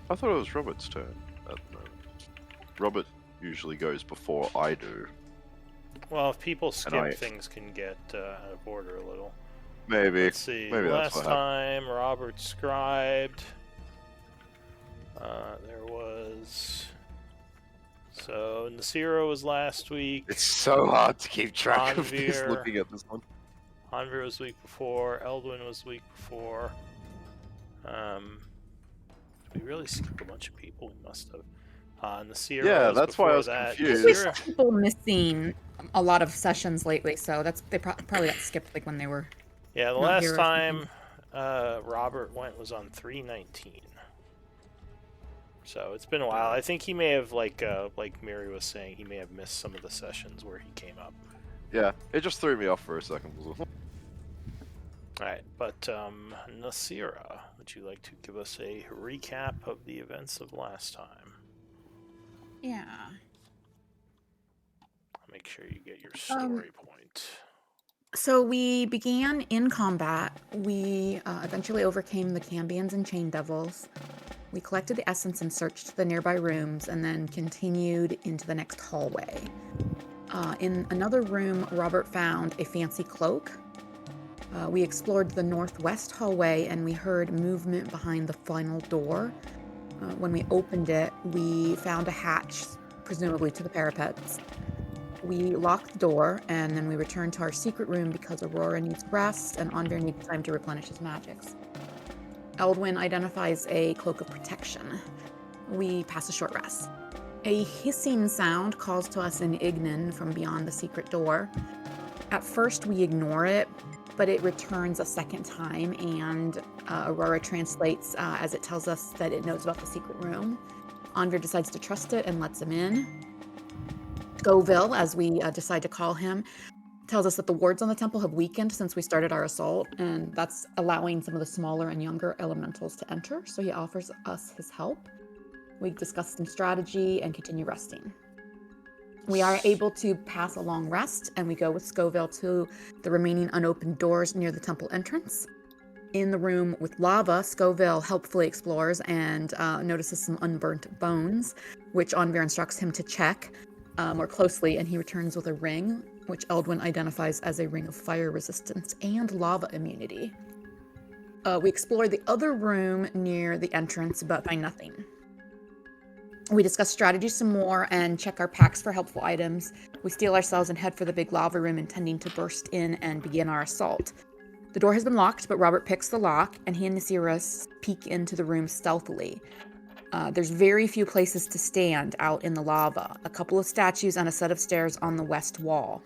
I thought it was Robert's turn at the moment. Robert usually goes before I do. Well, if people skip, I things can get out of order a little. maybe Let's see. that's Last what happened. time, Robert scribed. There was. So, Nasira was last week. It's so hard to keep track of this Anvir. looking at this one. Anvir was the week before. Eldwin was the week before. We really skipped a bunch of people. We must have. Nasira Yeah, was that's why I before was that. confused. We Nasira- saw people missing a lot of sessions lately, so they probably got skipped like when they were. Yeah, the Not last here or time Robert went was on 319. So it's been a while. I think he may have, like Miri was saying, he may have missed some of the sessions where he came up. Yeah, it just threw me off for a second. Alright, but Nasira, would you like to give us a recap of the events of last time? Yeah. Make sure you get your story point. So we began in combat. We eventually overcame the Cambions and Chain Devils. We collected the essence and searched the nearby rooms, and then continued into the next hallway. In another room, Robert found a fancy cloak. We explored the northwest hallway, and we heard movement behind the final door. When we opened it, we found a hatch, presumably to the parapets. We locked the door, and then we returned to our secret room because Aurora needs rest and Anvir needs time to replenish his magics. Eldwin identifies a cloak of protection. We pass a short rest. A hissing sound calls to us in Ignan from beyond the secret door. At first, we ignore it, but it returns a second time, and Aurora translates as it tells us that it knows about the secret room. Anvir decides to trust it and lets him in. Scoville, as we decide to call him, tells us that the wards on the temple have weakened since we started our assault, and that's allowing some of the smaller and younger elementals to enter, so he offers us his help. We discuss some strategy and continue resting. We are able to pass a long rest, and we go with Scoville to the remaining unopened doors near the temple entrance. In the room with lava, Scoville helpfully explores and notices some unburnt bones, which Anvir instructs him to check more closely, and he returns with a ring, which Eldwin identifies as a ring of fire resistance and lava immunity. We explore the other room near the entrance, but find nothing. We discuss strategy some more and check our packs for helpful items. We steel ourselves and head for the big lava room, intending to burst in and begin our assault. The door has been locked, but Robert picks the lock, and he and Nasira peek into the room stealthily. There's very few places to stand out in the lava, a couple of statues and a set of stairs on the west wall.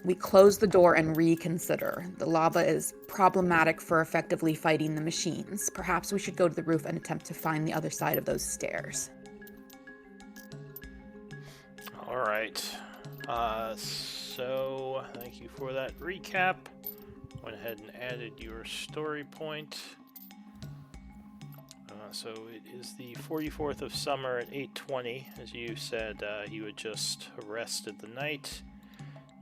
We close the door and reconsider. The lava is problematic for effectively fighting the machines. Perhaps we should go to the roof and attempt to find the other side of those stairs. All right. So thank you for that recap. Went ahead and added your story point. So it is the 44th of summer at 8:20. As you said, you had just rested the night.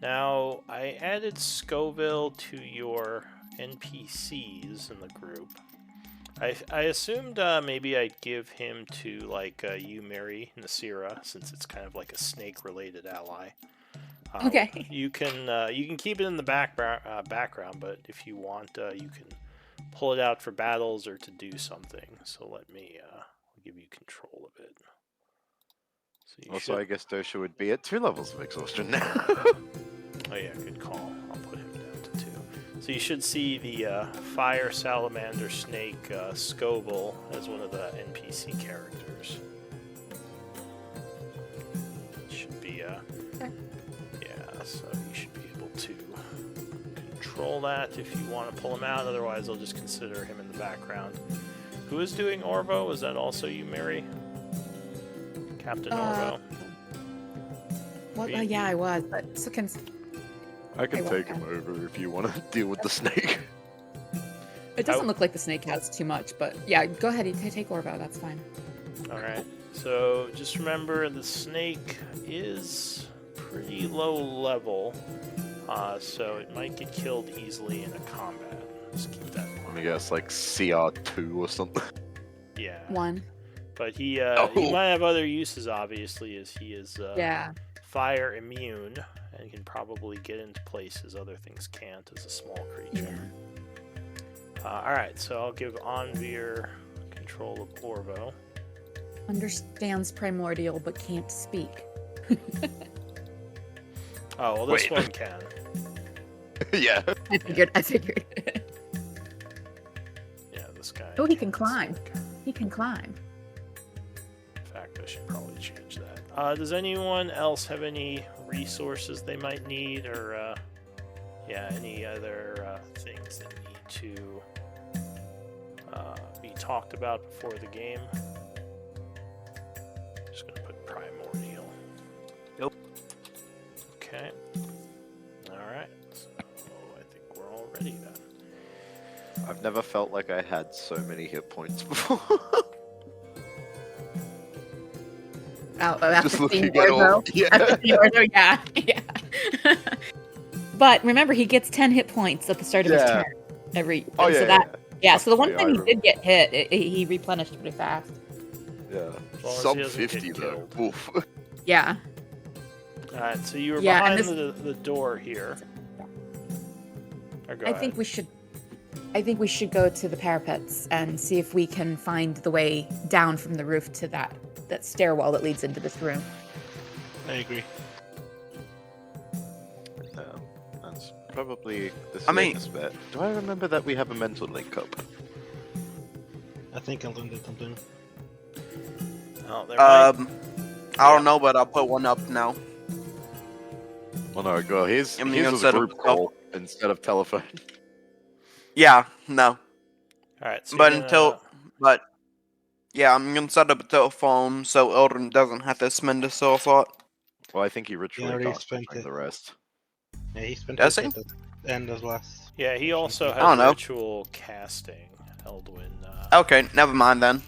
Now, I added Scoville to your NPCs in the group. I assumed maybe I'd give him to, like, you, Mary, Nasira, since it's kind of like a snake-related ally. Okay. You can keep it in the background, but if you want, you can pull it out for battles or to do something. So let me give you control of it. So Also, I guess Dosha would be at 2 levels of exhaustion now. Oh yeah, good call. I'll put him down to 2. So you should see the fire salamander snake Scoville as one of the NPC characters. It should be Okay. yeah, so you should be able to control that if you want to pull him out. Otherwise, I'll just consider him in the background. Who is doing Orvo? Was that also you, Mary? Captain Orvo? Well, yeah, I was, but I can Okay, take well, him over if you want to deal with the snake. it doesn't look like the snake has too much, but yeah, go ahead, you take Orvo, that's fine. Alright, so just remember the snake is pretty low level, so it might get killed easily in a combat. Just keep that in Let me mind. guess, like CR2 or something. Yeah. 1. But he Oh. might have other uses, obviously, as he is Yeah. fire immune and can probably get into places other things can't as a small creature. Alright, so I'll give Anvir control of Orvo. Understands primordial but can't speak. Oh, well, this Wait. one can. Yeah. I figured. Yeah, this guy. Oh, he can this climb. one can. He can climb. In fact, I should probably change that. Does anyone else have any resources they might need, or any other things that need to be talked about before the game? Just gonna put primordial. Nope. Okay. All right. So I think we're all ready then. I've never felt like I had so many hit points before. After Just seeing looking at all. Orzo. Yeah. After seeing Orzo, yeah. But remember, he gets 10 hit points at the start of his Yeah. turn. Every. Oh so yeah. that, yeah. So the one Yeah, time I he remember. did get hit, he replenished pretty fast. Yeah. long as he Sub doesn't get 50 though. killed. Oof. Yeah. All right. So you were Yeah, and behind the door here. Or go I ahead. think we should go to the parapets and see if we can find the way down from the roof to that stairwell that leads into this room. I agree. Yeah, that's probably the I mean- safest bet. Do I remember that we have a mental link up? I think I'll do something. Oh, there might- I don't know, but I'll put one up now. Oh no, go. Here's I mean, here's a instead of group call instead of telephone. Yeah, no. All right. So But you're gonna- but yeah, I'm gonna set up a telephone so Eldrin doesn't have to spend a soul slot. Well, I think he ritually already can't spent bring it. the rest. Yeah, he spent Does it he? at the end as last. Yeah, he also I don't has know. ritual casting, Eldwin. Okay, never mind then.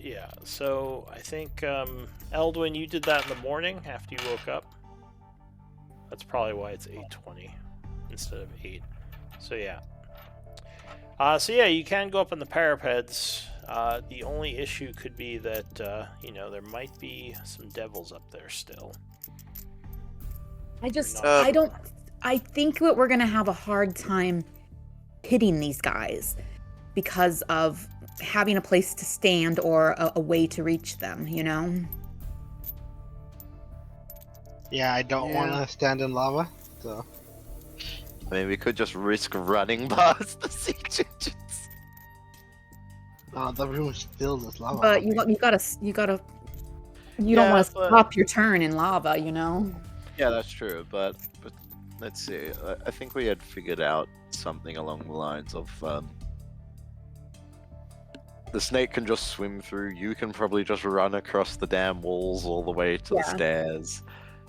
Yeah, so I think Eldwin, you did that in the morning after you woke up. That's probably why it's 8:20 instead of 8. So yeah. You can go up on the parapets. The only issue could be that there might be some devils up there still. I think that we're gonna have a hard time hitting these guys because of having a place to stand or a way to reach them, you know? Yeah, I don't want to stand in lava, so. I mean, we could just risk running past the siege engines. The room is filled with lava. But you don't want to Yeah, but- stop your turn in lava, you know? Yeah, that's true. But let's see. I think we had figured out something along the lines of the snake can just swim through. You can probably just run across the damn walls all the way to the Yeah. stairs.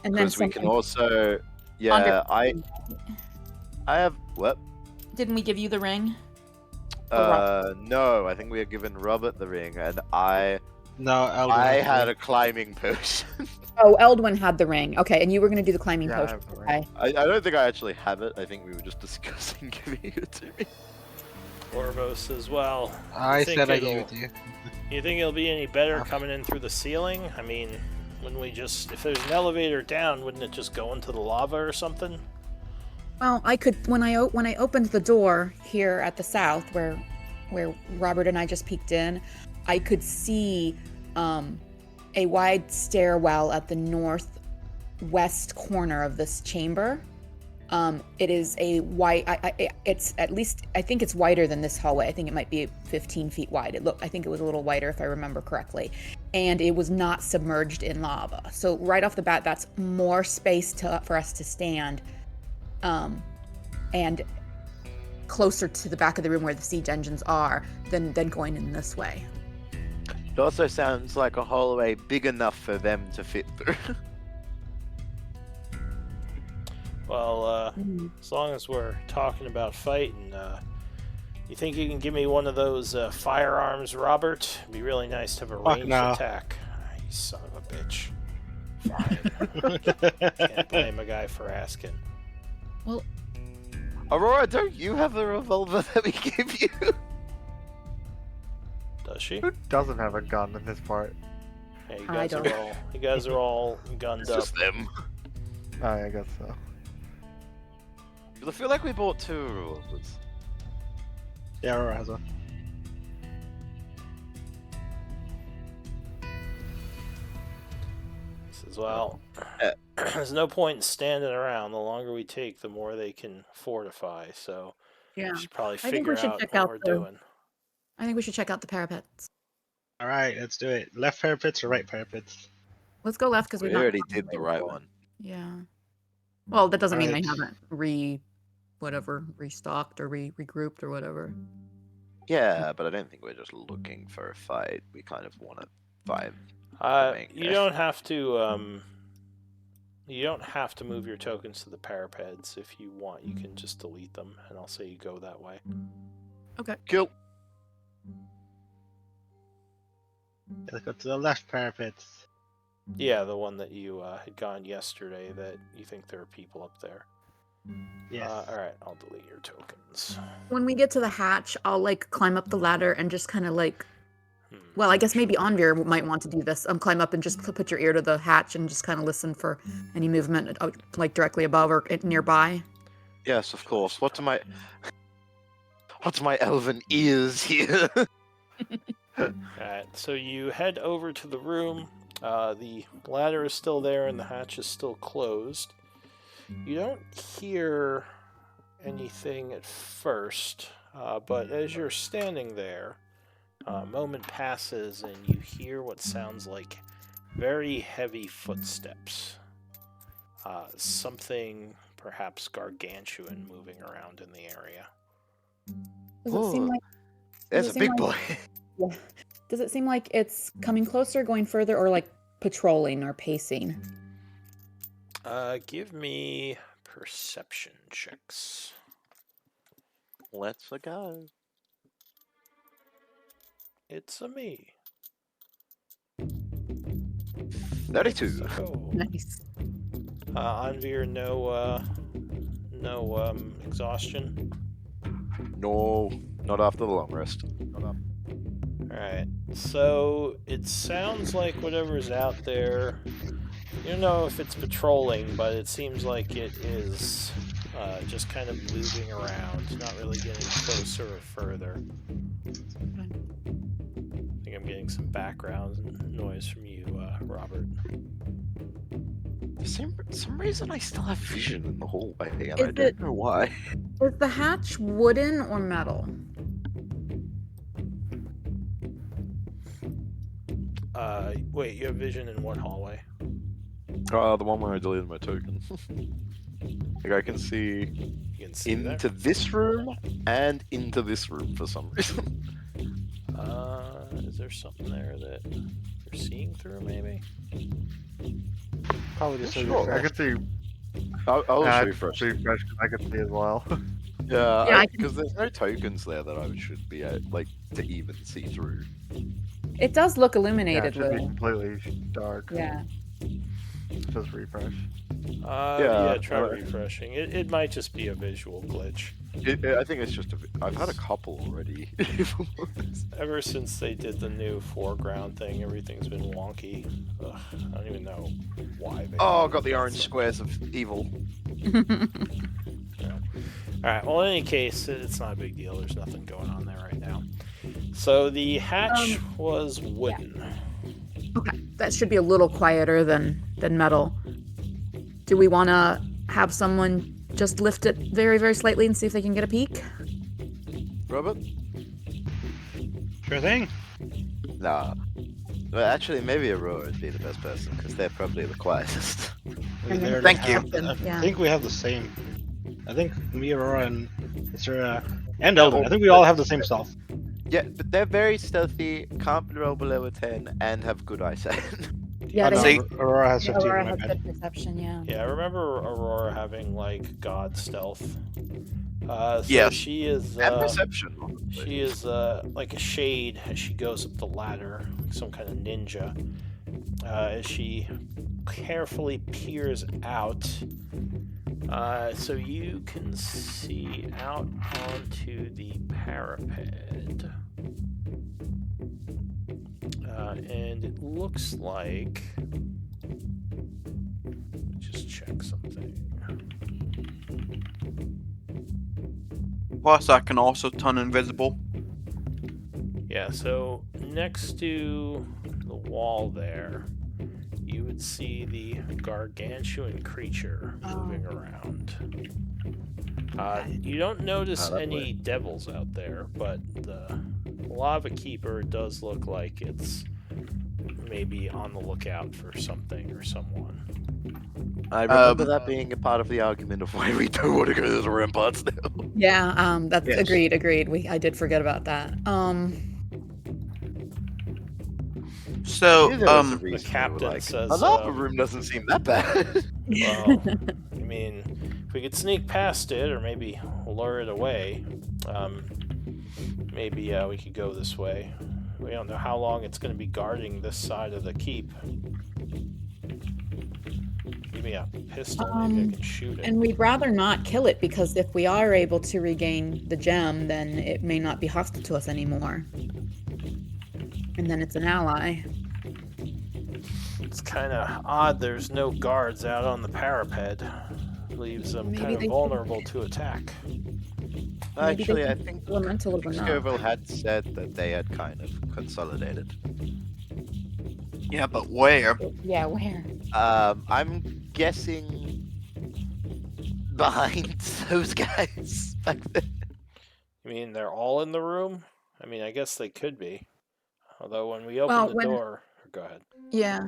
And then Because we can someone- also, yeah, I have what? Didn't we give you the ring? Or No, I think we had given Robert the ring, and I No, Eldrin. had a climbing potion. Oh, Eldwin had the ring. Okay, and you were gonna do the climbing Yeah, I potion. have the Okay. I don't think I actually have it. I think we were just discussing giving it to me. Orvos as well. I think said I it'll- gave it to you. You think it'll be any better coming in through the ceiling? I mean, wouldn't we just, if there's an elevator down, wouldn't it just go into the lava or something? Well, I could when I opened the door here at the south where Robert and I just peeked in, I could see a wide stairwell at the northwest corner of this chamber. It is a wide. It's at least I think it's wider than this hallway. I think it might be 15 feet wide. I think it was a little wider if I remember correctly, and it was not submerged in lava. So right off the bat, that's more space for us to stand, and closer to the back of the room where the siege engines are than going in this way. It also sounds like a hallway big enough for them to fit through. Well, as long as we're talking about fighting, you think you can give me one of those firearms, Robert? It'd be really nice to have a ranged no. attack. You son of a bitch. Fine. Can't blame a guy for asking. Aurora, don't you have the revolver that we gave you? Does she? Who doesn't have a gun in this part? Yeah, I don't. you guys are all gunned It's up. just them. Oh, I guess so. I feel like we bought 2 revolvers. Yeah, Aurora has one. Says, well, Uh, there's no point in standing around. The longer we take, the more they can fortify. So Yeah. we should probably I think we figure should out check what out we're the- doing. I think we should check out the parapets. All right, let's do it. Left parapets or right parapets? Let's go left because We we've not already gone did the way right before. one. Yeah. Well, that doesn't mean they Alright. haven't restocked or regrouped or whatever. Yeah, but I don't think we're just looking for a fight. We kind of want to fight. main You guy. don't have to. You don't have to move your tokens to the parapets if you want. You can just delete them, and I'll say you go that way. Kill. Yeah, let's go to the left parapets. Yeah, the one that you had gone yesterday. That you think there are people up there. Yes. All right, I'll delete your tokens. When we get to the hatch, I'll like climb up the ladder and just kind of like, Hmm. well, I guess maybe Anvir might want to do this. Climb up and just put your ear to the hatch and just kind of listen for any movement, like directly above or nearby. Yes, of course. What's my elven ears here? Alright, so you head over to the room. The ladder is still there and the hatch is still closed. You don't hear anything at first, but as you're standing there, a moment passes and you hear what sounds like very heavy footsteps. Something perhaps gargantuan moving around in the area. Does it seem Ooh. like? There's Does a it seem big boy. Yeah. Does it seem like it's coming closer, going further, or like patrolling or pacing? Give me perception checks. Let's go. It's a me. 32. So, Nice. Anvir, no exhaustion. No, not after the long rest. Alright, so it sounds like whatever's out there, you don't know if it's patrolling, but it seems like it is just kind of moving around, not really getting closer or further. I think I'm getting some background noise from you, Robert. For some reason, I still have vision in the hallway, and Is I don't it- know why. Is the hatch wooden or metal? Wait, you have vision in what hallway? The one where I deleted my token. Like I can see You can see there? into this room and into this room for some reason. Is there something there that you're seeing through, maybe? Probably just Sure. I could see. I'll I refresh. refresh. I could see as well. Yeah, Yeah, I can- because there's no tokens there that I should be like to even see through. It does look Yeah, illuminated it should be though. completely dark. Yeah. Just refresh. Yeah, try alright. refreshing. It might just be a visual glitch. I think it's just I've had a couple already. Ever since they did the new foreground thing, everything's been wonky. Ugh, I don't even know why they. Oh, got the orange squares of evil. Alright, well, in any case, it's not a big deal. There's nothing going on there right now. So the hatch was wooden. Okay, that should be a little quieter than metal. Do we want to have someone just lift it very, very slightly and see if they can get a peek? Robert? Sure thing. Nah. Well, actually, maybe Aurora would be the best person because they're probably the quietest. And then Thank you. Yeah. I think we have the same. I think me, Aurora, and Mr. And Eldon. I think we all have the same stealth. Yeah, but they're very stealthy, can't roll below a 10, and have good eyesight. Yeah, See? they Aurora has 15. Aurora my has bad. good perception, yeah. Yeah, I remember Aurora having, like, god stealth. So Yes. she is. and perception. She is like a shade as she goes up the ladder, like some kind of ninja. As she carefully peers out, so you can see out onto the parapet. And it looks like. Just check something. Plus, I can also turn invisible. Yeah, so next to the wall there, you would see the gargantuan creature moving around. You don't notice that any devils out there, but the lava keeper does look like it's maybe on the lookout for something or someone. I remember that being a part of the argument of why we don't want to go to the ramparts now. Yeah, that's Yes. agreed. I did forget about that. So, I knew there was a The reason they were captain like, says, a lava room doesn't seem that bad. Well, I mean, if we could sneak past it or maybe lure it away, maybe we could go this way. We don't know how long it's going to be guarding this side of the keep. Give me a pistol, maybe I can shoot it. And we'd rather not kill it because if we are able to regain the gem, then it may not be hostile to us anymore. And then it's an ally. It's kind of odd there's no guards out on the parapet. Leaves them Maybe kind they of vulnerable to attack. Maybe Actually, they I can think elemental of enough. Scoville had said that they had kind of consolidated. yeah, but where? Yeah, where? I'm guessing behind those guys back there. You mean they're all in the room? I mean, I guess they could be. Although when we opened the door... Go ahead. Yeah.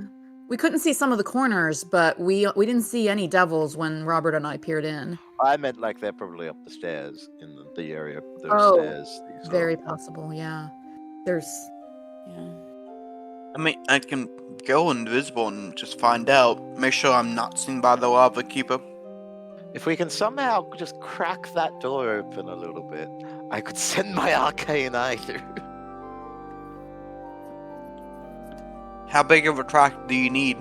We couldn't see some of the corners, but we didn't see any devils when Robert and I peered in. I meant like they're probably up the stairs in the area. Those Oh, stairs. that you saw. Very possible, yeah. There's... Yeah. I mean, I can go invisible and just find out. Make sure I'm not seen by the lava keeper. If we can somehow just crack that door open a little bit, I could send my arcane eye through. How big of a track do you need?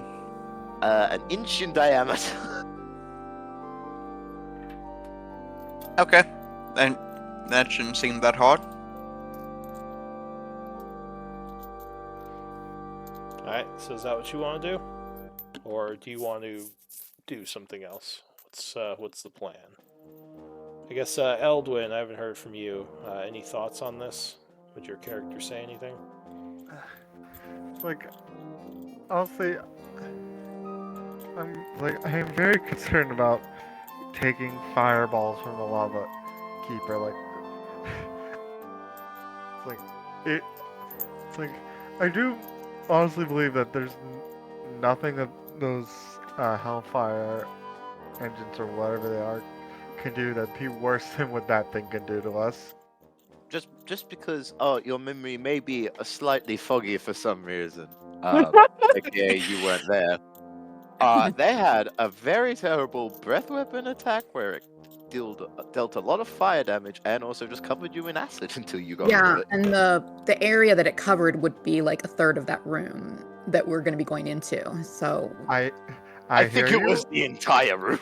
An inch in diameter. Okay, then that shouldn't seem that hard. Alright, so is that what you want to do? Or do you want to do something else? What's the plan? I guess, Eldwin, I haven't heard from you. Any thoughts on this? Would your character say anything? Like, honestly, I'm very concerned about taking fireballs from the lava keeper. It's like I do honestly believe that there's nothing that those hellfire engines or whatever they are can do that'd be worse than what that thing can do to us. Just because your memory may be slightly foggy for some reason. aka you weren't there. They had a very terrible breath weapon attack where it dealt a lot of fire damage and also just covered you in acid until you got rid Yeah, of it. and the area that it covered would be like a third of that room that we're going to be going into. So I think hear it was the entire room.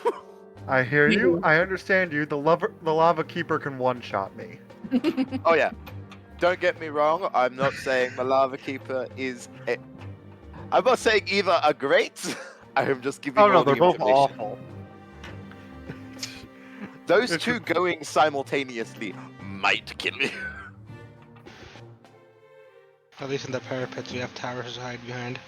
I hear you. I understand you. The lava keeper can one-shot me. Oh yeah. Don't get me wrong, I'm not saying the Lava Keeper is I'm not saying either are great. I am just giving Oh no, all the they're both information. awful. Those It's two going simultaneously might kill you. At least in the parapets, we have towers to hide behind.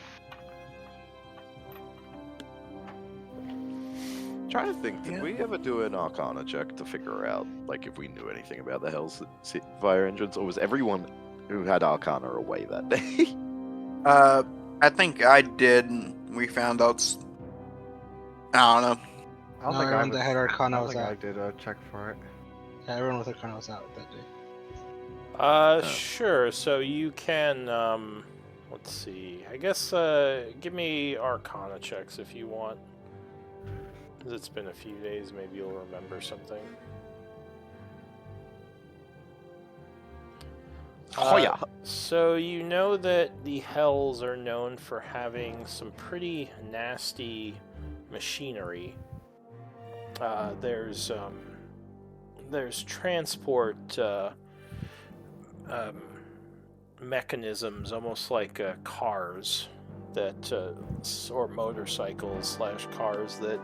Trying to think, did we ever do an Arcana check to figure out, like, if we knew anything about the Hell's Fire engines, or was everyone who had Arcana away that day? I think I did. And we found out. I don't know. I don't No, think everyone was- that had I Arcana don't was think I out. did a check for it. Yeah, everyone with Arcana was out that day. Sure. So you can, let's see. I guess, give me Arcana checks if you want. 'Cause it's been a few days, maybe you'll remember something. Oh yeah. So you know that the Hells are known for having some pretty nasty machinery. There's transport mechanisms, almost like cars that, or motorcycles / cars that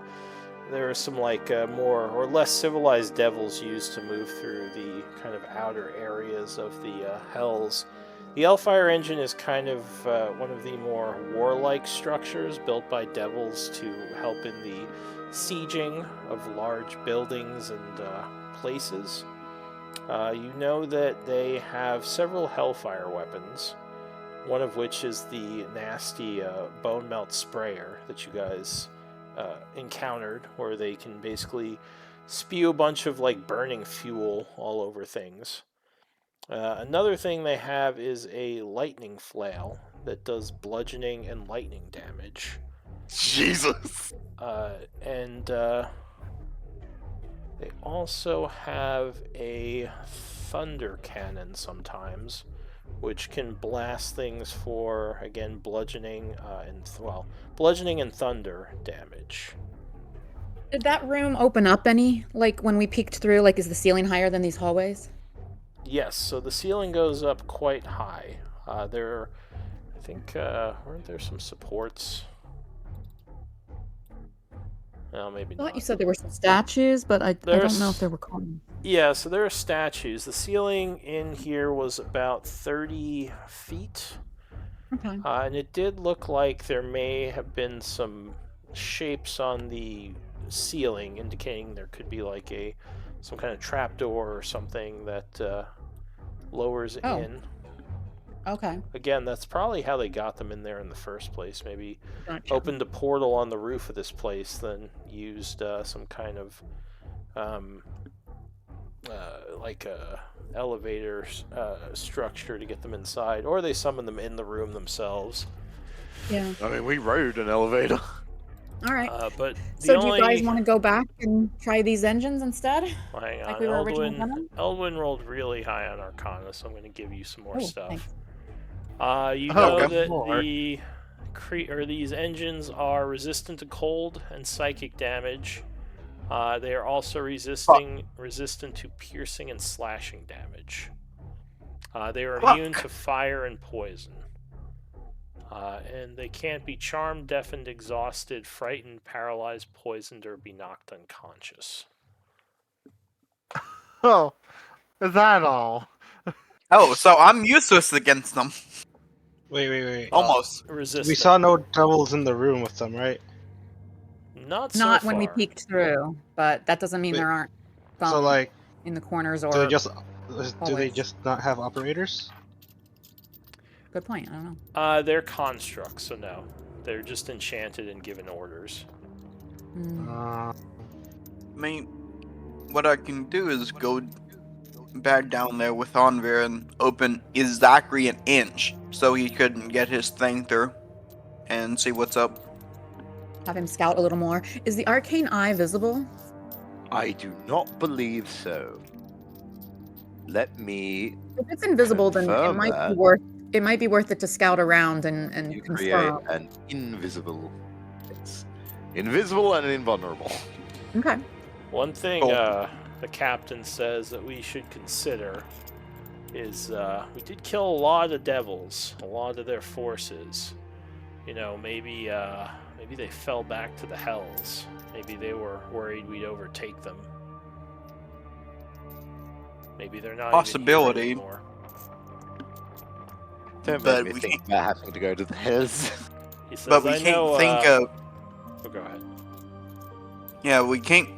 there are some like more or less civilized devils used to move through the kind of outer areas of the hells. The Hellfire engine is kind of one of the more warlike structures built by devils to help in the sieging of large buildings and places. You know that they have several Hellfire weapons, one of which is the nasty bone melt sprayer that you guys encountered, where they can basically spew a bunch of like burning fuel all over things. Another thing they have is a lightning flail that does bludgeoning and lightning damage. Jesus. And they also have a thunder cannon sometimes, which can blast things for, again, bludgeoning and thunder damage. Did that room open up any? Like when we peeked through, like is the ceiling higher than these hallways? Yes, so the ceiling goes up quite high. I think, weren't there some supports? No, maybe I thought not. you said there were some statues, but I don't know if there were columns. Yeah, so there are statues. The ceiling in here was about 30 feet. Okay. And it did look like there may have been some shapes on the ceiling indicating there could be like some kind of trapdoor or something that lowers Oh. in. Okay. Again, that's probably how they got them in there in the first place. Maybe Gotcha. opened a portal on the roof of this place, then used some kind of like a elevator structure to get them inside, or they summoned them in the room themselves. Yeah. I mean, we rode an elevator. All right. But the So only... do you guys want to go back and try these engines instead? Well, hang like on, we were originally gonna? Eldwin rolled really high on Arcana, so I'm going to give you some more Oh, stuff. thanks. You Oh, know got that more. these engines are resistant to cold and psychic damage. They are also resistant to piercing and slashing damage. They are immune to fire and poison. And they can't be charmed, deafened, exhausted, frightened, paralyzed, poisoned, or be knocked unconscious. Oh, is that all? Oh, so I'm useless against them. Wait. Almost. Resistant. We saw no devils in the room with them, right? Not Not so when we far. peeked through, but that doesn't mean Wait, there aren't So some like, in the corners or. do they always. just not have operators? Good point. I don't know. They're constructs, so no. They're just enchanted and given orders. Hmm. Uh, I mean, what I can do is go back down there with Anvir and open Zachary an inch so he couldn't get his thing through and see what's up. Have him scout a little more. Is the arcane eye visible? I do not believe so. Let me If it's invisible, then it Confirm might that. be worth. It might be worth it to scout around and you create confirm. an invisible. It's invisible and invulnerable. Okay. One thing Cool. the captain says that we should consider is we did kill a lot of devils, a lot of their forces. You know, maybe they fell back to the hells. Maybe they were worried we'd overtake them. Maybe they're not Possibility. even here anymore. Don't But make me we think about having to go to the hills. He says, But we I can't know, think of. Oh, go ahead. Yeah, we can't.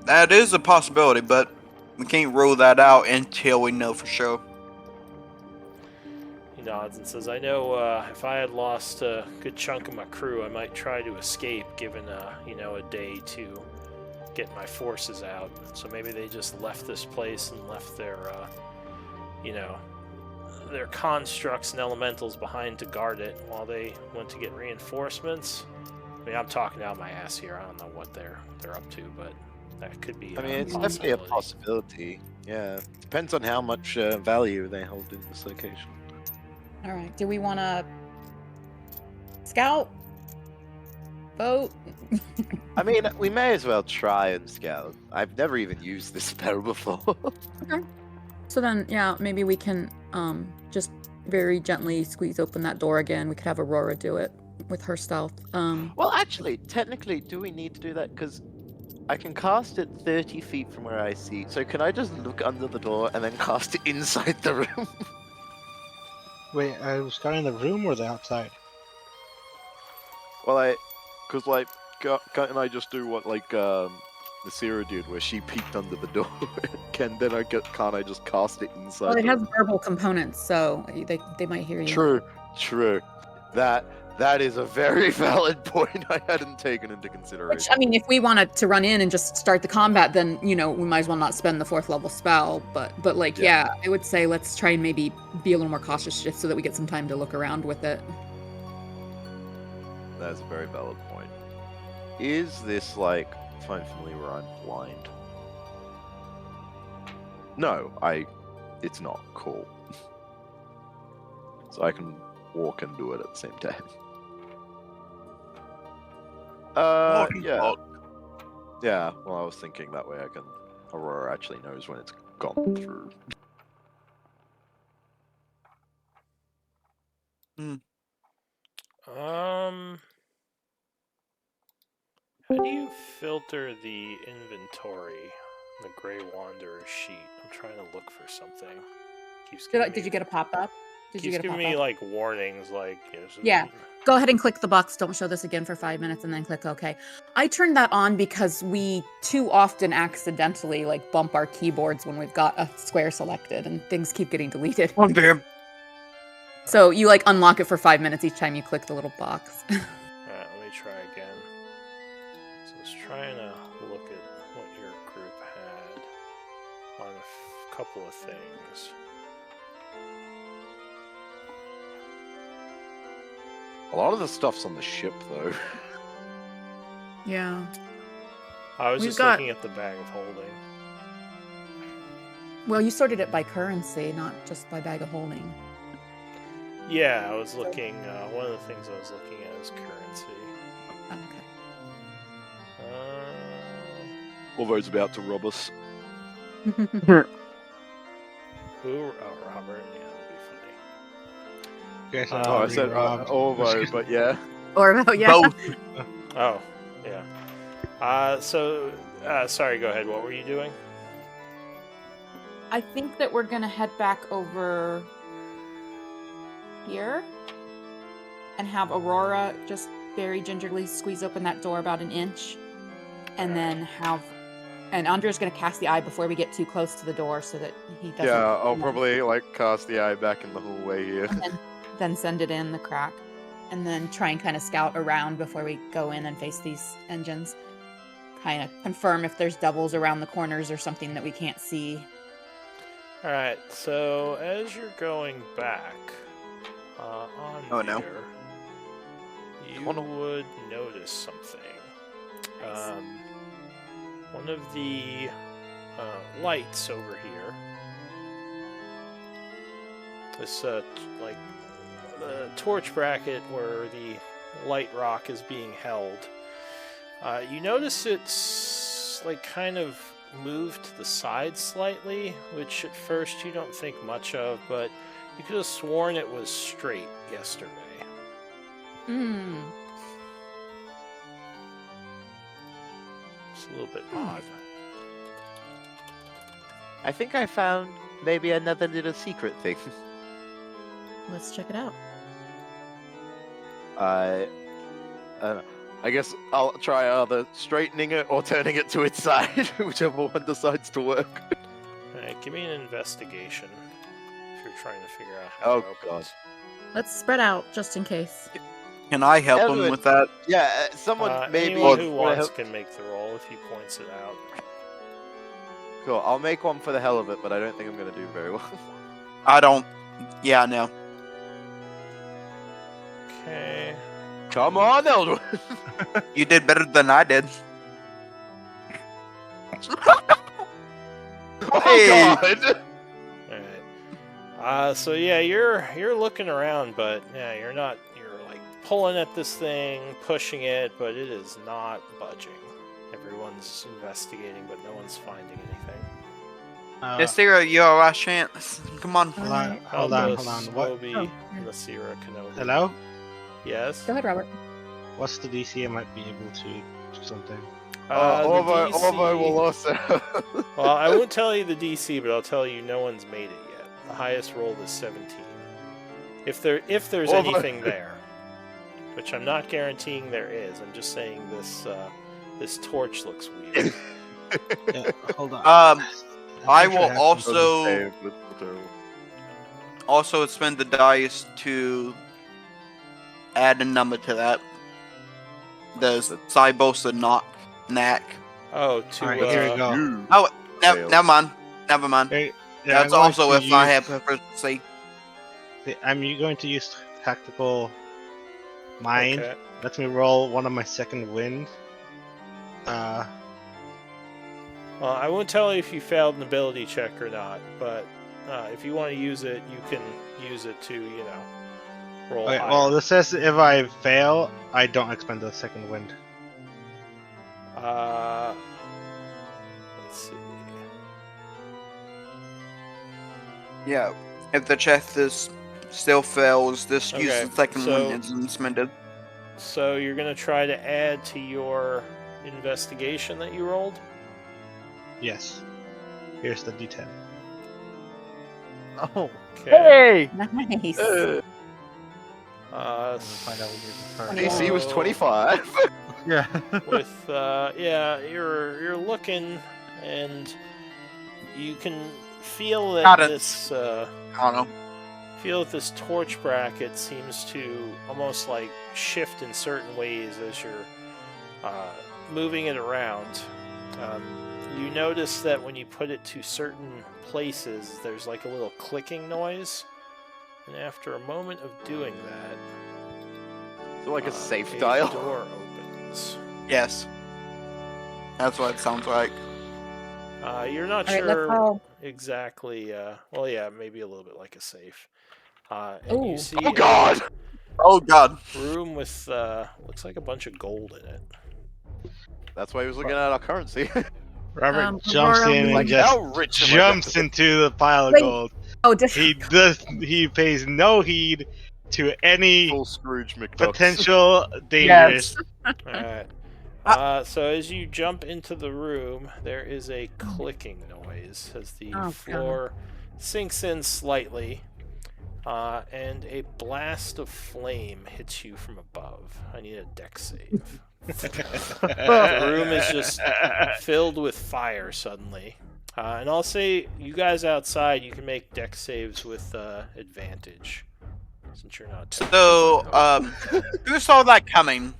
That is a possibility, but we can't rule that out until we know for sure. He nods and says, I know if I had lost a good chunk of my crew, I might try to escape, given a day to get my forces out. So maybe they just left this place and left their their constructs and elementals behind to guard it while they went to get reinforcements. I mean, I'm talking out my ass here. I don't know what they're up to, but that could be. I mean, it's definitely a possibility. Yeah, depends on how much value they hold in this location. All right. Do we want to scout? Vote? I mean, we may as well try and scout. I've never even used this spell before. So then, yeah, maybe we can just very gently squeeze open that door again. We could have Aurora do it with her stealth. Well, actually, technically, do we need to do that? Because I can cast it 30 feet from where I see. So can I just look under the door and then cast it inside the room? Wait, I was got in the room or the outside? Well, because like, can't I just do what like Nasira did, where she peeked under the door? Can't I just cast it inside? Well, it the has room? verbal components, so they might hear you. True. That is a very valid point I hadn't taken into consideration. Which, I mean, if we wanted to run in and just start the combat, then, you know, we might as well not spend the 4th level spell. But like, yeah, I would say let's try and maybe be a little more cautious just so that we get some time to look around with it. That's a very valid point. Is this like find familiar where I'm blind? No, it's not cool. So I can walk and do it at the same time. Yeah. Yeah, well, I was thinking that way Aurora actually knows when it's gone through. How do you filter the inventory on the Grey Wanderer sheet? I'm trying to look for something. Did you get a pop-up? Keeps giving me like warnings, like yeah. Go ahead and click the box. Don't show this again for 5 minutes, and then click OK. I turned that on because we too often accidentally like bump our keyboards when we've got a square selected, and things keep getting deleted. Okay. So you like unlock it for 5 minutes each time you click the little box. Alright, let me try again. So I was trying to look at what your group had on a couple of things. A lot of the stuff's on the ship, though. Yeah. I was We've just got- looking at the bag of holding. Well, you sorted it by currency, not just by bag of holding. Yeah, I was looking. One of the things I was looking at is currency. Okay. Altho's about to rob us. Who? Oh, Robert. Yeah, that'd be funny. Okay, so Oh, I said Orvo, but yeah. Or about, yeah. Both. Oh, yeah. Sorry, go ahead. What were you doing? I think that we're gonna head back over here and have Aurora just very gingerly squeeze open that door about an inch, and then and Andrea's gonna cast the eye before we get too close to the door so that he doesn't. Yeah, I'll probably like cast the eye back in the hallway here. And then send it in the crack, and then try and kind of scout around before we go in and face these engines. Kind of confirm if there's devils around the corners or something that we can't see. Alright, so as you're going back on Oh, no. there, you would notice something. One of the lights over here, this like the torch bracket where the light rock is being held, you notice it's like kind of moved to the side slightly, which at first you don't think much of, but you could have sworn it was straight yesterday. Hmm. It's a little bit odd. I think I found maybe another little secret thing. Let's check it out. I guess I'll try either straightening it or turning it to its side, whichever one decides to work. Alright, give me an investigation if you're trying to figure out how Oh, it opens. God. Let's spread out just in case. Can I help him Evan. with that? Yeah, someone maybe. Anyone who wanna wants help- can make the roll if he points it out. Cool, I'll make one for the hell of it, but I don't think I'm gonna do very well. I don't. Yeah, no. Okay. Come on, Eldrin! You did better than I did. Oh, Hey. God! Alright. So yeah, you're looking around, but yeah, you're like pulling at this thing, pushing it, but it is not budging. Everyone's investigating, but no one's finding anything. Ysera, your last chance. Come on. Hold on, Alright. hold on, hold Albus, on. What? Obi, Oh, Nasira, Kenobi. Hello? Yes? Go ahead, Robert. What's the DC I might be able to do something? The Orvo DC will also. Well, I won't tell you the DC, but I'll tell you no one's made it yet. The highest rolled is 17. If there's Orvo- anything there, which I'm not guaranteeing there is. I'm just saying this torch looks weird. Yeah, hold on. I I'm will sure also spend the dice to add a number to that. The Cybosa knack. Oh, to Alright, here we go. Never mind. Never mind. Hey, yeah, That's I'm going also to if I use- have proficiency. I'm going to use tactical mind. Okay. Let me roll one of my second wind. Well, I won't tell you if you failed an ability check or not, but if you want to use it, you can use it to, roll Okay, higher. well, this says if I fail, I don't expend the second wind. Let's see. Yeah. If the chest still fails, this Okay, use the second so- one is expended. So you're gonna try to add to your investigation that you rolled? Yes. Here's the D10. Oh, Okay. Nice. Uh, I'm gonna find out what you DC was 25. Yeah. With you're looking and you can feel that Got it. this I don't know. this torch bracket seems to almost like shift in certain ways as you're moving it around. You notice that when you put it to certain places, there's like a little clicking noise, and after a moment of doing that, Is it like a safe a dial? door opens. Yes. That's what it sounds like. You're not All right, sure let's all. exactly. Well, yeah, maybe a little bit like a safe. And Ooh. you see Oh God! Oh god. a room with looks like a bunch of gold in it. That's why he was looking at our currency. Robert jumps Aurora, in we- and Like, just how rich am I jumps gonna- into the pile of Wait. gold. Oh, just He pays no heed to any Full Scrooge McDuck. potential dangers. Alright. So as you jump into the room, there is a clicking noise as the Oh, God. floor sinks in slightly, and a blast of flame hits you from above. I need a dex save. The room is just filled with fire suddenly. And I'll say, you guys outside, you can make dex saves with advantage, since you're not. So, who saw that coming?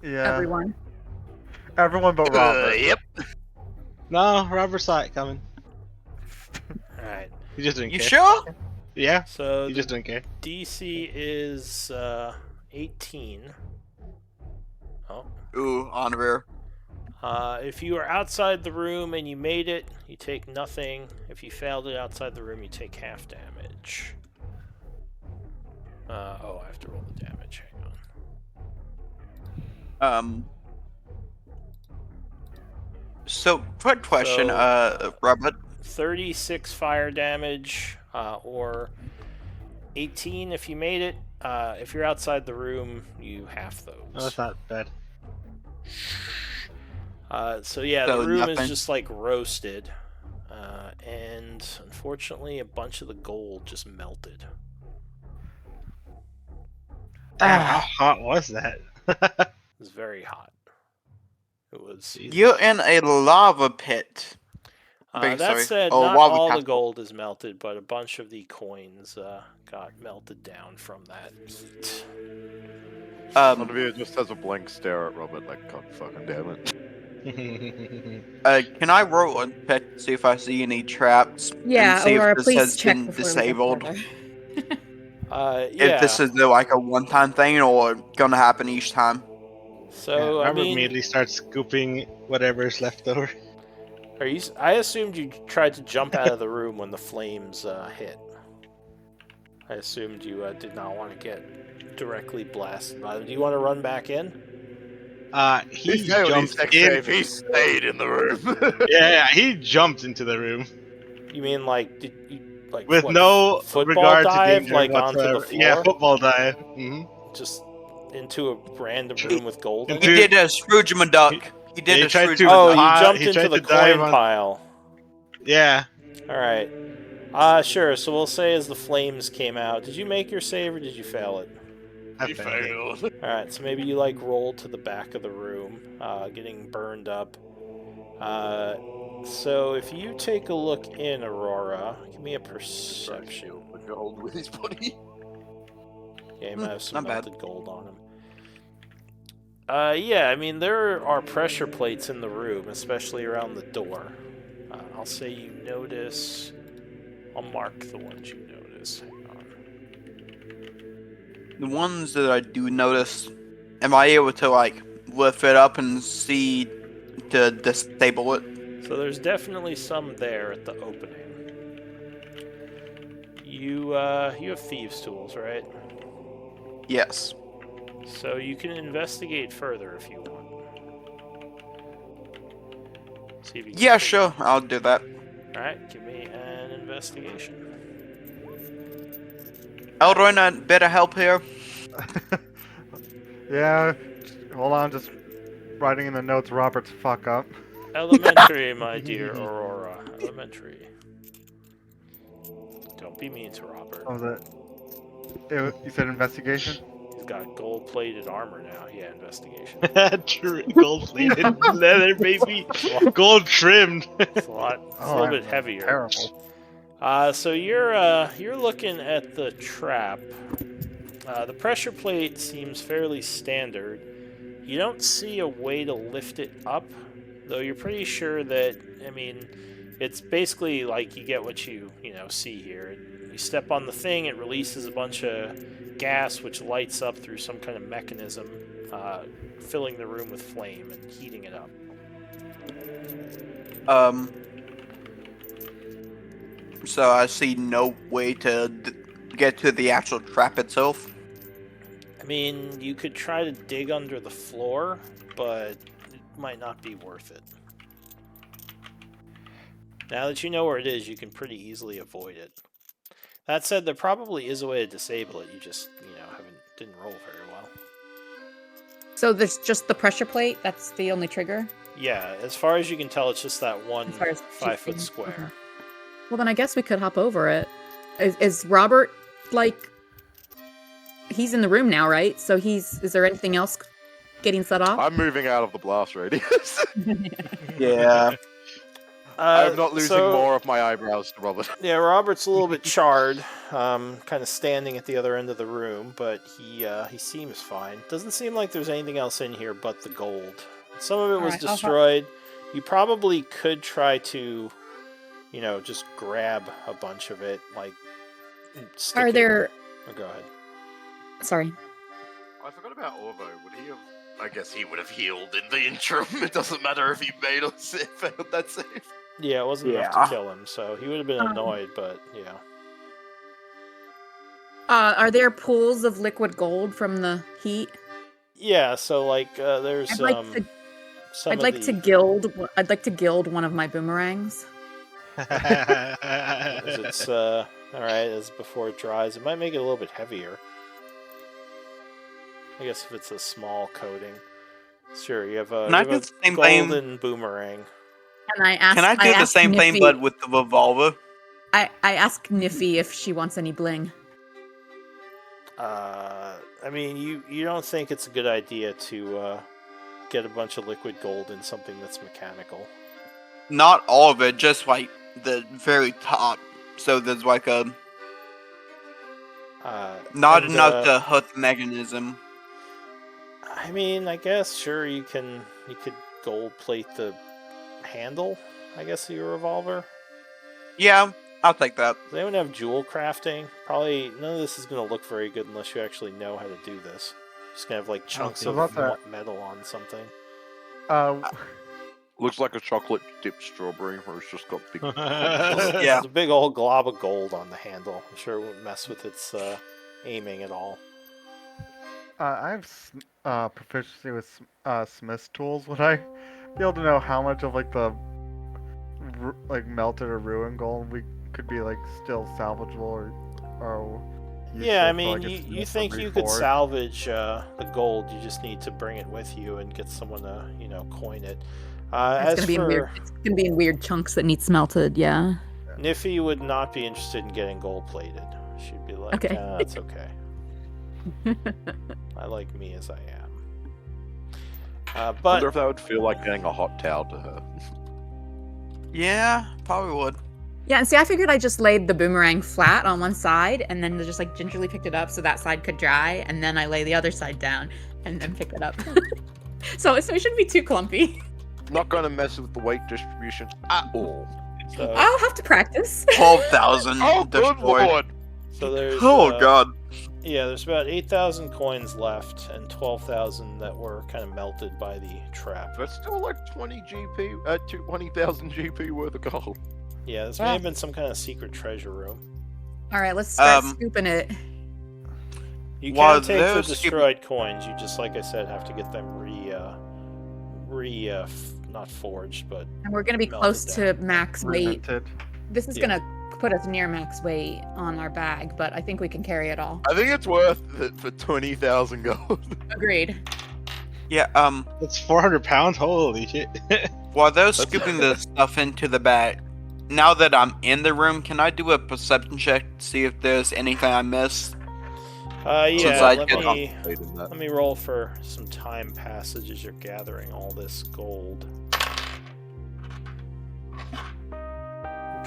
Yeah. everyone. Everyone but Robert. Yep. No, Robert saw it coming. Alright. He just didn't You care. sure? Yeah, So he the just didn't care. DC is 18. Oh. Ooh, Onver. If you are outside the room and you made it, you take nothing. If you failed it outside the room, you take half damage. I have to roll the damage. Hang on. So, quick question, So- Robert. 36 fire damage, or 18 if you made it. If you're outside the room, you half those. No, that's not bad. So yeah, So the room nothing. is just like roasted, and unfortunately, a bunch of the gold just melted. Damn, how hot was that? It was very hot. It was. You're in a lava pit. Big That sorry. said, Oh, not lava all the castle. gold is melted, but a bunch of the coins got melted down from that heat. Olivia just has a blank stare at Robert like, God fucking damn it. Can I roll a check to see if I see any traps? Yeah, and see Aurora, if this please has check been before we go disabled. further. Yeah. If this is like a one-time thing or gonna happen each time. So I Robert mean, immediately starts scooping whatever's left over. are you? I assumed you tried to jump out of the room when the flames hit. I assumed you did not want to get directly blasted by them. Do you want to run back in? He He's failed his jumps dex in. save. He stayed in the room. Yeah, he jumped into the room. You mean like did you like With what, no football regard to dive danger like onto the whatsoever. floor? Yeah, football dive. Just into a random room with gold in Into- He it? did a Scrooge McDuck. He did he a tried Scrooge to- Oh, McDuck. you He jumped tried into the to dive coin on- pile. Yeah. All right. Sure. So we'll say as the flames came out, did you make your save or did you fail it? I failed. All right. So maybe you like rolled to the back of the room, getting burned up. So if you take a look in, Aurora, give me a perception. With gold with his body. Yeah, he might have some not bad. melted gold on him. Yeah, I mean, there are pressure plates in the room, especially around the door. I'll say you notice... I'll mark the ones you notice. Hang on. The ones that I do notice, am I able to like lift it up and see to disable it? So there's definitely some there at the opening. You have thieves' tools, right? Yes. So you can investigate further if you want. See if you can Yeah, figure- sure. I'll do that. Alright, give me an investigation. Eldrin, a bit of help here. Yeah, hold on, just writing in the notes Robert's fuck up. Elementary, my dear Aurora. Elementary. Don't be mean to Robert. What was it? You said investigation? He's got gold-plated armor now. Yeah, investigation. True. Gold plated leather, baby. Gold trimmed. It's a lot. It's a little I'm bit heavier. Terrible. So you're looking at the trap. The pressure plate seems fairly standard. You don't see a way to lift it up, though you're pretty sure that, I mean, it's basically like you get what you see here. You step on the thing, it releases a bunch of gas which lights up through some kind of mechanism, filling the room with flame and heating it up. So I see no way to get to the actual trap itself. I mean, you could try to dig under the floor, but it might not be worth it. Now that you know where it is, you can pretty easily avoid it. That said, there probably is a way to disable it. You just, didn't roll very well. So there's just the pressure plate. That's the only trigger. Yeah, as far as you can tell, it's just that one As far as 5 foot shooting. square. Okay. Well, then I guess we could hop over it. Is Robert like? He's in the room now, right? So is there anything else getting set off? I'm moving out of the blast radius. Yeah. I'm not losing so- more of my eyebrows to Robert. Yeah, Robert's a little bit charred, kind of standing at the other end of the room, but he seems fine. Doesn't seem like there's anything else in here but the gold. Some of it was Alright, I'll hop- destroyed. You probably could try to, just grab a bunch of it, like stick Are it- there? Oh, go ahead. Sorry. I forgot about Orvo. Would he have? I guess he would have healed in the interim. It doesn't matter if he made or failed that save. Yeah, it wasn't enough Yeah. to kill him, so he would have been annoyed, but yeah. Are there pools of liquid gold from the heat? Yeah, so like there's I'd like to. some I'd of like to the- gild. I'd like to gild one of my boomerangs. As it's all right as before it dries. It might make it a little bit heavier. I guess if it's a small coating. Sure, you have a, Can I do the same thing? golden boomerang. And I asked. Can I do the asked same thing Niffy- but with the revolver? I asked Niffy if she wants any bling. I mean, you don't think it's a good idea to get a bunch of liquid gold in something that's mechanical? Not all of it, just like the very top. So there's like a not and, enough to hurt the mechanism. I mean, I guess sure you could gold plate the handle, I guess, of your revolver. Yeah, I'll take that. Does anyone have jewel crafting? Probably none of this is going to look very good unless you actually know how to do this. Just going to have like chunks so of about that- metal on something. Looks like a chocolate dipped strawberry where it's just got big. Yeah. There's a big old glob of gold on the handle. I'm sure it won't mess with its aiming at all. I have proficiency with Smith's tools. Would I be able to know how much of like the like melted or ruined gold, we could be like still salvageable or Yeah, I useful for, mean, like, a you smith or think you could reforge. salvage the gold? You just need to bring it with you and get someone to, coin it. It's As gonna be for it's gonna be in weird chunks that need smelted. Yeah. Niffy, would not be interested in getting gold plated. She'd be like, Okay. That's okay. I like me as I am. Wonder But if that would feel like getting a hot towel to her. Yeah, probably would. Yeah, and see, I figured I just laid the boomerang flat on one side and then just like gingerly picked it up so that side could dry, and then I lay the other side down and then pick it up. so it shouldn't be too clumpy. Not gonna mess with the weight distribution at all. so, I'll have to practice. 12,000 Oh, good destroyed. lord! so there's Oh god. yeah, there's about 8,000 coins left and 12,000 that were kind of melted by the trap. That's still like 20 GP, 20,000 GP worth of gold. Yeah, this may have been some kind of secret treasure room. All right, let's start Um, scooping it. You While can take the those destroyed coins. You just, like I said, have to get them not forged, but And we're gonna be melted close to down. max weight. Fermented. This is Yeah. gonna put us near max weight on our bag, but I think we can carry it all. I think it's worth it for 20,000 gold. Agreed. Yeah, It's 400 pounds. Holy shit! while they're That's- scooping the stuff into the bag, now that I'm in the room, can I do a perception check to see if there's anything I missed? Yeah, I let did not me Played in that. let me roll for some time passage as you're gathering all this gold.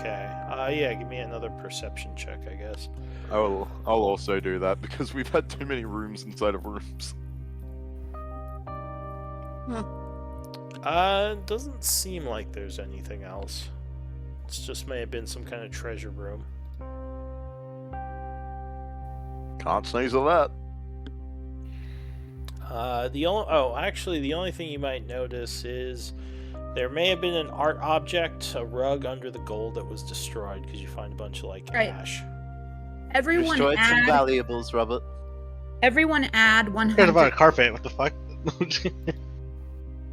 Okay. Yeah, give me another perception check, I guess. I'll also do that because we've had too many rooms inside of rooms. Doesn't seem like there's anything else. It just may have been some kind of treasure room. Can't sneeze at that. The only thing you might notice is there may have been an art object, a rug under the gold that was destroyed because you find a bunch of like Right. ash. Everyone Destroyed some add. valuables, Robert. Everyone add Heard about a 100. carpet. What the fuck?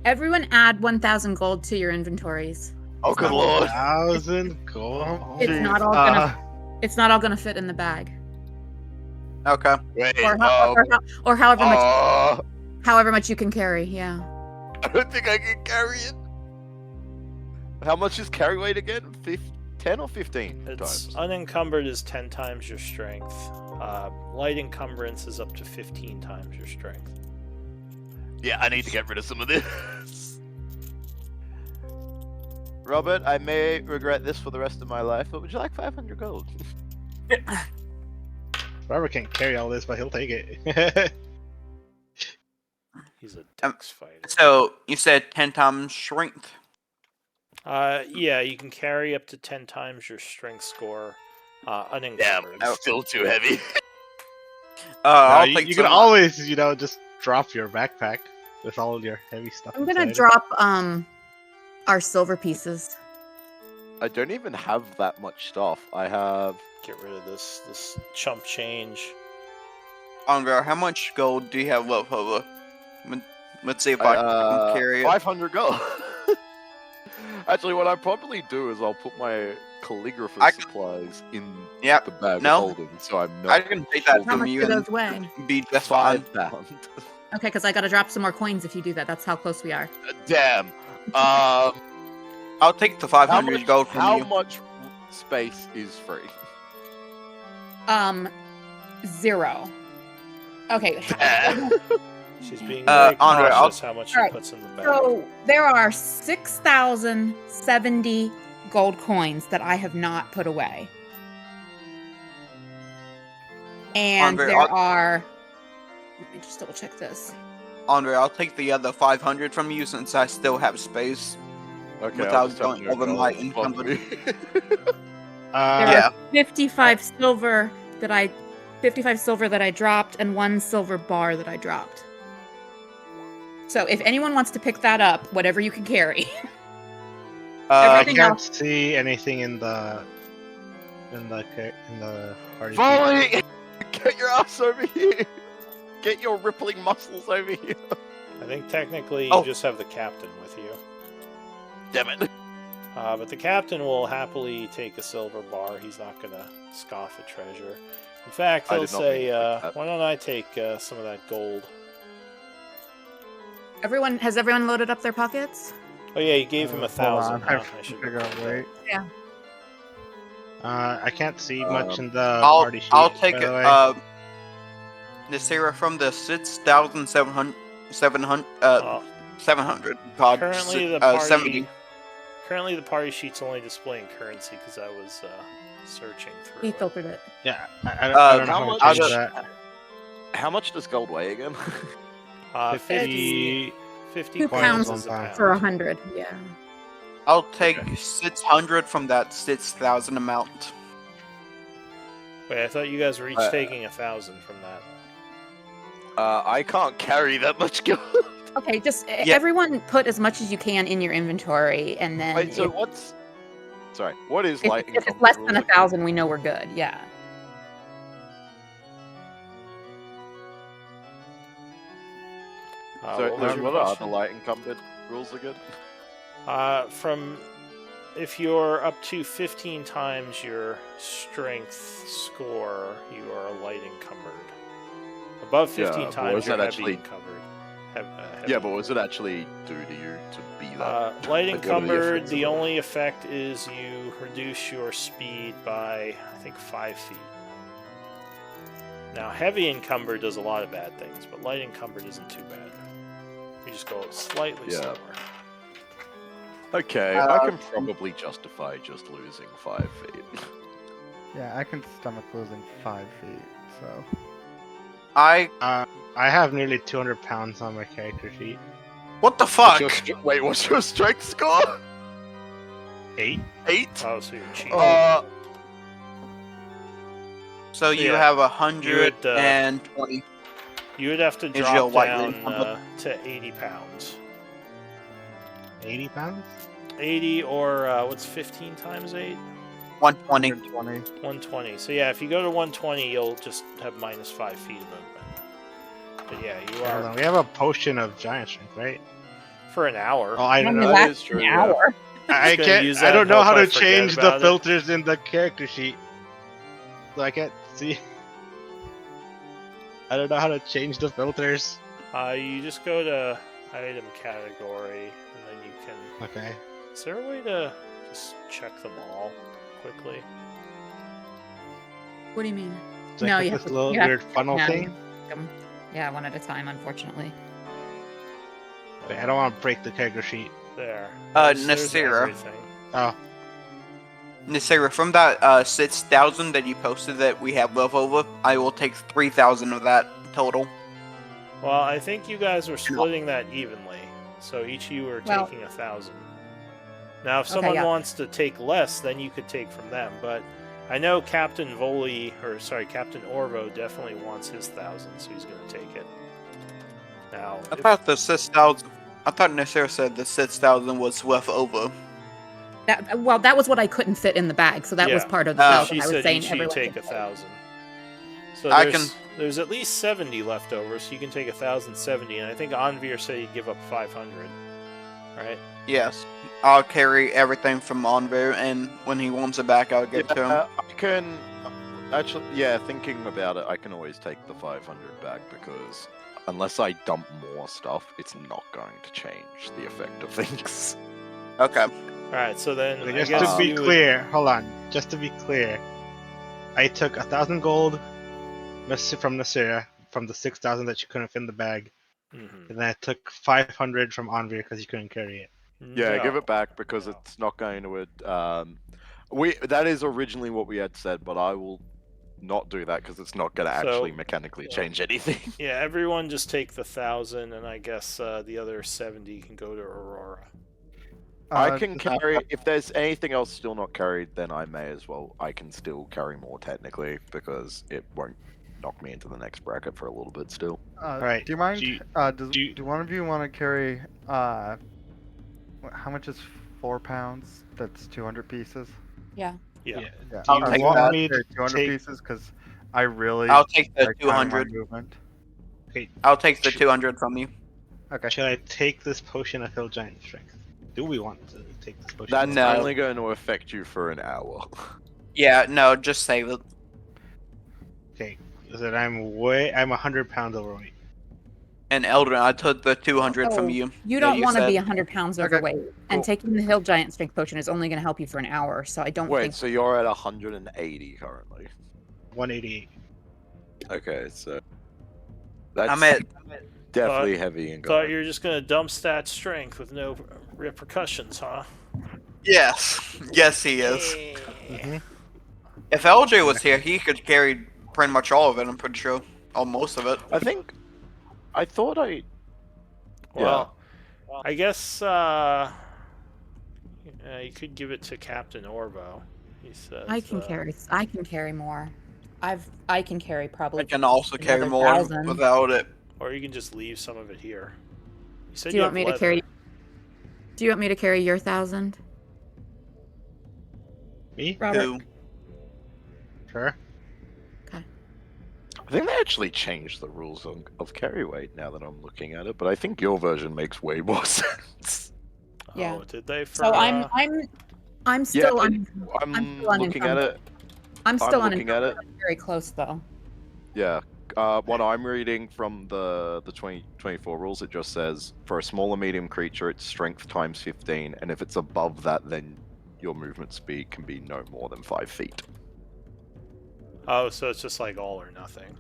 Everyone add 1,000 gold to your inventories. Oh, good lord. 1,000 gold. It's Jeez, not all gonna. It's not all gonna fit in the bag, Okay. Wait, or however much you can carry. Yeah. I don't think I can carry it. How much is carry weight again? 10 or 15 It's times? unencumbered is 10 times your strength. Light encumbrance is up to 15 times your strength. Yeah, I need to get rid of some of this. Robert, I may regret this for the rest of my life, but would you like 500 gold? Robert can't carry all this, but he'll take it. He's a dex fighter. So you said 10 times strength. Yeah, you can carry up to 10 times your strength score. Unencumbered. still too heavy. I'll you take can some- always, just drop your backpack with all your heavy stuff. I'm gonna inside. drop our silver pieces. I don't even have that much stuff. I have... Get rid of this chump change. Andre, how much gold do you have left over? Let's see if I can carry it. 500 gold. Actually, what I probably do is I'll put my calligrapher's I c- supplies in Yep. the bag No. of holding, so I'm not I can take that How from much you do and those weigh? be just fine. 5 pound. Okay, because I gotta drop some more coins if you do that. That's how close we are. Damn. I'll take the 500 gold from how you. much space is free? 0. Okay. She's being very Andre, I'll- cautious how much she Alright, puts in the bag. So there are 6,070 gold coins that I have not put away. And Andre, there I'll- are. Let me just double check this. Andre, I'll take the other 500 from you since I still have space. Okay, Without I'll just have going no over gold. my Fuck encumbered- me. There Yeah. are 55 silver that I dropped and 1 silver bar that I dropped. So if anyone wants to pick that up, whatever you can carry. I Everything can't else- see anything in the party. Folly! Get your ass over here! Get your rippling muscles over here! I think technically you Oh. just have the captain with you. Damn it! But the captain will happily take a silver bar. He's not going to scoff at treasure. In fact, I he'll did not mean say, to pick that. why don't I take some of that gold? Has everyone loaded up their pockets? Oh yeah, you gave him 1,000. Hold Huh? on, I should figure out remember that. wait. I can't see much in the I'll party sheet. I'll take by it. the way. Nasira from the 6,700 Well, 700. God, currently the party 70. currently the party sheet's only displaying currency because I was searching through. He it. filtered it. Yeah, I don't know how how much- to change I'll that. How much does gold weigh again? 50 2 coins pounds is 1 pound. for 100. Yeah. I'll take 600 from that 6,000 amount. Wait, I thought you guys were each taking 1,000 from that. I can't carry that much gold. Okay, just everyone put as much as you can in your inventory, and then Wait, so if, what's? Sorry, what is if, light? if it's less than 1,000, we know we're good. Yeah. So What was your what are the question? light encumbered rules again? From if you're up to 15 times your strength score, you are light encumbered. Above 15 Yeah, but times, was you're that heavy actually- encumbered. Heavy. Yeah, but what does it actually do to you to be that? Light Like, what are the encumbered, effects the of it? only effect is you reduce your speed by, I think, 5 feet. Now, heavy encumbered does a lot of bad things, but light encumbered isn't too bad. You just go slightly Yeah. slower. Okay, I can probably justify just losing 5 feet. Yeah, I can stomach losing 5 feet. So I I have nearly 200 pounds on my character sheet. what the What's fuck? your wait, what's your strength score? 8? 8? Oh, so you're cheating. So you Yeah. have You 120. You would have to Is your drop light down encumbered? to 80 pounds. 80 pounds? 80 or what's 15 times 8? 120. 120. 120. So yeah, if you go to 120, you'll just have minus 5 feet of movement. But yeah, you Hold are on, we have a potion of giant strength, right? for an hour. Oh, I don't Only know. that lasts is true, an yeah. hour. I gonna can't. use I that don't know and how hope to I forget change the about it. filters in the character sheet. So I can't see. I don't know how to change the filters. You just go to item category, and then you can. Okay. Is there a way to just check them all quickly? What do you mean? So No, I you click have this to- little you have weird funnel no, thing. Yeah, one at a time, unfortunately. Wait, I don't want to break the character sheet. There. There's Nasira. everything. Oh, Nasira, from that 6,000 that you posted that we have left over, I will take 3,000 of that total. Well, I think you guys were splitting that evenly, so each of you were Well- taking 1,000. Now, if Okay, someone yeah. wants to take less, then you could take from them. But I know Captain Captain Orvo definitely wants his 1,000, so he's going to take it. Now, I thought the 6,000. I thought Nasira said the 6,000 was left over. That was what I couldn't fit in the bag, so that was Yeah. part of the Oh. 1,000. she I was said saying each of you everyone take could 1,000. So I there's at least 70 left over, so you can take 1,070, and I think Anvir said he'd give up 500. Right? Yes. I'll carry everything from Onver, and when he wants it back, I'll give it to him. I can actually, yeah. Thinking about it, I can always take the 500 back because unless I dump more stuff, it's not going to change the effect of things. Okay. Alright, so then wait, I just guess to be you would- clear, hold on. Just to be clear, I took 1,000 gold from Nasira from the 6,000 that you couldn't fit in the bag, Mhm. and then I took 500 from Anvir because you couldn't carry it. Yeah, give No. it back because it's not going to. That is originally what we had said, but I will not do that because it's not going to So- actually mechanically change anything. Yeah, everyone just take the 1,000, and I guess the other 70 can go to Aurora. I can carry. If there's anything else still not carried, then I may as well. I can still carry more technically because it won't knock me into the next bracket for a little bit still. Do you mind? do Do one of you want to carry? How much is 4 pounds? That's 200 pieces. Yeah. Yeah. I'll Do you take want that. me to 200 take- pieces because I really. I'll take the like time on 200. movement. I'll take the 200 from you. Okay. Should I take this potion of Hill Giant Strength? do we want to take this potion? That's No. only going to affect you for an hour. Yeah, no, just save it. Okay. Listen, I'm 100 pounds overweight. And Eldrin, I took the 200 from Oh, you. You that don't want to be said. 100 pounds Okay, overweight, and cool. taking the Hill Giant Strength Potion is only going to help you for an hour. So I don't Wait, think. so you're at 180 currently? 188. Okay, so that's I'm at. definitely heavy and Thought going. you were just gonna dump stat strength with no repercussions, huh? Yes. Yes, he is. Mhm. If LJ was here, he could carry pretty much all of it, I'm pretty sure. Or most of it. I thought I. Well, I guess you could give it to Captain Orvo. He says. I can carry. I can carry more. I can carry I probably. can also carry Another more 1,000. without it. Or you can just leave some of it here. You said Do you have want me to leather. carry? Do you want me to carry your 1,000, Me? Robert? Who? Sure. I think they actually changed the rules of carry weight now that I'm looking at it, but I think your version makes way more sense. Yeah. Oh, did they? For, So I'm still but I'm I'm still looking at it. I'm still I'm looking at it. very close though. Yeah. What I'm reading from the 2024 rules, it just says for a small or medium creature, it's strength times 15, and if it's above that, then your movement speed can be no more than 5 feet. Oh, so it's just like all or nothing.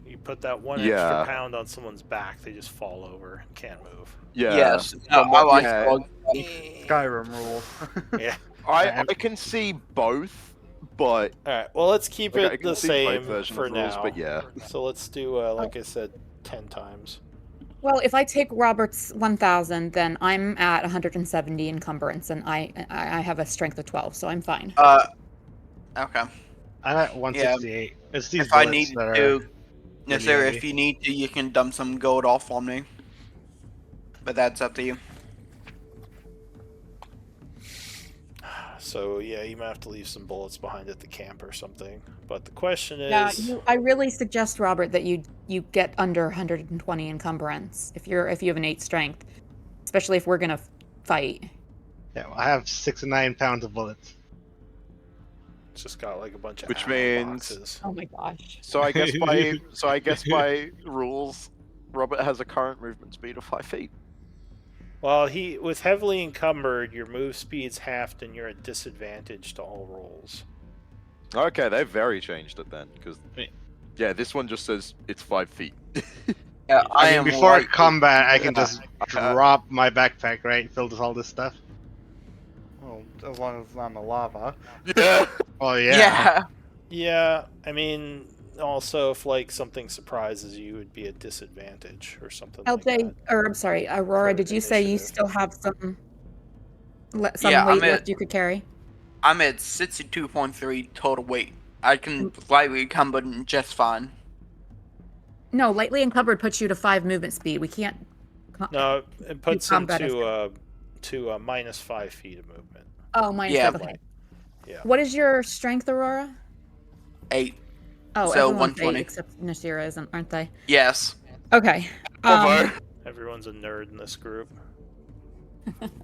You put that one Yeah. extra pound on someone's back, they just fall over and can't move. Yeah. Yes. No, From I what- like yeah, dog. Skyrim rules. Yeah. I can see both, but All right. Well, let's keep like, I it can the see both same versions for of rules, now. but yeah. So let's do, like I said, 10 times. Well, if I take Robert's 1,000, then I'm at 170 encumbrance, and I have a strength of 12, so I'm fine. Okay. I'm at 168. It's these If I bullets need that are. to, yes, sir. heavy. If you need to, you can dump some gold off on me. But that's up to you. So yeah, you might have to leave some bullets behind at the camp or something. But the question is, Yeah, I really suggest, Robert, that you get under 120 encumbrance if you have an 8 strength, especially if we're gonna fight. Yeah, well, I have 69 pounds of bullets. it's just got like a bunch of Which ammo means- boxes. Oh my gosh. So I guess by rules, Robert has a current movement speed of 5 feet. Well, with heavily encumbered, your move speed's halved and you're at disadvantage to all rolls. Okay, they've very changed it then, because Wait. yeah, this one just says it's 5 feet. Yeah, I mean, am. before like- combat, I can Yeah. just drop my backpack, right? Filled with all this stuff. Well, as long as it's on the lava. Yeah. Oh yeah. Yeah. Yeah, I mean, also if like something surprises you, it would be a disadvantage or something like LJ, that. or I'm sorry, Aurora, For did you say you initiative. still have some Yeah, I'm weight at- left you could carry? I'm at 62.3 total weight. I can lightly encumbered just fine. No, lightly encumbered puts you to 5 movement speed. We can't. No, it puts him combat to minus 5 feet of movement. Oh, minus Yeah, 5, okay. Yeah. What is your strength, Aurora? 8. Oh, So, everyone's 120. 8 except Nasira isn't, aren't they? Yes. Okay. Although, Everyone's a nerd in this group.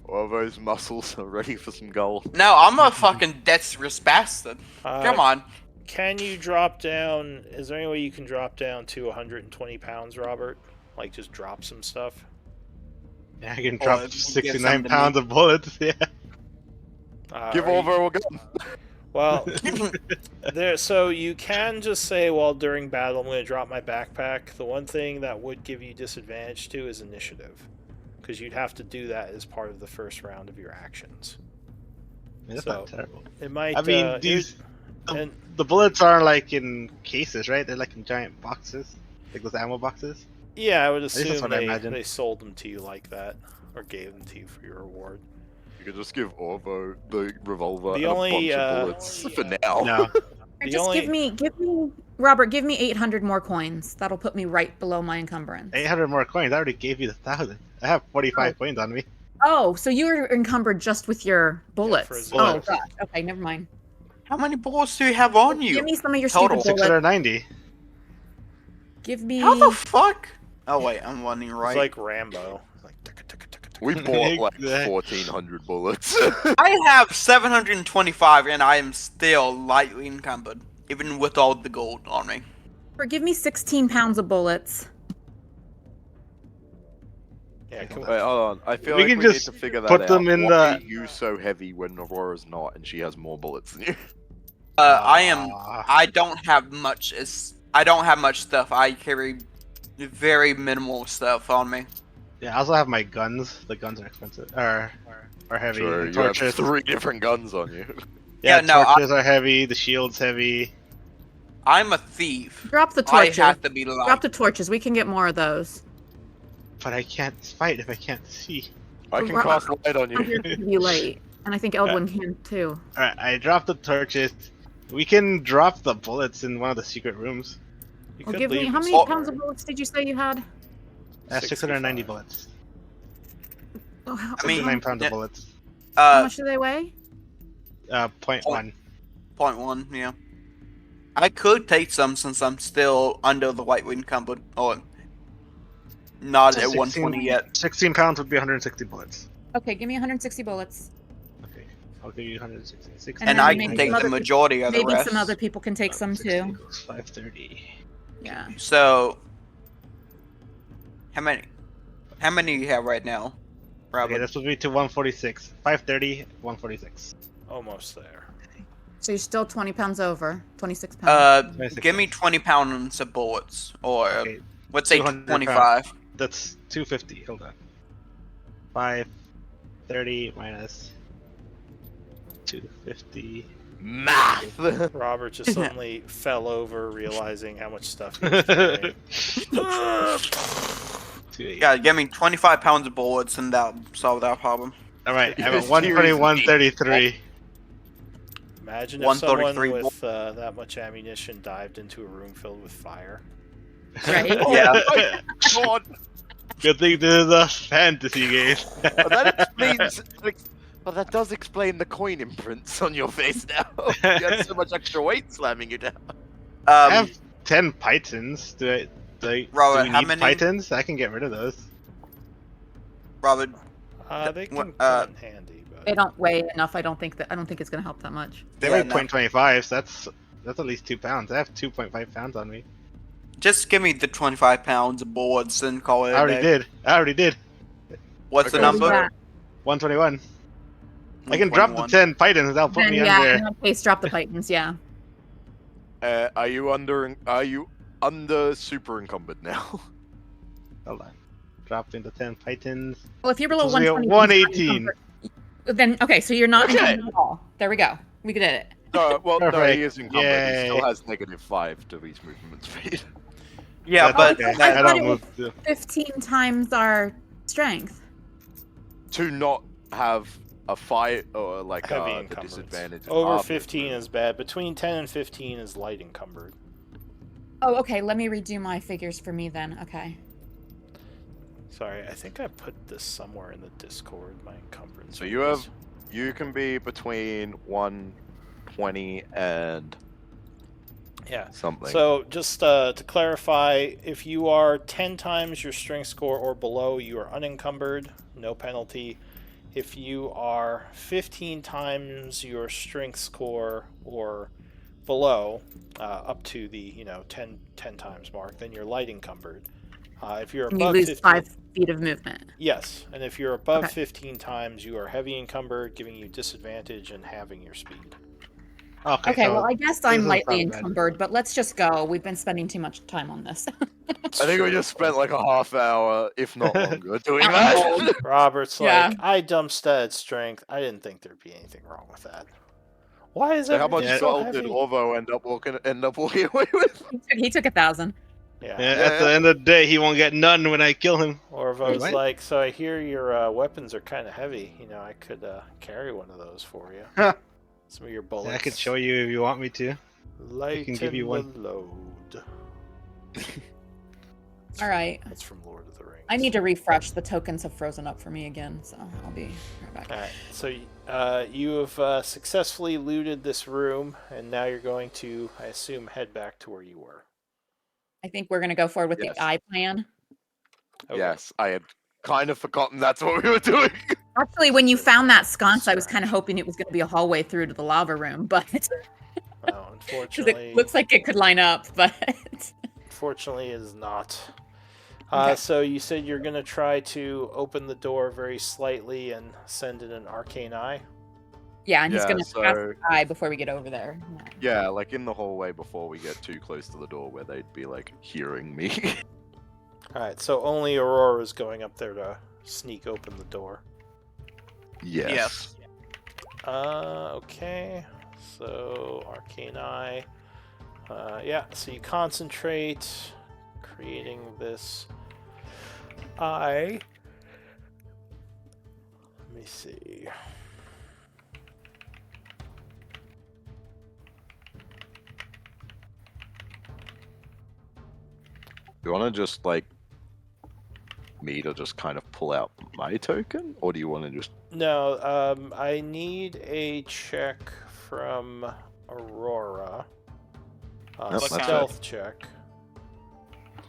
all those muscles are ready for some gold. No, I'm a fucking dexterous bastard. Uh, Come on. Can you drop down? Is there any way you can drop down to 120 pounds, Robert? Like just drop some stuff. Yeah, I can Oh, drop if you get 69 something to pounds of bullets. Yeah. Give Are you- over a gun. Well, there. So you can just say, "Well, during battle, I'm going to drop my backpack." The one thing that would give you disadvantage to is initiative, because you'd have to do that as part of the first round of your actions. That's So, not terrible. It might. I mean, these and the bullets aren't like in cases, right? They're like in giant boxes, like those ammo boxes. yeah, I would least assume that's what I they imagine. sold them to you like that, or gave them to you for your reward. You could just give Orvo the revolver The and only, a bunch of bullets for now. No, Or The just only- give me, Robert, give me 800 more coins. That'll put me right below my encumbrance. 800 more coins. I already gave you the 1,000. I have 45 coins on me. Oh, so you're encumbered just with your bullets. his Oh, bullets. gosh. Okay, never mind. How many bullets do you have on you? Give me some of your Total. stupid bullets. 690. Give me. How the fuck? Oh wait, I'm running It's right. like Rambo. Like ticka, ticka, ticka, We bought like Exact- 1,400 bullets. I have 725 and I am still lightly encumbered, even with all the gold on me. Or give me 16 pounds of bullets. Yeah, can Wait, hold on. I feel We like can we need just to figure that put out. them in Why the- are you so heavy when Aurora's not, and she has more bullets than you? I don't have much. I don't have much stuff. I carry very minimal stuff on me. Yeah, I also have my guns. The guns are expensive. Are heavy. Sure, and you have torches. 3 different guns on you. Yeah, Yeah, no, torches are heavy. The shield's heavy. I'm a thief. Drop the I torches. have to be light. Drop the torches. We can get more of those. But I can't fight if I can't see. I can Right. cast light on I'm you. here to be late. And I think Eldwin can too. Alright, I dropped the torches. We can drop the bullets in one of the secret rooms. you Well, could give me leave how them many pounds somewhere. of bullets did you say you had? That's 690 65. bullets. Oh, how, I mean, 9 pounds yeah. of bullets. how much do they weigh? 0.1. 0.1, yeah. I could take some since I'm still under the lightly encumbered, or not at 16. 120 yet. 16 pounds would be 160 bullets. Okay, give me 160 bullets. Okay, I'll give you 160. And And then I maybe can some take other the people- majority of the Maybe rest. some other people can take some 160 too. equals 530. Yeah. So, how many? How many do you have right now, Robert? Okay, this would be to 146. 530, 146. Almost there. So you're still 20 pounds over. 26 pounds. 26 Give me pounds. 20 pounds of bullets, or Okay, let's say 200 25. that's 250. Hold on. 530 minus 250. Math! Robert just suddenly fell over, realizing how much stuff he was carrying. 280. Yeah, give me 25 pounds of bullets, and that'll solve that problem. Alright, I'm Yes, at 121.33. Imagine if 133 someone with that much ammunition dived into a room filled with fire. Right? Yeah. God, Good thing this is a fantasy game. but that explains. Well, that does explain the coin imprints on your face now. You had so much extra weight slamming you down. I have 10 pythons. Do Robert, we how need many- pythons? I can get rid of those. Robert, They can what- come in handy, but They don't weigh enough. I don't think it's gonna help that much. They Yeah, weigh no. 0.25, so that's at least 2 pounds. I have 2.5 pounds on me. just give me the 25 pounds of bullets and call it I a already day. did. I already did. What's the Okay, number? Yeah. 121. I can drop the 121. 10 pythons. That'll put Then, me yeah, under. in that case, drop the pythons. Yeah. Are you under super encumbered now? Hold on. Dropping the 10 pythons. Well, if you're below Supposed to be 120, 118. then okay, so you're not Okay. encumbered at all. There we go. We did it. No, well, no, Perfect. he is encumbered. He Yay. still has -5 to his movement speed. Yeah, That's but okay. I I thought don't it move. the- 15 times our strength. To not have a fight or like heavy the encumbrance. disadvantage. is Over half 15 is bad. Between 10 and 15 is light encumbered. Oh, okay. Let me redo my figures for me then. Okay. Sorry, I think I put this somewhere in the Discord. My encumbrance. So you can be between 120 and Yeah. something. So just to clarify, if you are 10 times your strength score or below, you are unencumbered, no penalty. If you are 15 times your strength score or below, up to the 10 times mark, then you're light encumbered. If you're And you above lose 15, 5 feet of movement. yes, and if you're above Okay. 15 times, you are heavy encumbered, giving you disadvantage and halving your speed. Okay, Okay, so well, I guess this I'm is lightly not bad. encumbered, but let's just go. We've been spending too much time on this. I think we just spent like a half hour, if not longer, doing Counting that. Robert's Yeah. like, I dump stat strength. I didn't think there'd be anything wrong with that. Why is So how much everything Yeah. so gold did heavy? Orvo end up walking away with? He took 1,000. Yeah. Yeah, at the end of the day, he won't get none when I kill him. Orvo's What? like, so I hear your weapons are kind of heavy. I could carry one of those for you. Huh. Some of your bullets. I can show you if you want me to. Lighten give you one. the load. All right. That's from Lord of the Rings. I need to refresh. The tokens have frozen up for me again, so I'll be right back. Alright, so you have successfully looted this room, and now you're going to, I assume, head back to where you were. I think we're going to go forward with Yes. the eye plan. Okay. Yes, I had kind of forgotten that's what we were doing. Actually, when you found that sconce, I was kind of hoping it was going to be a hallway through to the lava room, but Well, because unfortunately, it looks like it could line up, but unfortunately, it is not. Okay. So you said you're gonna try to open the door very slightly and send in an arcane eye. yeah, and he's Yeah, going to pass so- the eye before we get over there. Yeah, like in the hallway before we get too close to the door where they'd be like hearing me. All right, so only Aurora's going up there to sneak open the door. Yes. Okay. So arcane eye. Yeah. So you concentrate, creating this eye. Let me see. You want to just like me to just kind of pull out my token, or do you want to just? No. I need a check from Aurora. Nope, that's Stealth check.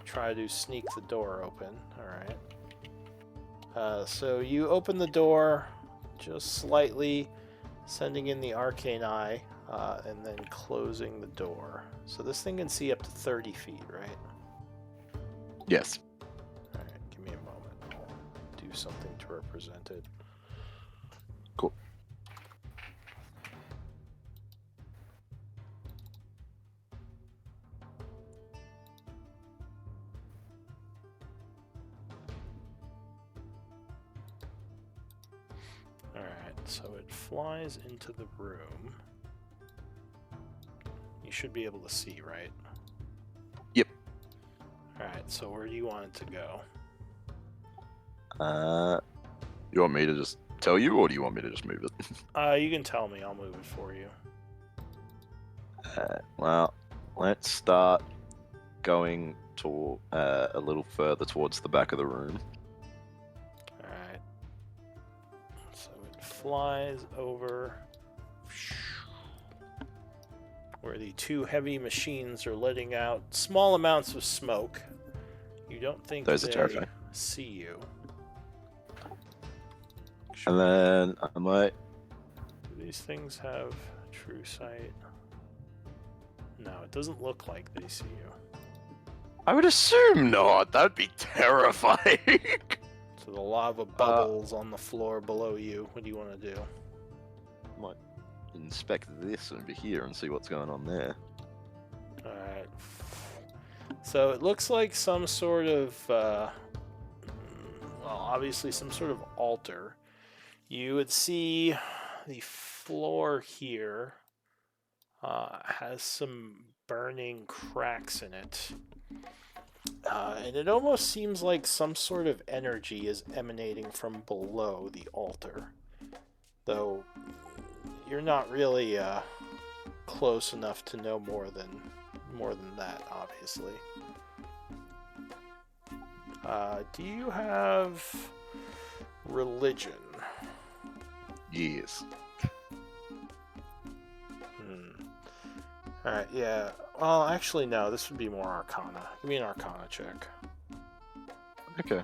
Try to sneak the door open. Alright. So you open the door just slightly, sending in the arcane eye, and then closing the door. So this thing can see up to 30 feet, right? Yes. Alright, give me a moment. I'll do something to represent it. Cool. Alright, so it flies into the room. You should be able to see, right? Yep. Alright, so where do you want it to go? You want me to just tell you, or do you want me to just move it? You can tell me, I'll move it for you. Well, let's start going to a little further towards the back of the room. Alright. So it flies over where the two heavy machines are letting out small amounts of smoke. You don't think Those are they terrifying. see you. And then I might. Do these things have true sight? No, it doesn't look like they see you. I would assume not. That'd be terrifying. So the lava bubbles on the floor below you. What do you want to do? Might inspect this over here and see what's going on there. Alright. So it looks like some sort of, well, obviously some sort of altar. You would see the floor here has some burning cracks in it. And it almost seems like some sort of energy is emanating from below the altar. Though you're not really close enough to know more than that, obviously. Do you have religion? Yes. Alright, yeah. Well, actually, no. This would be more Arcana. Give me an Arcana check. Okay.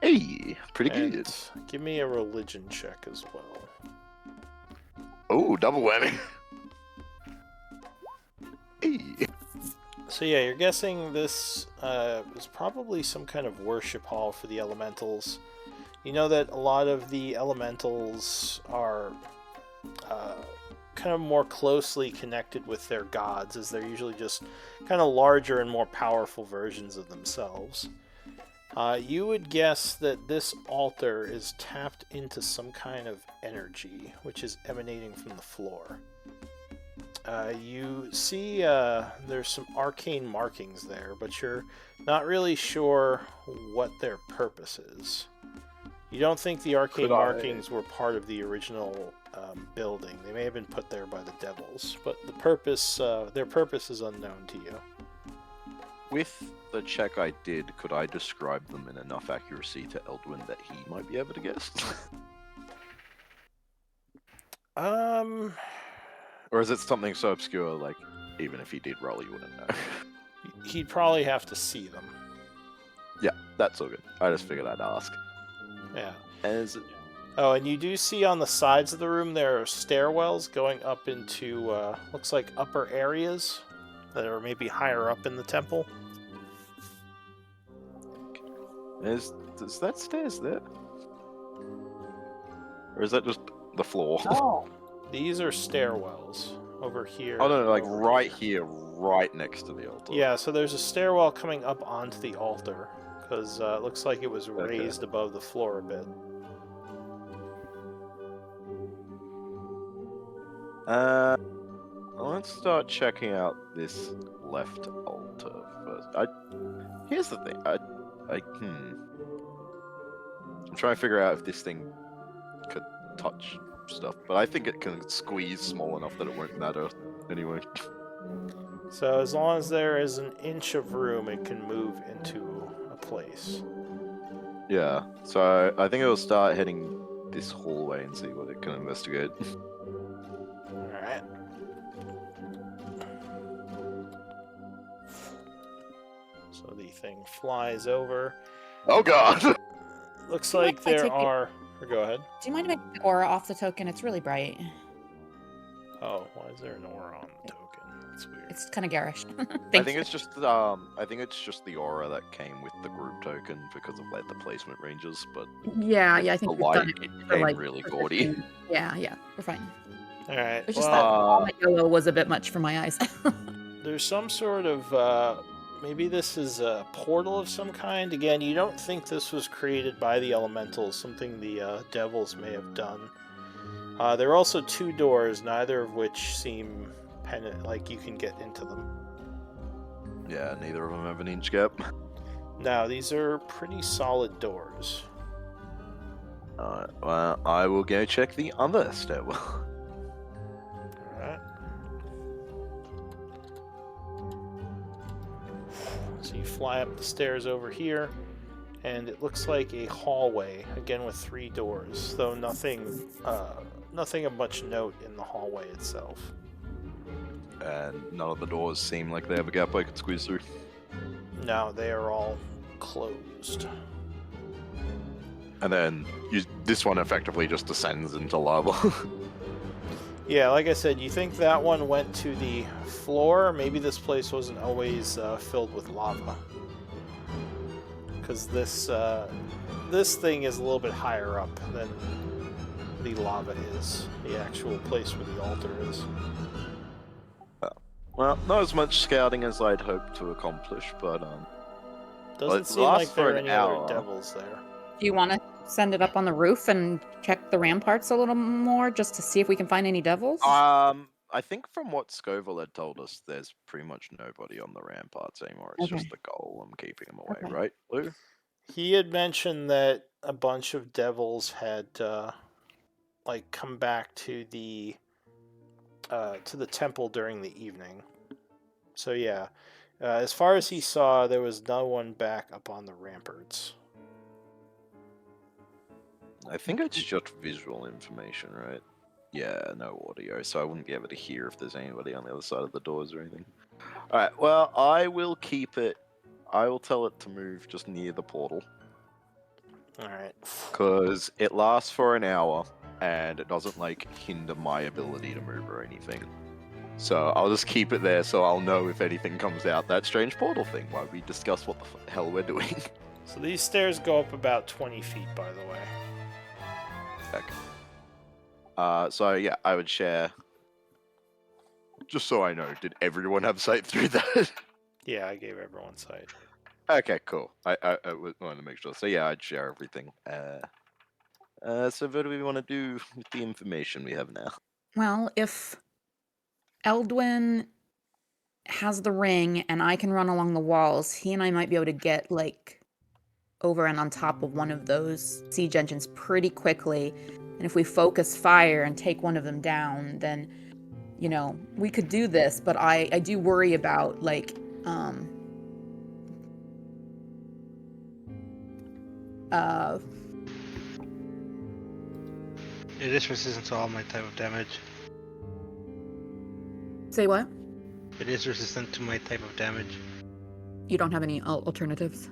Hey, pretty And good. give me a religion check as well. Oh, double whammy. Hey. So yeah, you're guessing this was probably some kind of worship hall for the elementals. You know that a lot of the elementals are kind of more closely connected with their gods, as they're usually just kind of larger and more powerful versions of themselves. You would guess that this altar is tapped into some kind of energy, which is emanating from the floor. You see there's some arcane markings there, but you're not really sure what their purpose is. You don't think the arcane Could I- markings were part of the original building. They may have been put there by the devils, but the purpose, their purpose is unknown to you. With the check I did, could I describe them in enough accuracy to Eldwin that he might be able to guess? Or is it something so obscure, like, even if he did roll, you wouldn't know? He'd probably have to see them. Yeah, that's all good. I just figured I'd ask. Yeah. As Oh, and you do see on the sides of the room there are stairwells going up into, looks like upper areas that are maybe higher up in the temple. is that stairs there? Or is that just the floor? These are stairwells over here. Oh no, like over right here, right next to the altar. Yeah, so there's a stairwell coming up onto the altar because it looks like it was raised above the floor a bit. Let's start checking out this left altar first. Here's the thing. I'm trying to figure out if this thing could touch stuff, but I think it can squeeze small enough that it won't matter anyway. So as long as there is an inch of room, it can move into a place. Yeah. So I think it'll start heading this hallway and see what it can investigate. Alright. So the thing flies over. Oh god! Looks You like might take there it- are... Go ahead. Do you mind if I take the aura off the token? It's really bright. Oh, why is there an aura on the token? That's weird. It's kind of garish. I Thank think you. it's just the aura that came with the group token because of like the placement ranges, but Yeah, I think the we've light done it for, became like, really position. gaudy. Yeah, we're fine. Alright, It's just well, that yellow was a bit much for my eyes. there's some sort of, maybe this is a portal of some kind. Again, you don't think this was created by the elementals, something the devils may have done. There are also two doors, neither of which seem like you can get into them. Yeah, neither of them have an inch gap. Now, these are pretty solid doors. Alright, well, I will go check the other stairwell. Alright. So you fly up the stairs over here, and it looks like a hallway, again with 3 doors, though nothing of much note in the hallway itself. And none of the doors seem like they have a gap I could squeeze through. No, they are all closed. And then this one effectively just descends into lava. Yeah, like I said, you think that one went to the floor? Maybe this place wasn't always filled with lava. Because this thing is a little bit higher up than the lava is, the actual place where the altar is. Well, not as much scouting as I'd hoped to accomplish, but Doesn't it seem lasts like there for are an any hour. other devils there. Do you want to send it up on the roof and check the ramparts a little more just to see if we can find any devils? I think from what Scoville had told us, there's pretty much nobody on the ramparts anymore. It's just Okay. the golem keeping them away, Okay. right, Lou? He had mentioned that a bunch of devils had come back to the temple during the evening. So yeah, as far as he saw, there was no one back up on the ramparts. I think it's just visual information, right? Yeah, no audio, so I wouldn't be able to hear if there's anybody on the other side of the doors or anything. Alright, well, I will keep it. I will tell it to move just near the portal, Alright. because it lasts for an hour, and it doesn't, like, hinder my ability to move or anything. So I'll just keep it there so I'll know if anything comes out that strange portal thing while we discuss what the hell we're doing. So these stairs go up about 20 feet, by the way. Okay. So yeah, I would share. Just so I know, did everyone have sight through that? Yeah, I gave everyone sight. Okay, cool. I wanted to make sure. So yeah, I'd share everything. So what do we want to do with the information we have now? Well, if Eldwin has the ring and I can run along the walls, he and I might be able to get like over and on top of one of those siege engines pretty quickly. And if we focus fire and take one of them down, then we could do this. But I do worry about It is resistant to all my type of damage. say what? It is resistant to my type of damage. You don't have any alternatives?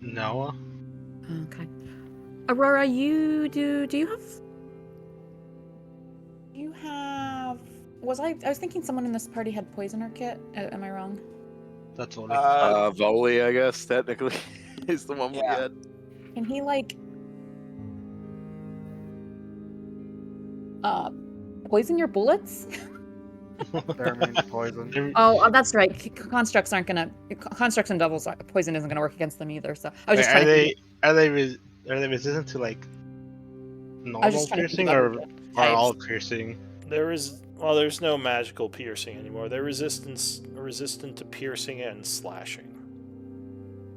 No. Okay. Aurora, do you have? You have? I was thinking someone in this party had poisoner kit. Am I wrong? That's all. Volley, I guess, technically, is the one we Yeah. had. Can he poison your bullets? They're immune to poison. Oh, that's right. Constructs aren't gonna. Constructs and devils, poison isn't gonna work against them either. So I was just Wait, trying to. Think are they resistant to like I was normal just trying to think piercing about or the are all types. piercing? There's no magical piercing anymore. They're resistant to piercing and slashing.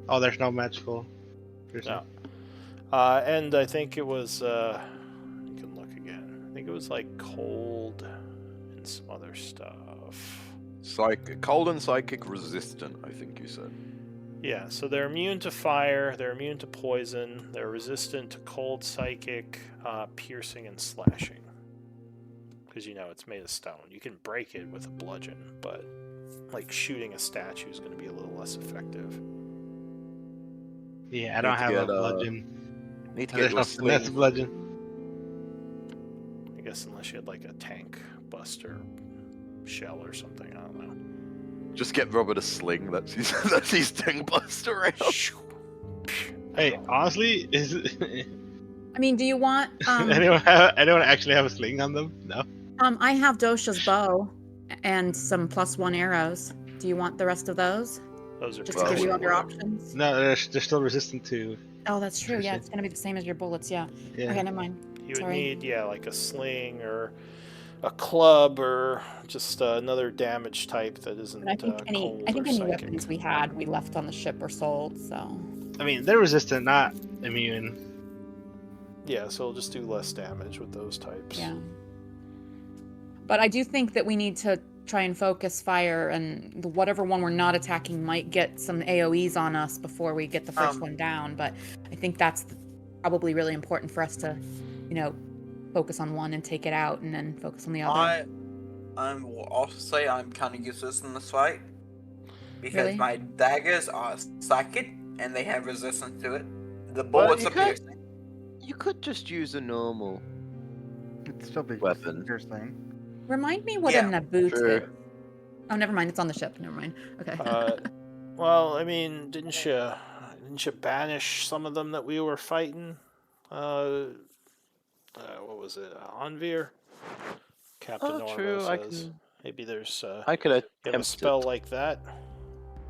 Oh, there's no magical piercing. No. And I think it was, you can look again. I think it was like cold and some other stuff. Cold and psychic resistant, I think you said. Yeah, so they're immune to fire, they're immune to poison, they're resistant to cold, psychic, piercing, and slashing. Because it's made of stone. You can break it with a bludgeon, but like shooting a statue is going to be a little less effective. Yeah, I don't have a bludgeon. Need to There's get no your finesse sling. bludgeon. I guess unless you had like a tank buster shell or something, I don't know. Just get Robert a sling. That's his thing buster around. Hey, honestly, is I mean, do you want? anyone actually have a sling on them? No. I have Dosha's bow and some +1 arrows. Do you want the rest of those? Those are Just to give probably you other more- options. No, they're still resistant to. Oh, that's true. Yeah, Piercing. it's gonna be the same as your bullets. Yeah. Yeah. Okay, never mind. You would Sorry. need, like a sling or a club or just another damage type that isn't But I think cold any or psychic. weapons we had, we left on the ship or sold. So. I mean, they're resistant, not immune. Yeah, so we'll just do less damage with those types. Yeah. But I do think that we need to try and focus fire, and whatever one we're not attacking might get some AoEs on us before we get the first one down. But I think that's probably really important for us to, focus on one and take it out, and then focus on the other. I will also say I'm kind of useless in this fight because Really? my daggers are psychic and they have resistance to it. The Well, bullets you are could- piercing. You could just use a normal. It'd still be Weapon. piercing. Remind me what Yeah, a Naboo true. is. Oh, never mind. It's on the ship. Never mind. Okay. Well, I mean, didn't you banish some of them that we were fighting? What was it? Anvir? Captain Normo True. says. Maybe there's I could you have a attempt spell it. like that.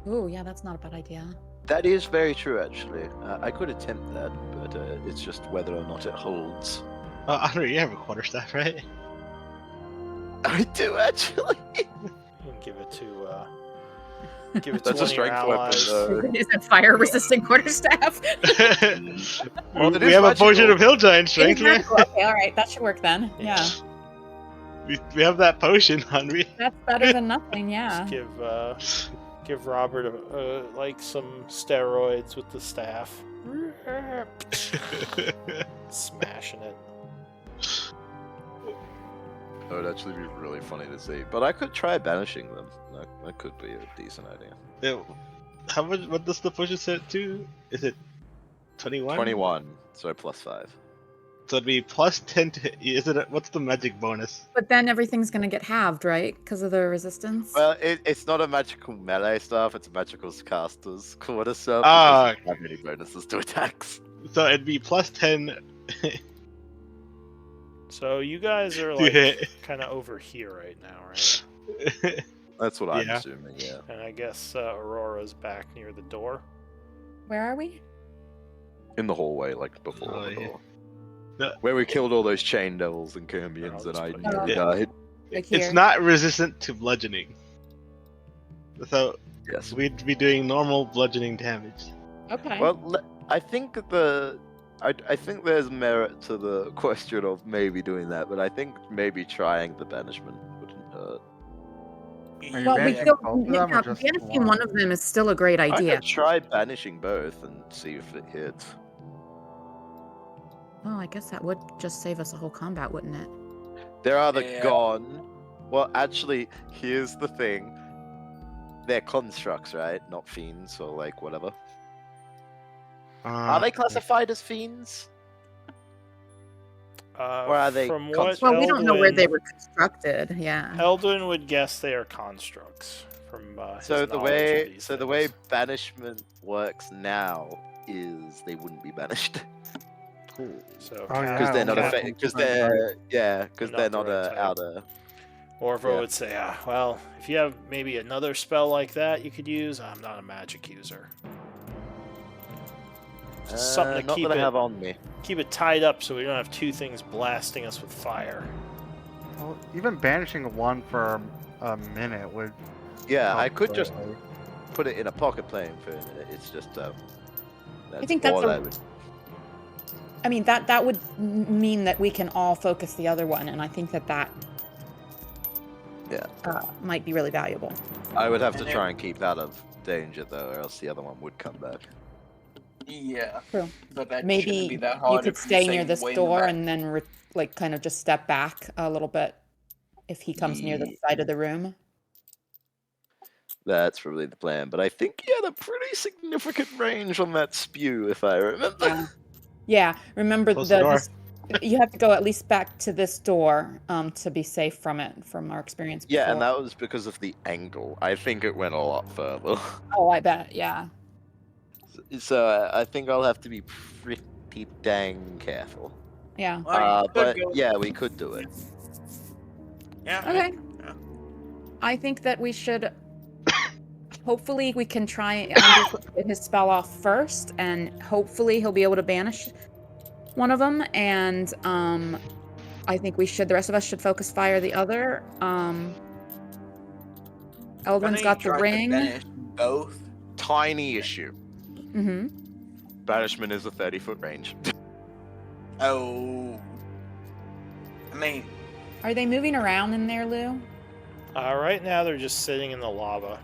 Ooh, yeah, that's not a bad idea. That is very true, actually. I could attempt that, but it's just whether or not it holds. Oh, Andre, you have a quarterstaff, right? I do actually. You can give it to That's a one of your strength allies. weapon, Is it fire-resistant quarterstaff? Well, it we is have a magical. potion of hill giant strength. man. Exactly. Okay, all right. That should work then. Yeah. We have that potion, Henry. That's better than nothing. Yeah. Just give Robert like some steroids with the staff. Smashing it. That would actually be really funny to see. But I could try banishing them. That could be a decent idea. Yeah, how much? What does the potion set to? Is it 21? 21, so +5. So it'd be plus 10 to. Is it? What's the magic bonus? But then everything's gonna get halved, right? Because of the resistance. Well, it's not a magical melee stuff, it's a magical caster's quarter stuff. Ah, It doesn't have any bonuses to attacks. So it'd be plus 10 So you guys are to like hit. kind of over here right now, right? That's what I'm Yeah. assuming, yeah. And I guess Aurora's back near the door. Where are we? In the hallway, like before Oh, the yeah. door. No. Where we killed all those chain devils and Cambions Oh, and I that's what I nearly thought. died. Like here. It's not resistant to bludgeoning. So Yes. we'd be doing normal bludgeoning damage. Okay. Well, I think I think there's merit to the question of maybe doing that, but I think maybe trying the banishment wouldn't hurt. Are you Well, we banishing still, both of them or yeah, just banishing one of them is still a great I idea. could try banishing both and see if it hits. Oh, I guess that would just save us a whole combat, wouldn't it? They're either Yeah. gone. Well, actually, here's the thing. They're constructs, right? Not fiends or like whatever. Are they classified as fiends? Or are they From what constructs? Well, we don't know where Eldwin- they were constructed. Yeah. Eldwin would guess they are constructs from his So the knowledge of way these the way things. banishment works now is they wouldn't be banished So Oh, yeah, because they're not almost affected because 100% right. because Not they're the not right a type. outer. Orvo Yeah. would say, well, if you have maybe another spell like that you could use, I'm not a magic user. Just something to Not keep that I it have on me. keep it tied up so we don't have two things blasting us with fire. Well, even banishing one for a minute would. Yeah, I help could just greatly. put it in a pocket plane for a minute. It's just I think that's all a- I would. I mean, that would mean that we can all focus the other one, and I think that Yeah. might be really valuable. I would have to And try and keep out of danger though, or else the other one would come back. Yeah. True. But that shouldn't Maybe be that you hard could if stay near say this way in the door back. and then like kind of just step back a little bit if he comes near the side of the room. That's probably the plan, but I think he had a pretty significant range on that spew, if I remember. Yeah. Yeah. Remember Close the door. you have to go at least back to this door to be safe from it, from our experience before. Yeah, and that was because of the angle. I think it went a lot further. Oh, I bet. Yeah. So I think I'll have to be pretty dang careful. Yeah. Well, you could But go- yeah, we could do it. Yeah. Okay. Yeah. I think that we should. Hopefully, we can try and get his spell off first, and hopefully he'll be able to banish one of them. And I think the rest of us should focus fire the other. Why Eldrin's don't got you the try to ring. banish both. Tiny issue. Mm-hmm. Banishment is a 30-foot range. Oh. I mean, Are they moving around in there, Lou? Right now they're just sitting in the lava,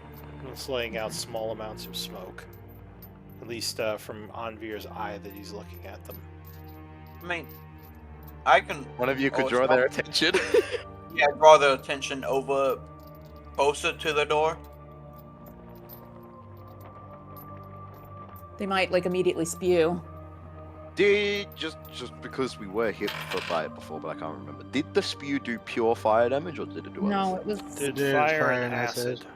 just laying out small amounts of smoke. At least from Anvir's eye that he's looking at them. I can One of you could Oh, draw it's their not- attention. draw their attention over closer to the door. They might like immediately spew. Did just because we were hit by it before, but I can't remember. Did the spew do pure fire damage or did it do No, other it was. Did did fire fire and and acid. acid.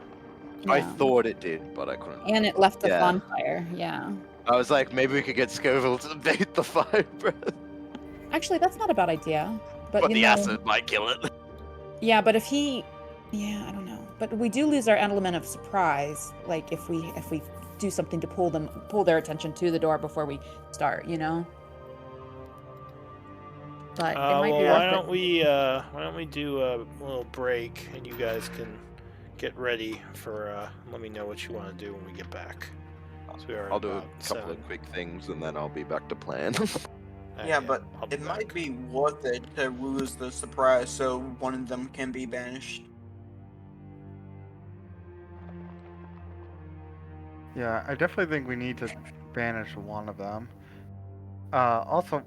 I yeah. thought it did, but I couldn't. And it left a Yeah. bonfire. Yeah. I was like, maybe we could get Scoville to bait the fire breath, Actually, that's not a bad idea. But, but you the know, acid might kill it. Yeah, but if he, yeah, I don't know. But we do lose our element of surprise. Like if we do something to pull their attention to the door before we start, you know. But it might be Well, why worth don't we do a little break and you guys can get ready for. Let me know what you want to do when we get back. So we are I'll do a about couple 7. of quick things and then I'll be back to plan. Yeah, but I'll be it might back. be worth it to lose the surprise so one of them can be banished. Yeah, I definitely think we need to banish one of them. Also,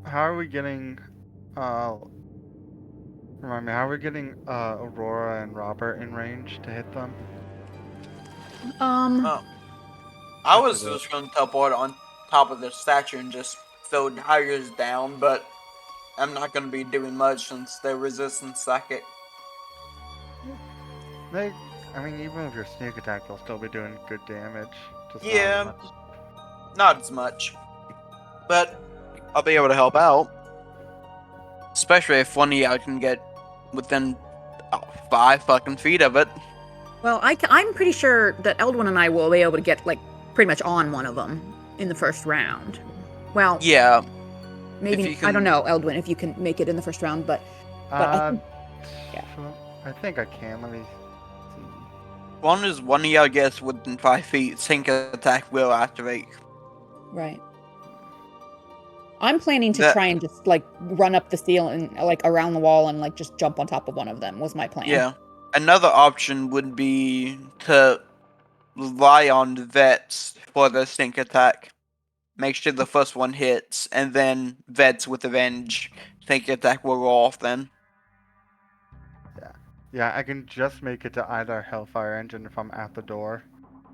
how are we getting? Remind me, how are we getting Aurora and Robert in range to hit them? Oh. I was just going to teleport on top of the statue and just throw daggers down, but I'm not going to be doing much since they're resistance psychic. I mean, even with your sneak attack, they'll still be doing good damage. Just not Yeah. as much. Not as much. But I'll be able to help out. Especially if one of y'all can get within 5 fucking feet of it. Well, I'm pretty sure that Eldwin and I will be able to get like pretty much on one of them in the first round. Well, Yeah. maybe you I don't can- know, Eldwin, if you can make it in the first round, but I Uh, think- yeah. I think I can. Let me see. As long as one of y'all gets within 5 feet, sync attack will activate. right. I'm planning to That- try and just like run up the ceiling, like around the wall, and like just jump on top of one of them. Was my plan. Yeah. Another option would be to rely on vets for the sync attack. Make sure the first one hits, and then vets with advantage. Sync attack will roll off then. Yeah, I can just make it to either Hellfire Engine if I'm at the door.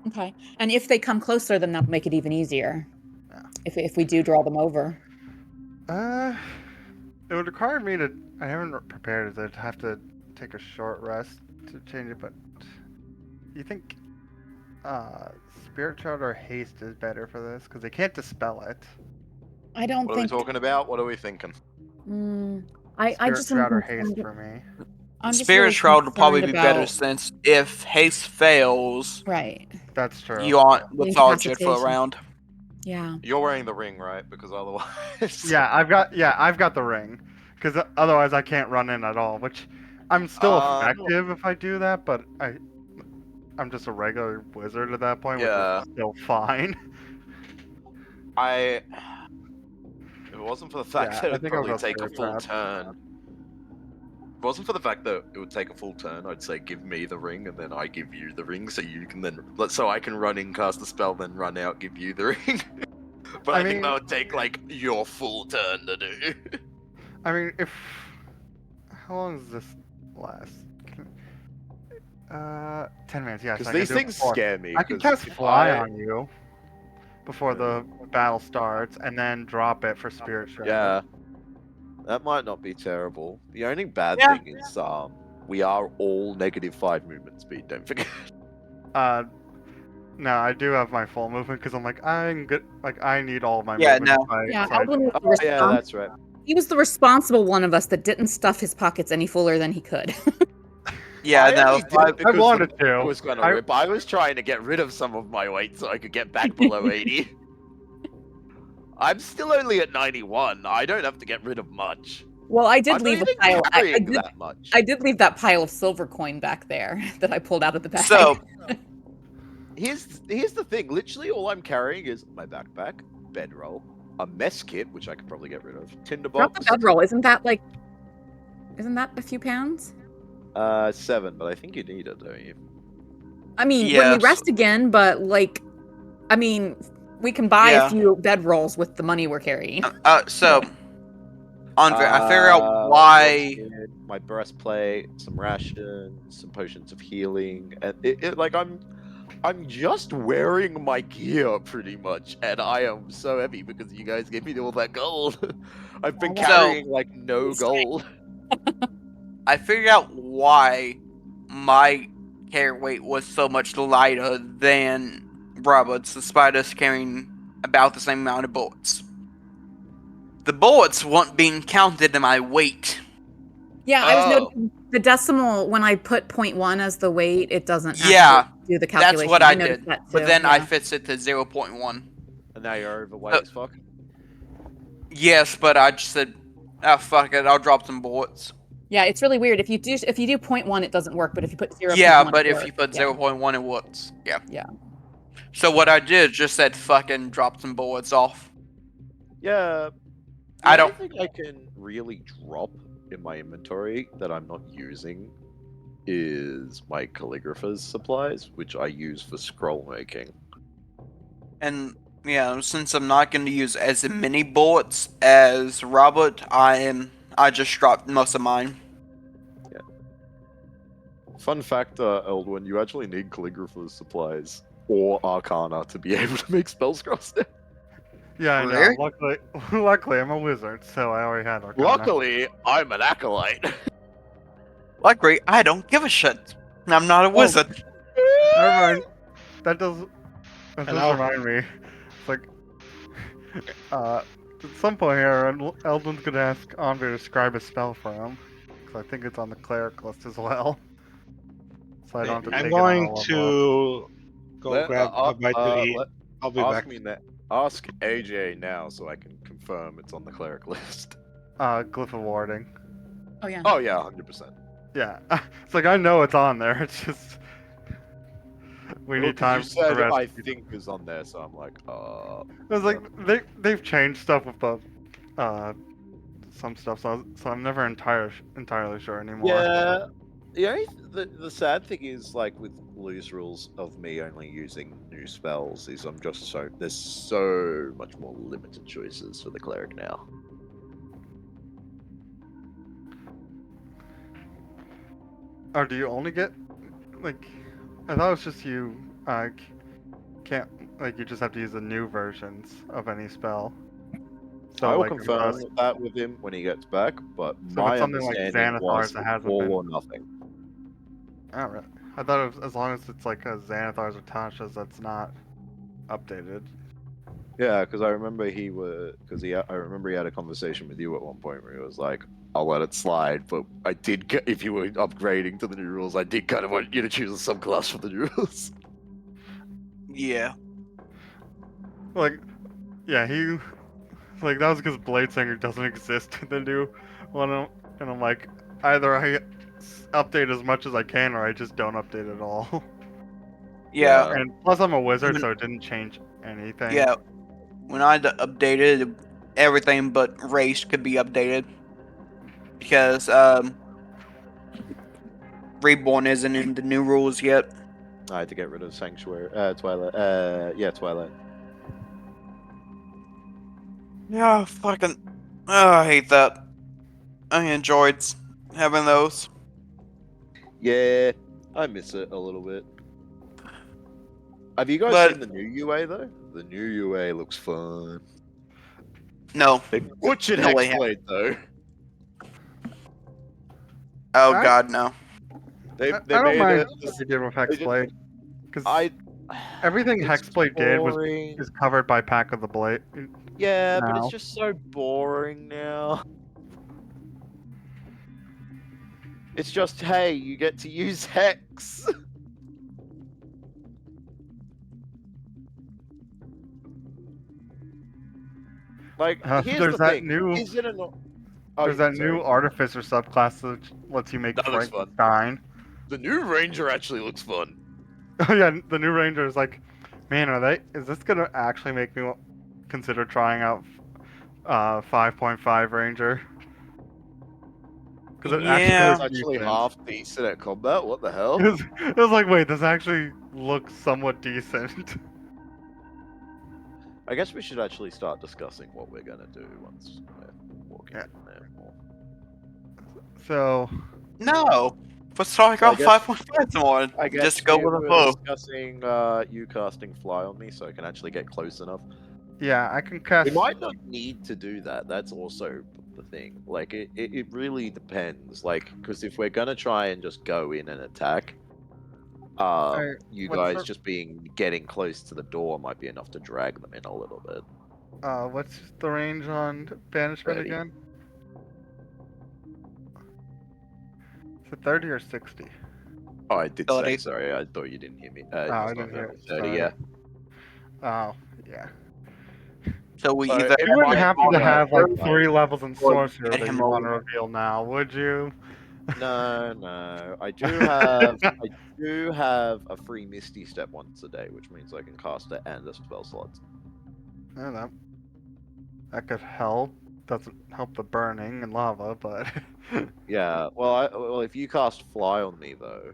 Okay. And if they come closer, then that'll make it even easier. Yeah. if we do draw them over. It would require me to. I haven't prepared it. I'd have to take a short rest to change it, but you think Spirit Shroud or Haste is better for this? Because they can't dispel it. I don't What are we think. talking about? What are we thinking? I Spirit just am Shroud or concerned- Haste for me. I'm just Spirit really Shroud would probably be concerned better about- since if haste fails, Right. That's true. you aren't lethargic for a Incapacitation. round. Yeah. You're wearing the ring, right? Because otherwise. Yeah, I've got the ring. Because otherwise I can't run in at all. Which I'm still No. effective if I do that, but I'm just a regular wizard at that point, Yeah. which is still fine. If it wasn't for the fact Yeah, that I it'd think I'll probably go take a Spirit full Shroud. turn. If it wasn't for the fact that it would take a full turn, I'd say give me the ring and then I give you the ring, so you can then so I can run in, cast a spell, then run out, give you the ring. But I I think mean- that would take like your full turn to do. I mean, if how long does this last? 10 minutes. Yes, Because I can these do it things before. scare me. I can 'cause cast if Fly I- on you before the battle starts, and then drop it for Spirit Shroud. Yeah, that might not be terrible. The only bad Yeah. thing is we are all -5 movement speed. Don't forget. No, I do have my full movement because I'm like I'm good. Like I need all of my Yeah, movement. no. if I- Yeah, so I- Eldwin was the Oh, yeah, respons- that's right. he was the responsible one of us that didn't stuff his pockets any fuller than he could. Yeah, I no. only did it because wanted the to. book was gonna I- rip. I was trying to get rid of some of my weight so I could get back below 80. I'm still only at 91. I don't have to get rid of much. Well, I did I'm leave not a even pile. carrying that much. I did leave that pile of silver coin back there that I pulled out of the bag. So, Here's the thing. Literally, all I'm carrying is my backpack, bedroll, a mess kit, which I could probably get rid of, drop the tinderbox. bedroll. Isn't that a few pounds? 7, but I think you need it, don't you? I mean, when Yes. we rest again, but I mean, we can buy Yeah. a few bedrolls with the money we're carrying. so, Andre, I figure out Uh, why. what's in my breastplate, some rations, some potions of healing, and I'm just wearing my gear pretty much, and I am so heavy because you guys gave me all that gold. I've been So- carrying like no gold. I figured out why my carry weight was so much lighter than Robert's, despite us carrying about the same amount of bullets. The bullets weren't being counted in my weight. Yeah, I was Oh. noticing the decimal when I put 0.1 as the weight, it doesn't actually Yeah, do the calculation. That's what I noticed did. that But too, then I yeah. fixed it to 0.1. And now you're overweight as fuck. Yes, but I just said, oh, fuck it, I'll drop some bullets. Yeah, it's really weird. If you do 0.1, it doesn't work, but if you put 0.1, Yeah, it but if works. you put Yeah. 0.1, it works. Yeah. Yeah. So what I did just said, fucking drop some bullets off. Yeah. I The only don't- thing I can really drop in my inventory that I'm not using is my calligrapher's supplies, which I use for scroll making. And yeah, since I'm not going to use as many bullets as Robert, I just dropped most of mine. Fun fact, Eldwin, you actually need calligrapher's supplies or arcana to be able to make spell scrolls. Yeah, I know. Really? Luckily, I'm a wizard, so I already had Arcana. Luckily, I'm an acolyte. Luckily, I don't give a shit. I'm not a wizard. Never mind. That does Hello. remind me. It's like, at some point here, Eldon's gonna ask Andre to describe a spell for him, because I think it's on the cleric list as well. So I don't have to take I'm it going all to go grab a bite to eat. I'll be back. Ask AJ now so I can confirm it's on the cleric list. Glyph of warding. Oh, yeah. Oh yeah, 100%. Yeah, it's like I know it's on there. It's just we need time You for said the rest. I think is on there, so I'm like, It was like they've changed stuff with the some stuff, so I'm never entirely sure anymore. Yeah. The sad thing is, like, with loose rules of me only using new spells, is there's so much more limited choices for the cleric now. Or do you only get like? I thought it was just you. Can't like you just have to use the new versions of any spell. I will like, if confirm that with him when he gets back, but So my it's something like understanding was Xanathars, it hasn't all been. or nothing. Oh, really? I thought it was, as long as it's like a Xanathars or Tashas, that's not updated. Yeah, because I remember I remember he had a conversation with you at one point where he was like, "I'll let it slide, but I did. If you were upgrading to the new rules, I did kind of want you to choose a subclass for the new rules." Yeah. Like, yeah, like that was because Bladesinger doesn't exist in the new one, and I'm like, either I update as much as I can, or I just don't update at all. Yeah. And plus, I'm a wizard, Even- so it didn't change anything. Yeah. When I updated, everything but race could be updated because Reborn isn't in the new rules yet. I had to get rid of Sanctuary, Twilight. Yeah, Twilight. Yeah, fucking. Oh, I hate that. I enjoyed having those. Yeah, I miss it a little bit. Have you guys But- seen the new UA though? The new UA looks fun. No. They butchered No way. Hexblade though. Oh I- god, no. They I made don't mind it. what they did with they just- Hexblade, because I everything it's Hexblade did was boring. is covered by Pack of the Blade. Yeah, but it's now. just so boring now. It's just, hey, you get to use Hex. Like, here's There's the that thing. new Is it a no- there's that new Artificer subclass that lets you make That looks fun. Frankenstein. The new Ranger actually looks fun. Oh yeah, the new Ranger is like, man, is this gonna actually make me consider trying out 5.5 Ranger? Because it Yeah. It's actually actually looks half decent at combat. What the hell? decent. It was like, wait, this actually looks somewhat decent. I guess we should actually start discussing what we're gonna do once we're walking Yeah. in there more. So No. Let's talk So I about guess- 5.5 more. I guess Just go we with the were flow. discussing you casting fly on me, so I can actually get close enough. yeah, I can cast. We might not need to do that. That's also the thing. Like, it really depends. Like, because if we're gonna try and just go in and attack, you what's guys the- just getting close to the door might be enough to drag them in a little bit. What's the range on banishment 30. again? Is it 30 or 60? Oh, I did say 30. sorry. I thought you didn't hear me. Oh, It I was didn't not hear it. 30. Sorry. Yeah. Oh, yeah. So we So either You wouldn't might happen to wanna- have like might- 3 levels in sorcerer get that him you want to over. reveal now, would you? No. I do have a free Misty Step once a day, which means I can cast it and a spell slot. I don't know. That could help. Doesn't help the burning and lava, but Yeah. Well, if you cast fly on me though,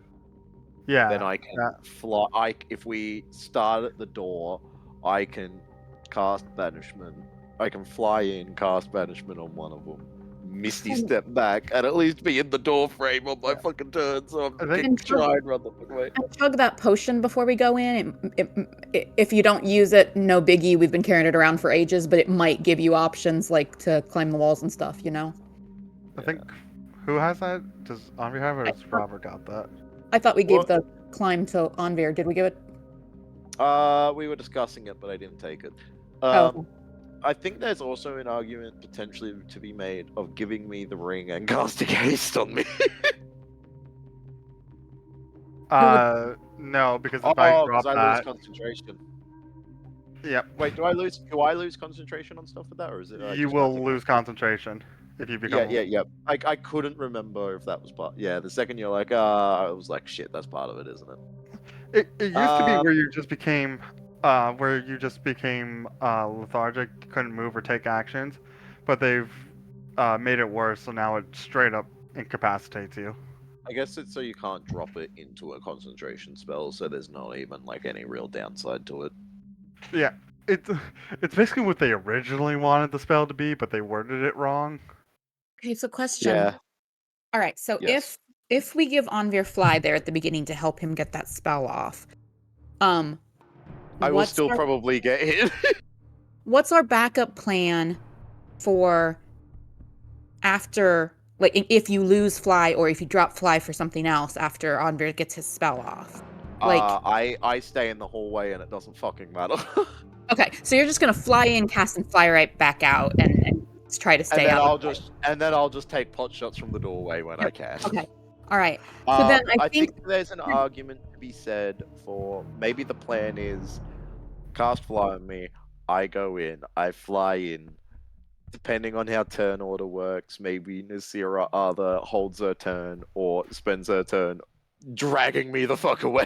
yeah. then I can that- fly. If we start at the door, I can cast banishment. I can fly in, cast banishment on one of them. Misty step back, and at least be in the door frame on my fucking turn, so I'm I think- try and run the fuck away. And chug that potion before we go in. If you don't use it, no biggie. We've been carrying it around for ages, but it might give you options like to climb the walls and stuff, you know? I think who has that? Does Andre have it, or has Robert got that? I thought we gave What? the climb to Anvir. Did we give it? We were discussing it, but I didn't take it. Oh. I think there's also an argument potentially to be made of giving me the ring and casting haste on me. No, because if Oh, I drop because I lose that, concentration. yep, Wait, do I lose concentration on stuff with that, or is it? you will lose concentration if you become. Yeah. I couldn't remember if that was part. Yeah, the second you're like, I was like, shit, that's part of it, isn't it? It used to be where you just became, lethargic, you couldn't move or take actions, but they've made it worse, so now it straight up incapacitates you. I guess it's so you can't drop it into a concentration spell, so there's not even like any real downside to it. Yeah, it's basically what they originally wanted the spell to be, but they worded it wrong. Okay, so question. Yeah. All right, so Yes. if we give Anvir fly there at the beginning to help him get that spell off, I will What's still our- probably get hit. What's our backup plan for after, like, if you lose fly or if you drop fly for something else after Onbear gets his spell off? Like, I stay in the hallway and it doesn't fucking matter. okay, so you're just gonna fly in, cast, and fly right back out, and try to stay and then out. I'll just take pot shots from the doorway when I can. Okay, all right. So then I think there's an argument to be said for maybe the plan is cast fly on me, I go in, I fly in. Depending on how turn order works, maybe Nasira either holds her turn or spends her turn dragging me the fuck away.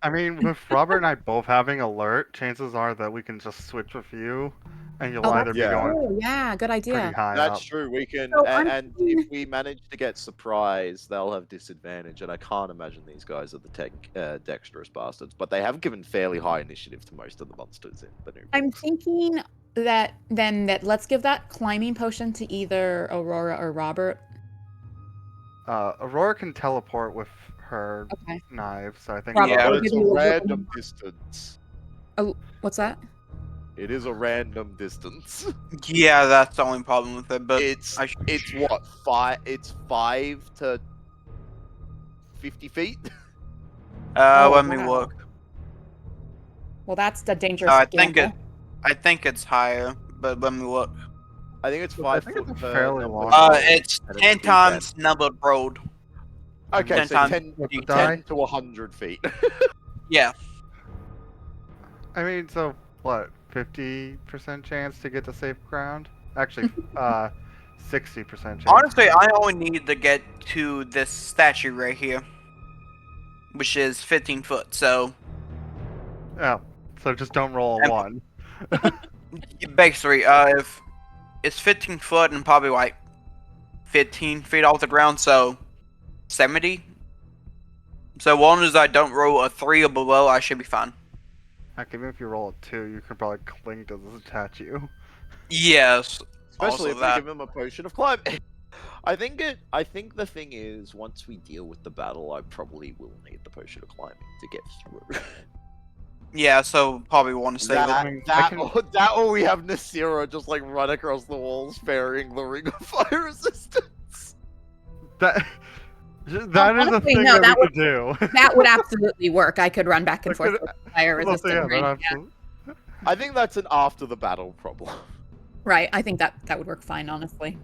I mean, with Robert and I both having alert, chances are that we can just switch with you, and you'll Oh, either be Yeah. going oh, yeah, good pretty idea. high That's up. true. We can, So I'm and thinking- if we manage to get surprised, they'll have disadvantage. And I can't imagine these guys are the dexterous bastards, but they have given fairly high initiative to most of the monsters in the new. I'm books. thinking that let's give that climbing potion to either Aurora or Robert. Aurora can teleport with her Okay. knives, so I think. Robert, Yeah. we'll But it's give a you random distance. What's that? It is a random distance. Yeah, that's the only problem with it. But It's I- it's what 5? It's 5 to 50 feet. Oh, let me wow. look. Well, that's the dangerous I think gamble. I think it's higher, but let me look. I think it's I 5 think foot it's per fairly number long. roll, It's and 10 a D10. times numbered road. Okay, 10 so times 10, with the 10 die. to 100 feet. Yeah. I mean, so what? 50% chance to get to safe ground? Actually, 60% chance. Honestly, I only need to get to this statue right here, which is 15 foot. So Yeah. So just don't roll a And- 1. basically, if it's 15 foot and probably like 15 feet off the ground, so 70. So long as I don't roll a 3 or below, I should be fine. Heck, even if you roll a 2, you can probably cling to the statue. Yes. Especially Also if we that. give him a potion of climbing. I think the thing is, once we deal with the battle, I probably will need the potion of climbing to get through. Yeah, so probably want to save it. that, mean, I that or we have Nasira just like run across the walls, bearing the ring of fire resistance. That that is a honestly, thing no, that that we could do. That would absolutely work. I could run back and I forth could- with fire Well, so yeah, resistant ring. that Yeah. absolutely- I think that's an after the battle problem. Right. I think that would work fine, honestly.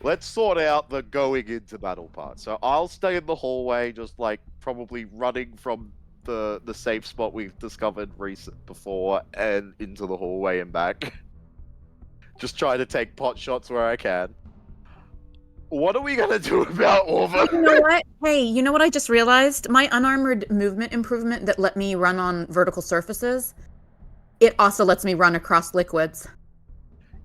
Let's sort out the going into battle part. So I'll stay in the hallway, just like probably running from the safe spot we've discovered before and into the hallway and back. Just try to take pot shots where I can. What are we gonna do about Orva? You know what? Hey, you know what I just realized? My unarmored movement improvement that let me run on vertical surfaces, it also lets me run across liquids.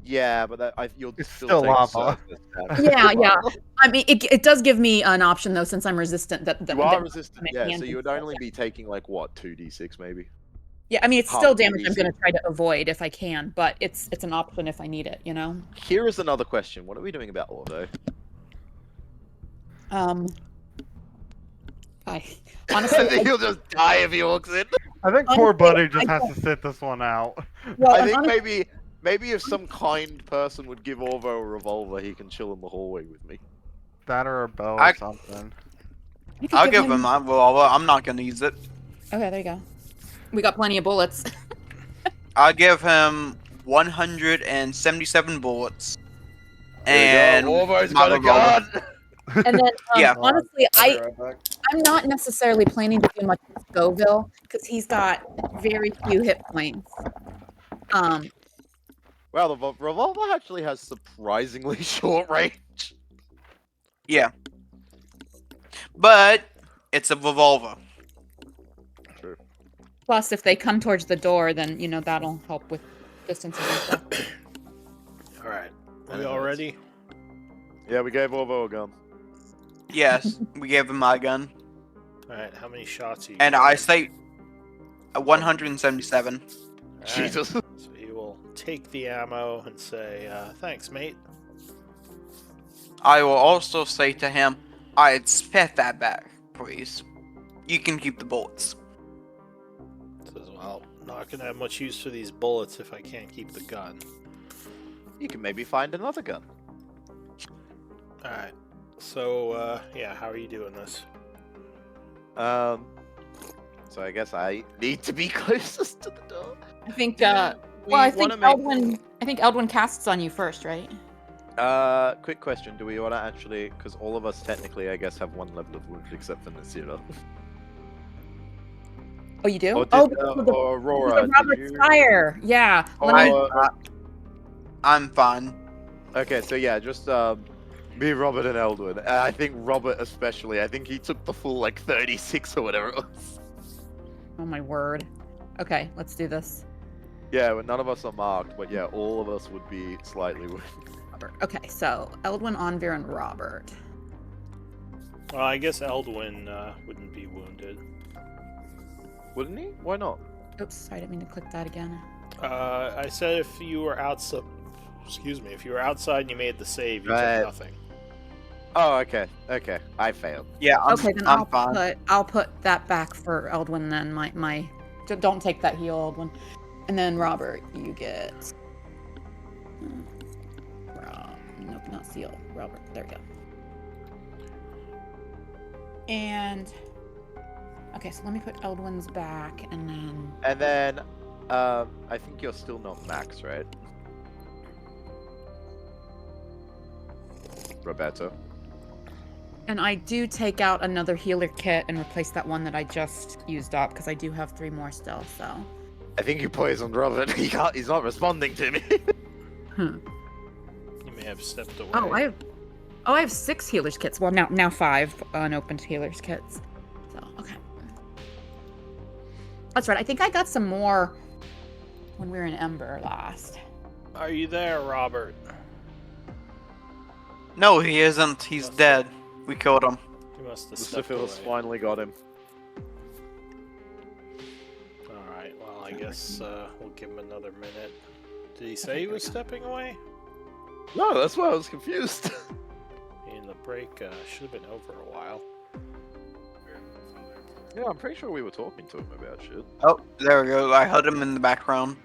Yeah, but you'll It's still still take lava. surface damage. Yeah, yeah. I mean, it does give me an option though, since I'm resistant. That You are that- resistant, my yeah. hands So and you would stuff, only be taking like what 2d6 maybe. Yeah, I mean, it's half still the damage I'm reason. going to try to avoid if I can, but it's an option if I need it. You know. Here is another question: what are we doing about Orvo? I I honestly, think he'll just die if he walks in. I think poor Honestly, Buddy just I has don't- to sit this one out. well, I and think honestly, maybe if some kind person would give Orvo a revolver, he can chill in the hallway with me. That or a bow or I- something. you could I'll give him my revolver. I'm not gonna use it. Okay, there you go. We got plenty of bullets. I'll give him 177 bullets. There And you go, Orvo's my got a revolver. gun. And then, Yeah. honestly, I'll be right back. I'm not necessarily planning to do much with Scoville because he's got very few hit points. Wow, the revolver actually has surprisingly short range. yeah. But it's a revolver. True. Plus, if they come towards the door, then you know that'll help with distances and stuff. All right. Are I we know all it's- ready? Yeah, we gave Orvo a gun. Yes, we gave him my gun. All right. How many shots are you? And I firing? say 177. All right, Jesus. So he will take the ammo and say, "Thanks, mate." I will also say to him, I'd spit that back, please. You can keep the bullets. Says, Well, not gonna have much use for these bullets if I can't keep the gun. You can maybe find another gun. Alright. So, yeah, how are you doing this? So I guess I need to be closest to the door. I think. We Well, I think wanna make- Eldwin. I think Eldwin casts on you first, right? Quick question: do we want to actually? Because all of us technically, I guess, have one level of wound except for Nasira. Oh, you do? Or did, Oh, because of the, or Aurora? because of did Robert's you- fire. Yeah. Let me. I'm fine. Okay, so yeah, just me, Robert, and Eldwin. I think Robert especially. I think he took the full like 36 or whatever it was. Oh my word. Okay, let's do this. Yeah, well, none of us are marked, but yeah, all of us would be slightly wounded. Robert. Okay, so Eldwin, Onvir, and Robert. Well, I guess Eldwin wouldn't be wounded. Wouldn't he? Why not? Oops, sorry, I didn't mean to click that again. I said if you were outside, if you were outside and you made the save, you Right. took nothing. Oh, okay, okay. I failed. Yeah, Okay, then I'm fine. I'll put that back for Eldwin then. Don't take that heal, Eldwin. And then Robert, you get. Nope, not seal. Robert, there we go. And okay, so let me put Eldwin's back, and then And then, I think you're still not max, right? Roberto. and I do take out another healer kit and replace that one that I just used up because I do have 3 more still. So. I think you poisoned Robert. He can't. He's not responding to me. Hmm. You may have stepped away. I have 6 healers kits. Well, now 5 unopened healers kits. So okay. That's right. I think I got some more when we were in Ember last. Are you there, Robert? No, he isn't. He's dead. We killed him. You must have The stepped syphilis away. finally got him. Alright, well, I guess we'll give him another minute. Did he say he was stepping away? No, that's why I was confused. The break should have been over a while. Yeah, I'm pretty sure we were talking to him about shit. Oh, there we go. I heard him in the background.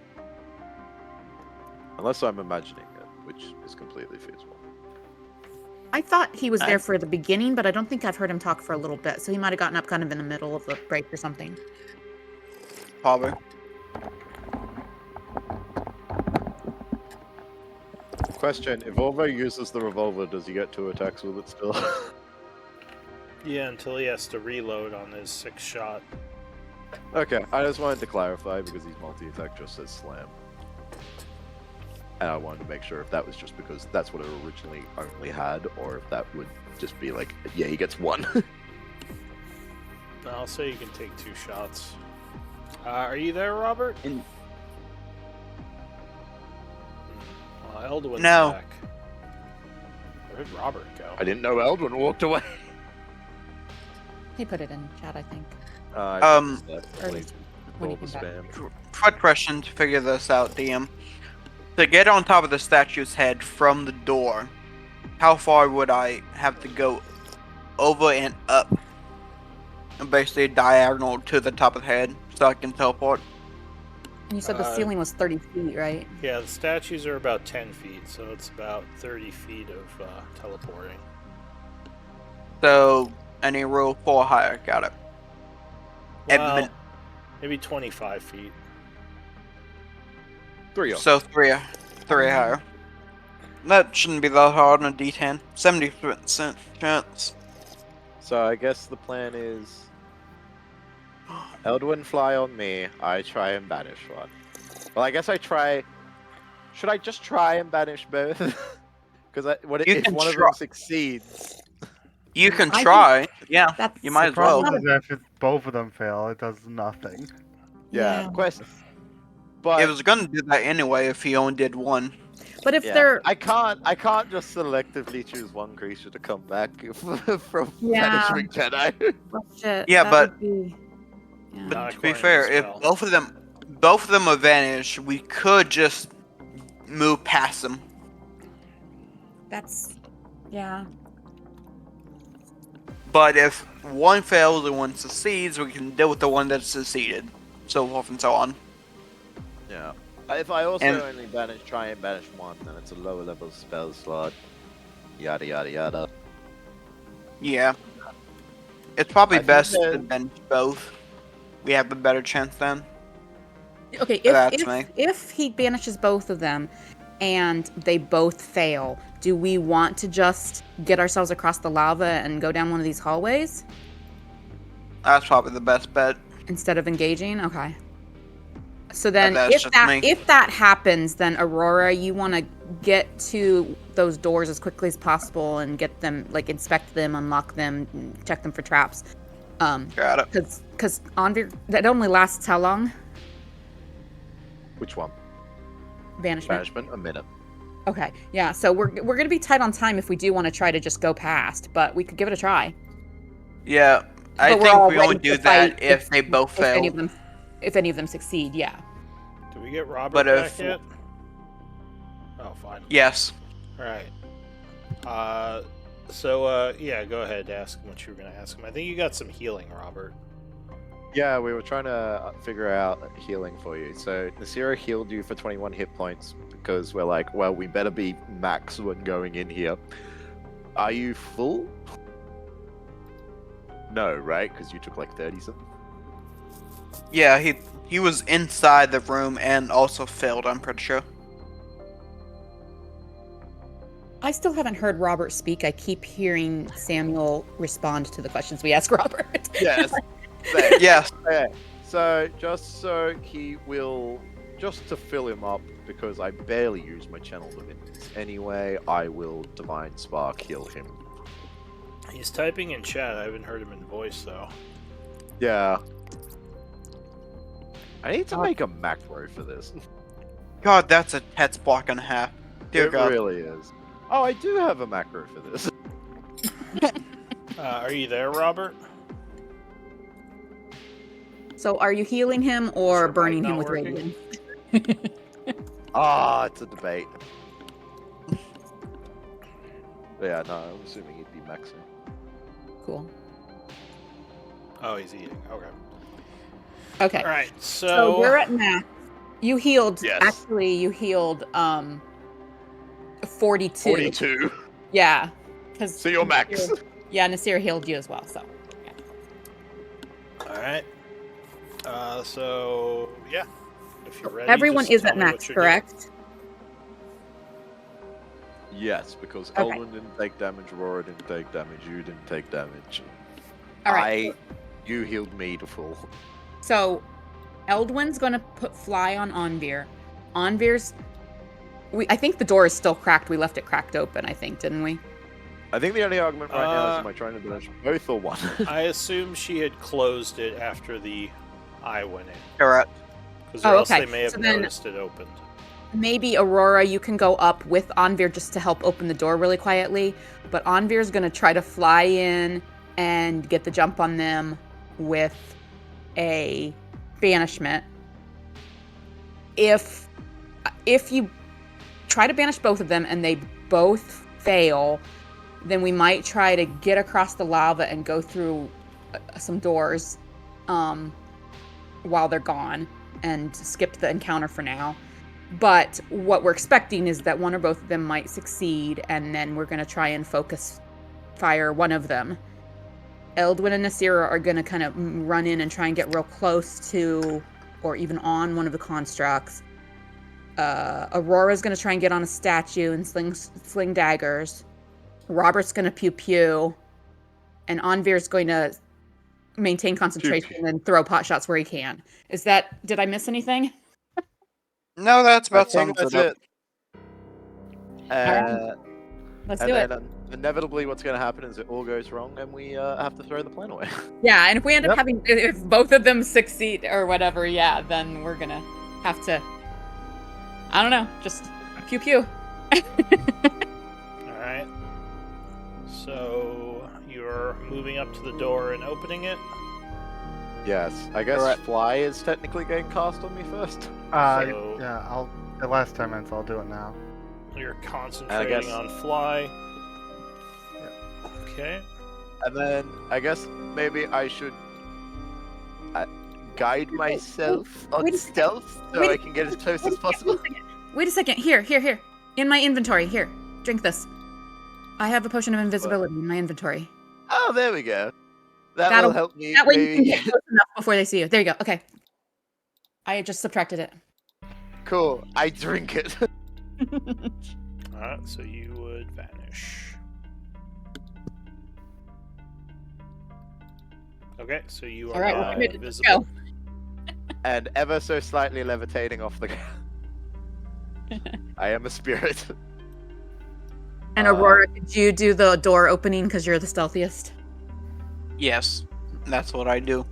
Unless I'm imagining it, which is completely feasible. I thought he was there for the beginning, but I don't think I've heard him talk for a little bit. So he might have gotten up kind of in the middle of the break or something. Probably. Question, if Orvo uses the revolver, does he get 2 attacks with it still? Yeah, until he has to reload on his 6th shot. Okay, I just wanted to clarify because he's multi-attack just says slam. And I wanted to make sure if that was just because that's what it originally only had, or if that would just be like, yeah, he gets 1. No, I'll say you can take 2 shots. Are you there, Robert? Eldwin's No. back. Where did Robert go? I didn't know Eldwin walked away. He put it in chat, I think. Probably when he all the came back. spam. Quick question to figure this out, DM. To get on top of the statue's head from the door, how far would I have to go over and up? And basically diagonal to the top of the head so I can teleport. And you said the ceiling was 30 feet, right? Yeah, the statues are about 10 feet, so it's about 30 feet of teleporting. So, any rule 4 higher, got it. Well, maybe 25 feet. 3 So 3 higher. That shouldn't be that hard on a D10. 70% chance. So I guess the plan is Eldwin fly on me, I try and banish one. Well, I guess I try... Should I just try and banish both? Because You if can one of try. them succeeds... You can I think try. Yeah, That's you might The as well. problem is if both of them fail, it does nothing. Yeah, Yeah. quest... But It was gonna do that anyway if he only did 1. But if yeah, they're I can't just selectively choose one creature to come back from Yeah. banishment Jedi. oh, shit, Yeah, that but- would be... Yeah. But Not to be according to fair, the if spell. both of them are vanished, we could just move past them. That's yeah. But if one fails and one succeeds, we can deal with the one that succeeded. so forth and so on. Yeah. If I also And- only try and banish one, then it's a lower level spell slot. Yada yada yada. Yeah. It's probably I think best that- to bench both. We have a better chance then. Okay, That's me. if he banishes both of them and they both fail, do we want to just get ourselves across the lava and go down one of these hallways That's probably the best bet. instead of engaging? Okay. So then that's if just that me. if that happens, then Aurora, you want to get to those doors as quickly as possible and get them, like, inspect them, unlock them, check them for traps. Got it. Because Anvir, that only lasts how long? Which one? Banishment. Banishment? A minute. Okay, yeah. So we're gonna be tight on time if we do want to try to just go past, but we could give it a try. Yeah, I But we're think all we only ready to do that fight if they both If any fail. of them succeed, yeah. Do we get Robert But back if- yet? Oh, fine. Yes. All right. Yeah, go ahead. Ask him what you were going to ask him. I think you got some healing, Robert. Yeah, we were trying to figure out healing for you. So Nasira healed you for 21 hit points because we're like, well, we better be max when going in here. Are you full? No, right? Because you took like 30 something. Yeah, he was inside the room and also failed, I'm pretty sure. I still haven't heard Robert speak. I keep hearing Samuel respond to the questions we ask Robert. Yes. Yes. Okay. So just so he will, just to fill him up, because I barely use my channel divinities anyway, I will divine spark heal him. He's typing in chat. I haven't heard him in voice, though. Yeah. I need to make a macro for this. God, that's a Tet's block and a half. Dear It God. really is. Oh, I do have a macro for this. Are you there, Robert? So are you healing him or Sure, mic burning him not with working? radiant? Ah, it's a debate. Yeah, no, I'm assuming he'd be maxing. Cool. Oh, he's eating. Okay. Okay. All right. So we're at max. You healed. Yes. Actually, you healed 42. 42. Yeah. Because So you're max. Yeah, Nasir healed you as well. So All right. Yeah. If you're ready, everyone just is tell at me what max, you're doing. correct? Yes, because Okay. Elwyn didn't take damage, Aurora didn't take damage, you didn't take damage. All right. You healed me to full. So Eldwin's gonna put fly on Onvir. Onvir's. I think the door is still cracked. We left it cracked open. I think, didn't we? I think the only argument right now is am I trying to banish both or one? I assume she had closed it after the eye went in, Correct. because Oh, else okay. they may have So then- noticed it opened. Maybe Aurora, you can go up with Onvir just to help open the door really quietly. But Onvir's gonna try to fly in and get the jump on them with a banishment. If you try to banish both of them and they both fail, then we might try to get across the lava and go through some doors while they're gone and skip the encounter for now. But what we're expecting is that one or both of them might succeed, and then we're going to try and focus fire one of them. Eldwin and Nasira are going to kind of run in and try and get real close to or even on one of the constructs. Aurora's going to try and get on a statue and sling daggers. Robert's going to pew-pew. And Onvir's going to maintain concentration and throw pot shots where he can. Did I miss anything? No, that's I about think sums that's it up. it. Let's And do it. then inevitably what's going to happen is it all goes wrong and we have to throw the plan away. Yeah, and if we end up Yep. having, if both of them succeed or whatever, yeah, then we're gonna have to, I don't know, just pew pew. All right. So you're moving up to the door and opening it. Yes, I guess Alright. Fly is technically getting cast on me first. So- Yeah, the last 10 minutes, I'll do it now. You're concentrating guess- on fly. Okay. And then I guess maybe I should guide myself on Wait a stealth so Wait a I can get as close as possible? Wait a second. Here. In my inventory. Here. Drink this. I have a potion of invisibility in my inventory. Oh, there we go. That That'll- will help me. That way you can maybe- get close enough before they see you. There you go. Okay. I just subtracted it. Cool. I drink it. Alright, so you would vanish. Okay, so you are Alright, now we're good. Let's invisible. And ever so slightly levitating off the ground. I am a spirit. And Aurora, did you do the door opening because you're the stealthiest? Yes, that's what I do.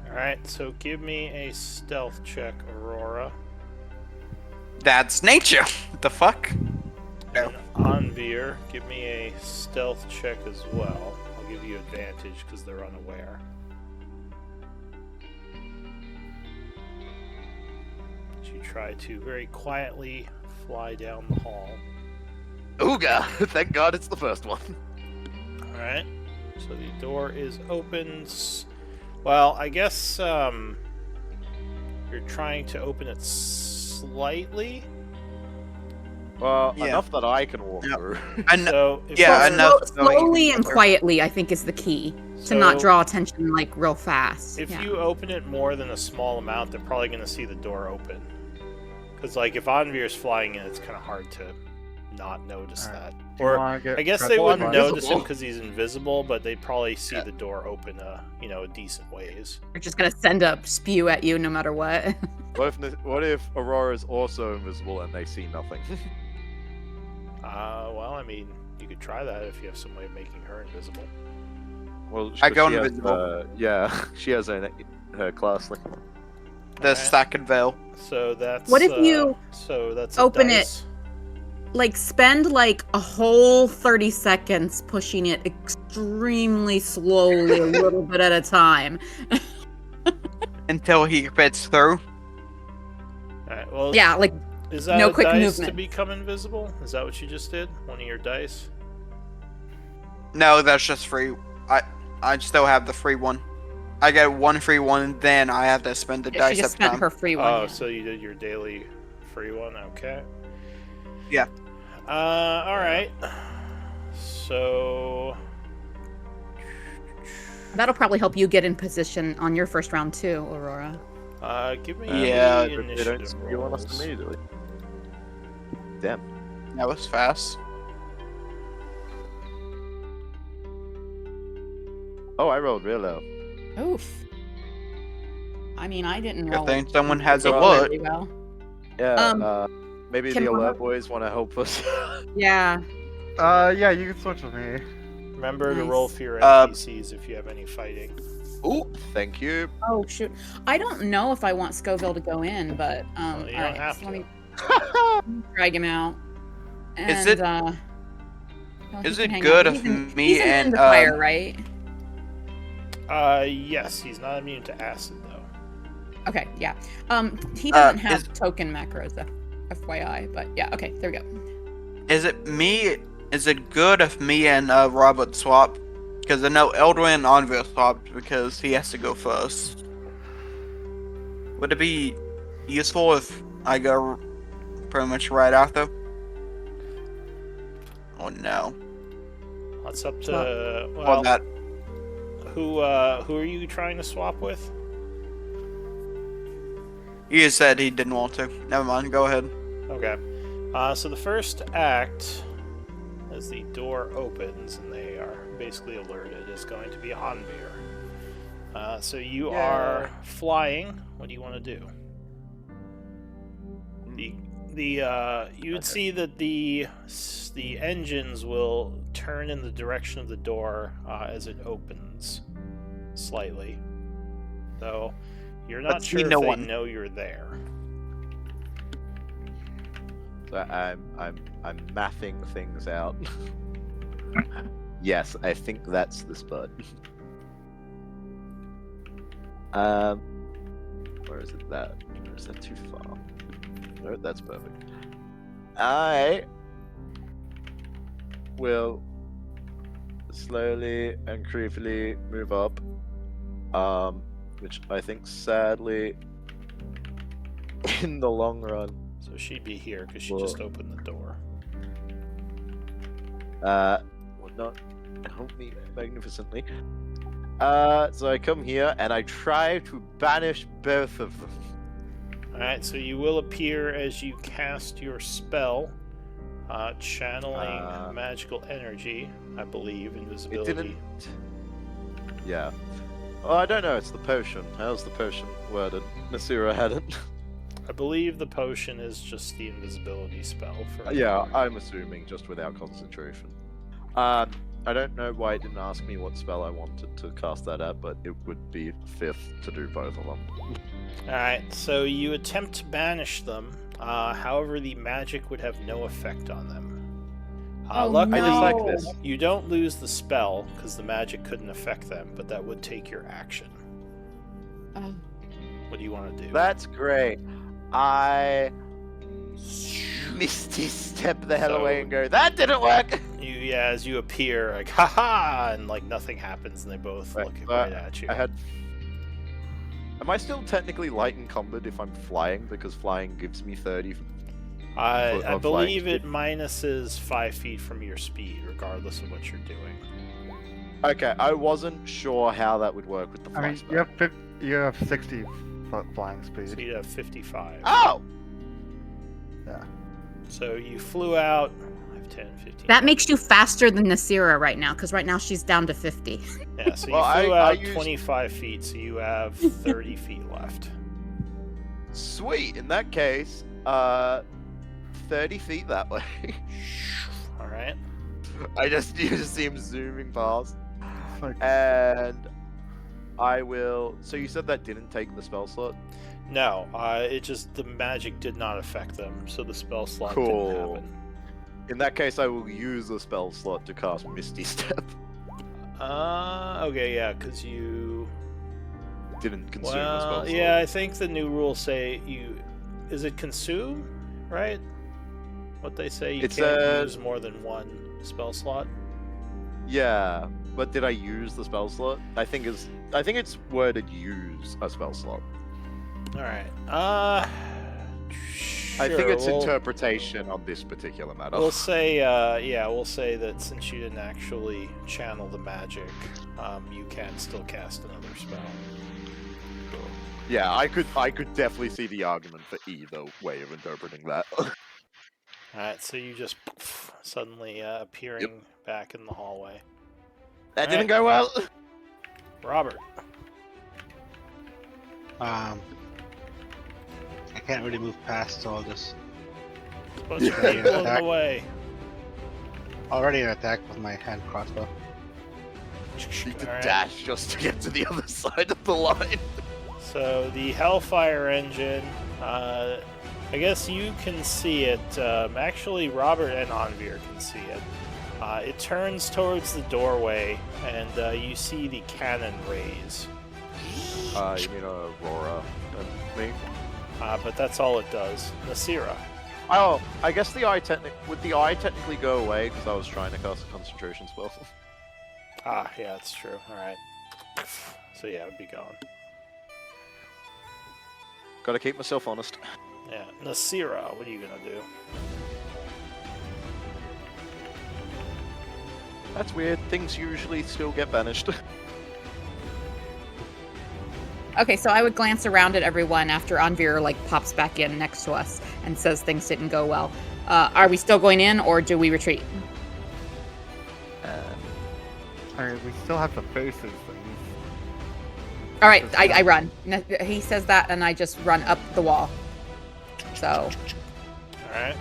Alright, so give me a stealth check, Aurora. That's nature. The fuck? And Anvir, give me a stealth check as well. I'll give you advantage because they're unaware. As you try to very quietly fly down the hall. Ooga! Thank God it's the first one. Alright, so the door is open. Well, I guess you're trying to open it slightly. Well, Yeah. enough that I can walk Yep. through. And So if yeah, you- enough. Slowly and quietly, I think, is the key to not so draw attention like real fast. If Yeah. you open it more than a small amount, they're probably going to see the door open. Because, like, if Anvir's flying in, it's kind of hard to not notice Alright. that. Do you Or wanna get I guess they prepped wouldn't for notice invisible. him because he's invisible, but they'd probably see Yeah. the door open, a decent ways. They're just gonna send a spew at you no matter what. What if Aurora's also invisible and they see nothing? Well, I mean, you could try that if you have some way of making her invisible. Well, I go she has, invisible. yeah, she has her class link. The Alright. second veil. So that's. What if you So that's a open it? dice. Like, spend like a whole 30 seconds pushing it extremely slowly, a little bit at a time. Until he fits through. Alright, well, Yeah, like, is that no a quick dice to movement. become invisible? Is that what you just did? One of your dice? No, that's just free. I still have the free one. I get one free one, then I have to spend the she dice just every spent time. her free one. Oh, yeah. so you did your daily free one? Okay. Yeah. Alright. So. That'll probably help you get in position on your first round too, Aurora. Give me Yeah, the They don't initiative steal on us rolls. immediately. Damn. That was fast. Oh, I rolled real low. Oof. I mean, I didn't Good roll. thing someone has a Well, wood. really well. Yeah, maybe can the one alert of- boys want to help us. Yeah. Yeah, you can switch with me. Remember to Nice. roll for your Uh, NPCs if you have any fighting. Ooh, thank you. Oh shoot. I don't know if I want Scoville to go in, but Well, you don't alright, have so let to. me drag him out. And, Is it- no, he is can it hang good out. if He's in- me he's immune and, to fire, right? Yes, he's not immune to acid though. Okay, yeah. He doesn't have is- token macros, FYI, but yeah, okay, there we go. Is it me? Is it good if me and Robert swap? Because I know Eldrin and Anvil swapped because he has to go first. Would it be useful if I go pretty much right after? Oh no. That's up to Well, well. that Who are you trying to swap with? he just said he didn't want to. Never mind. Go ahead. Okay. So the first act, as the door opens and they are basically alerted, is going to be Anvir. So you are flying. What do you want to do? You would see that the engines will turn in the direction of the door as it opens slightly. Though you're not But sure see if no they one. know you're there. So I'm mathing things out. Yes, I think that's the spot. Where is it that? Or is that too far? No, that's perfect. I will slowly and creepily move up. which I think sadly, in the long run, So she'd be here because she Whoa. just opened the door. would not help me magnificently. So I come here and I try to banish both of them. Alright, so you will appear as you cast your spell, channeling magical energy, I believe, It invisibility. didn't. Yeah. Oh, I don't know. It's the potion. How's the potion worded? Nasira had it. I believe the potion is just the invisibility spell for. Yeah, I'm assuming just without concentration. I don't know why it didn't ask me what spell I wanted to cast that at, but it would be fifth to do both of them. Alright, so you attempt to banish them. However, the magic would have no effect on them. Oh, Luckily, I just like this. you don't lose the spell because the magic couldn't affect them, but that would take your action. Oh. What do you want to do? That's great. I Misty step the hell away and go, that didn't work! As you appear, like, haha, and like nothing happens, and they both Right, look so right at you. I had. Am I still technically light encumbered if I'm flying? Because flying gives me 30. I of believe flying it minuses 5 feet from your speed, regardless of what you're doing. Okay, I wasn't sure how that would work with the fly I mean, spell. you have 60 foot flying So speed. you'd have 55. Oh! Yeah. So you flew out 5, 10, 15. That makes you faster than Nasira right now, because right now she's down to 50. Yeah, so you Well, flew I out used- 25 feet, so you have 30 feet left. Sweet. In that case, 30 feet that way. Alright. You just see him zooming past. It's like, And I will. So you said that didn't take the spell slot? No, it just, the magic did not affect them, so the spell slot Cool. didn't happen. In that case, I will use the spell slot to cast Misty Step. Okay, yeah, because you... Didn't consume the spell Well, slot. yeah, I think the new rules say you... Is it consume, right? What they say, you It can't says- use more than one spell slot. Yeah, but did I use the spell slot? I think it's worded use a spell slot. Alright, I think it's we'll, interpretation on this particular matter. We'll say, we'll say that since you didn't actually channel the magic, you can still cast another spell. Yeah, I could definitely see the argument for either way of interpreting that. Alright, so you just suddenly appearing back in the hallway. That didn't go well. Robert. I can't really move past, so I'll just Bunch of people in the way. already an attack with my hand crossbow. Need to Alright. dash just to get to the other side of the line. So the Hellfire engine, I guess you can see it. Actually, Robert and Anvir can see it. It turns towards the doorway, and you see the cannon raise. You mean Aurora and me? But that's all it does. Nasira. Oh, I guess would the eye technically go away because I was trying to cast a concentration spell. Yeah, that's true. Alright. So yeah, it'd be gone. Gotta keep myself honest. Yeah. Nasira, what are you gonna do? That's weird. Things usually still get banished. Okay, so I would glance around at everyone after Anvir pops back in next to us and says things didn't go well. Are we still going in, or do we retreat? I mean, we still have to face these things. All right, I run. He says that, and I just run up the wall. So, Alright.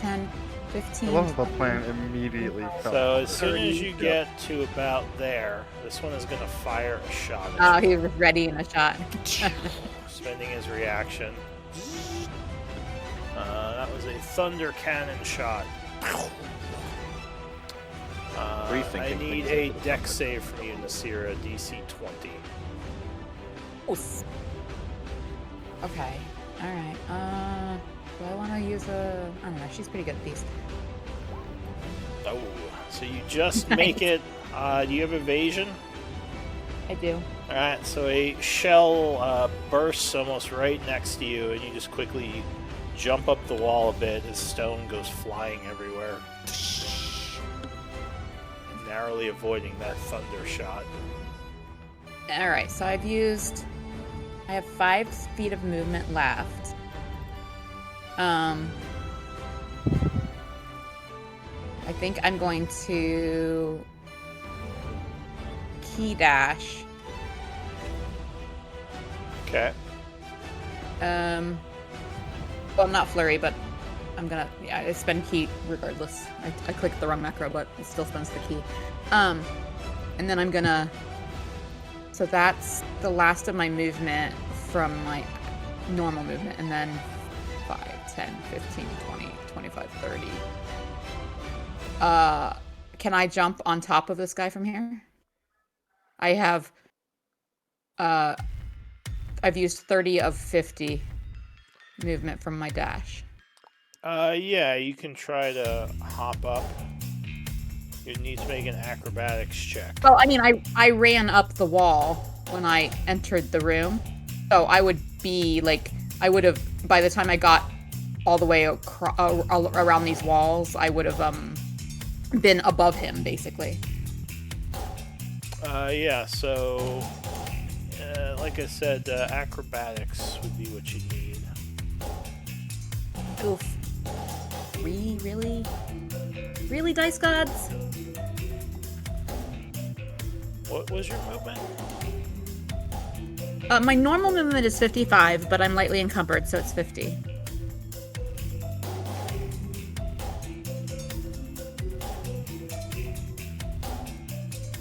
10, 15. I love the plan immediately fell. So as soon as 30. you get to about there, this one is gonna fire a shot Oh, at you. he was ready in a shot. Spending his reaction. That was a thunder cannon shot. I Rethinking need things a into the deck pocket. save from you, Nasira, DC 20. Oof. Okay. All right. Do I want to use a? I don't know. She's pretty good at these. Oh, so you just Nice. make it. Do you have evasion? I do. Alright, so a shell bursts almost right next to you, and you just quickly jump up the wall a bit as stone goes flying everywhere. Narrowly avoiding that thunder shot. All right, so I have 5 feet of movement left. I think I'm going to key dash. Okay. Well, not flurry, but I'm gonna, yeah, I spend key regardless. I clicked the wrong macro, but it still spends the key. And then I'm gonna, so that's the last of my movement from my normal movement, and then 5, 10, 15, 20, 25, 30. Can I jump on top of this guy from here? I have, I've used 30 of 50 movement from my dash. Yeah, you can try to hop up. You need to make an acrobatics check. Well, I mean, I ran up the wall when I entered the room, so I would be like, I would have, by the time I got all the way around these walls, I would have been above him, basically. Yeah, so like I said, acrobatics would be what you need. Oof. 3, really? Really, Dice Gods? What was your movement? My normal movement is 55, but I'm lightly encumbered, so it's 50.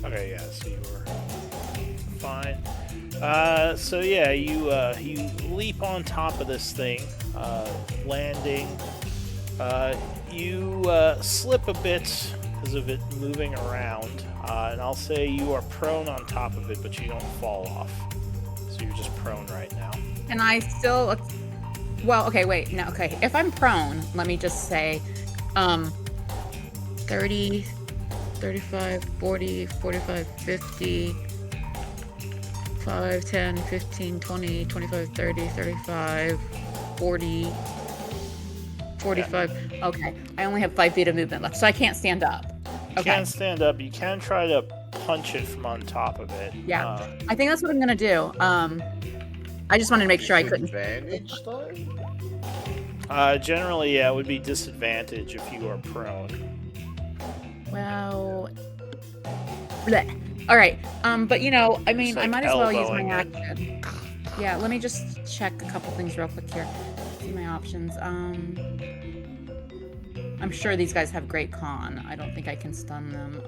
Okay, yeah, so you were fine. So yeah, you leap on top of this thing, landing. You slip a bit because of it moving around, and I'll say you are prone on top of it, but you don't fall off. So you're just prone right now. And I still, well, okay, wait, no, okay. If I'm prone, let me just say, 30, 35, 40, 45, 50, 5, 10, 15, 20, 25, 30, 35, 40, 45. Yeah. Okay, I only have 5 feet of movement left, so I can't stand up. You can stand up. You can try to punch it from on top of it. Yeah, I think that's what I'm gonna do. I just wanted to make sure I couldn't. Advantage though? Generally, yeah, it would be disadvantage if you are prone. Well, bleh. All right. But you know, I mean, Like I might as well use my elbowing action. Yeah, let me just check a couple things real quick here. See my options. I'm sure these guys have great con. I don't think I can stun them.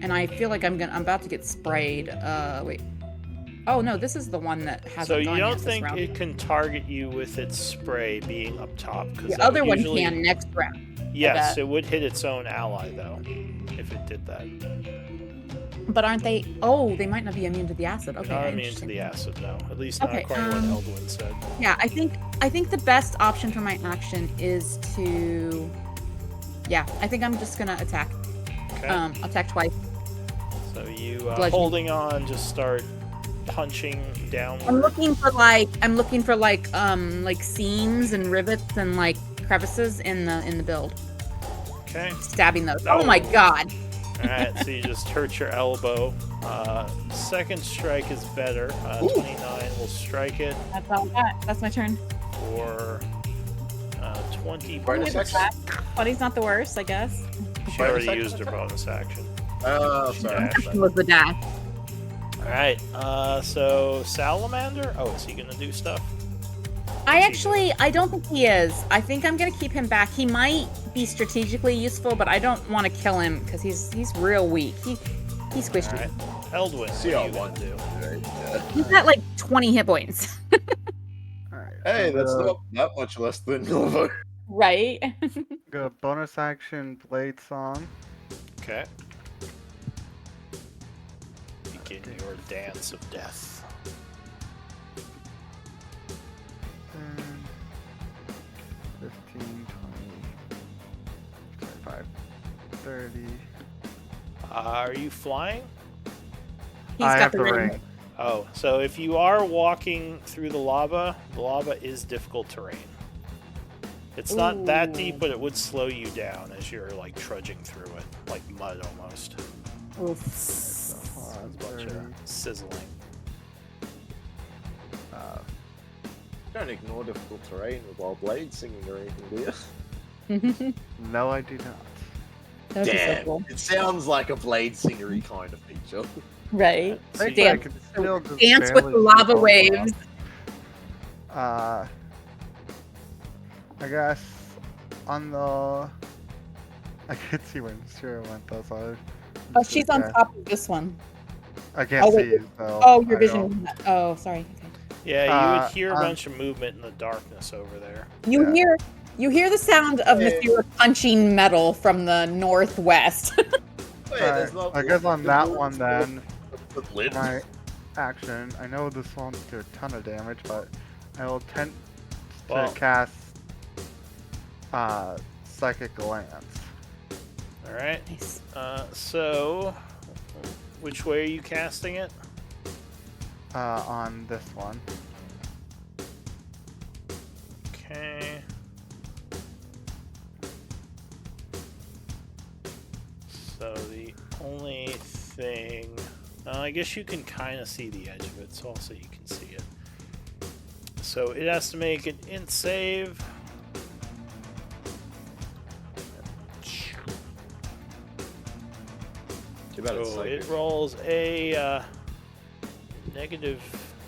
And I feel like I'm about to get sprayed. Wait. Oh no, this is the one that hasn't So gone you don't yet this think round. it can target you with its spray being up top? The other one can next round. Yes, it would hit its own ally though, if it did that. But aren't they? Oh, they might not be immune to the acid. Okay, Not immune to interesting. the acid, no. At least not Okay, according to what Eldwin said. Yeah, I think the best option for my action is to, yeah, I think I'm just gonna attack. Okay. Attack twice. So you bludgeoning. holding on, just start punching downward. I'm looking for like seams and rivets and like crevices in the build. Okay. Stabbing those. No. Oh my god. Alright, so you just hurt your elbow. Second strike is better. 29 will strike it That's all I got. That's my turn. for 20 Bonus points. action? Buddy's not the worst, I guess. She already Bonus used her action? bonus action. Oh, sorry. Dash. It was the dash. Alright, so Salamander? Oh, is he gonna do stuff? I don't think he is. I think I'm gonna keep him back. He might be strategically useful, but I don't want to kill him because he's real weak. He's squishy. Alright. Eldwin, See what are how you gonna one do? right? Yeah. He's got like 20 hit points. Alright. Hey, that's not that much less than Nova. Right? Go bonus action Blade Song. Okay. Begin your dance of death. 10, 15, 20, 25, 30. Are you flying? He's I got have the the ring. ring. Oh, so if you are walking through the lava is difficult terrain. It's not that deep, Ooh. but it would slow you down as you're like trudging through it, like mud almost. Oof. Hold on, It's a bunch of 30. sizzling. Don't ignore difficult terrain with wild blade singing or anything, do you? No, I do not. That would be so Damn, cool. it sounds like a blade singery kind of feature. Right. So I you- think I Dance- can still just Dance with barely the see lava both waves. I guess on the. I could see when Shira went though, so. Oh, she's on top of this one. I can't Oh, wait. see. So Oh, your I vision. don't- Oh, sorry. Okay. Yeah, you would hear a I'm- bunch of movement in the darkness over there. You Yeah. hear the sound of Yeah. Nathira punching metal from the northwest. Alright, I guess on that one then, Lid. my action. I know this won't do a ton of damage, but I will attempt to Well. cast Psychic Glance. All right. Nice. So, which way are you casting it? On this one. Okay. So the only thing, I guess you can kind of see the edge of it, so also you can see it. So it has to make an int save. Too bad it's So it psychic. rolls a negative.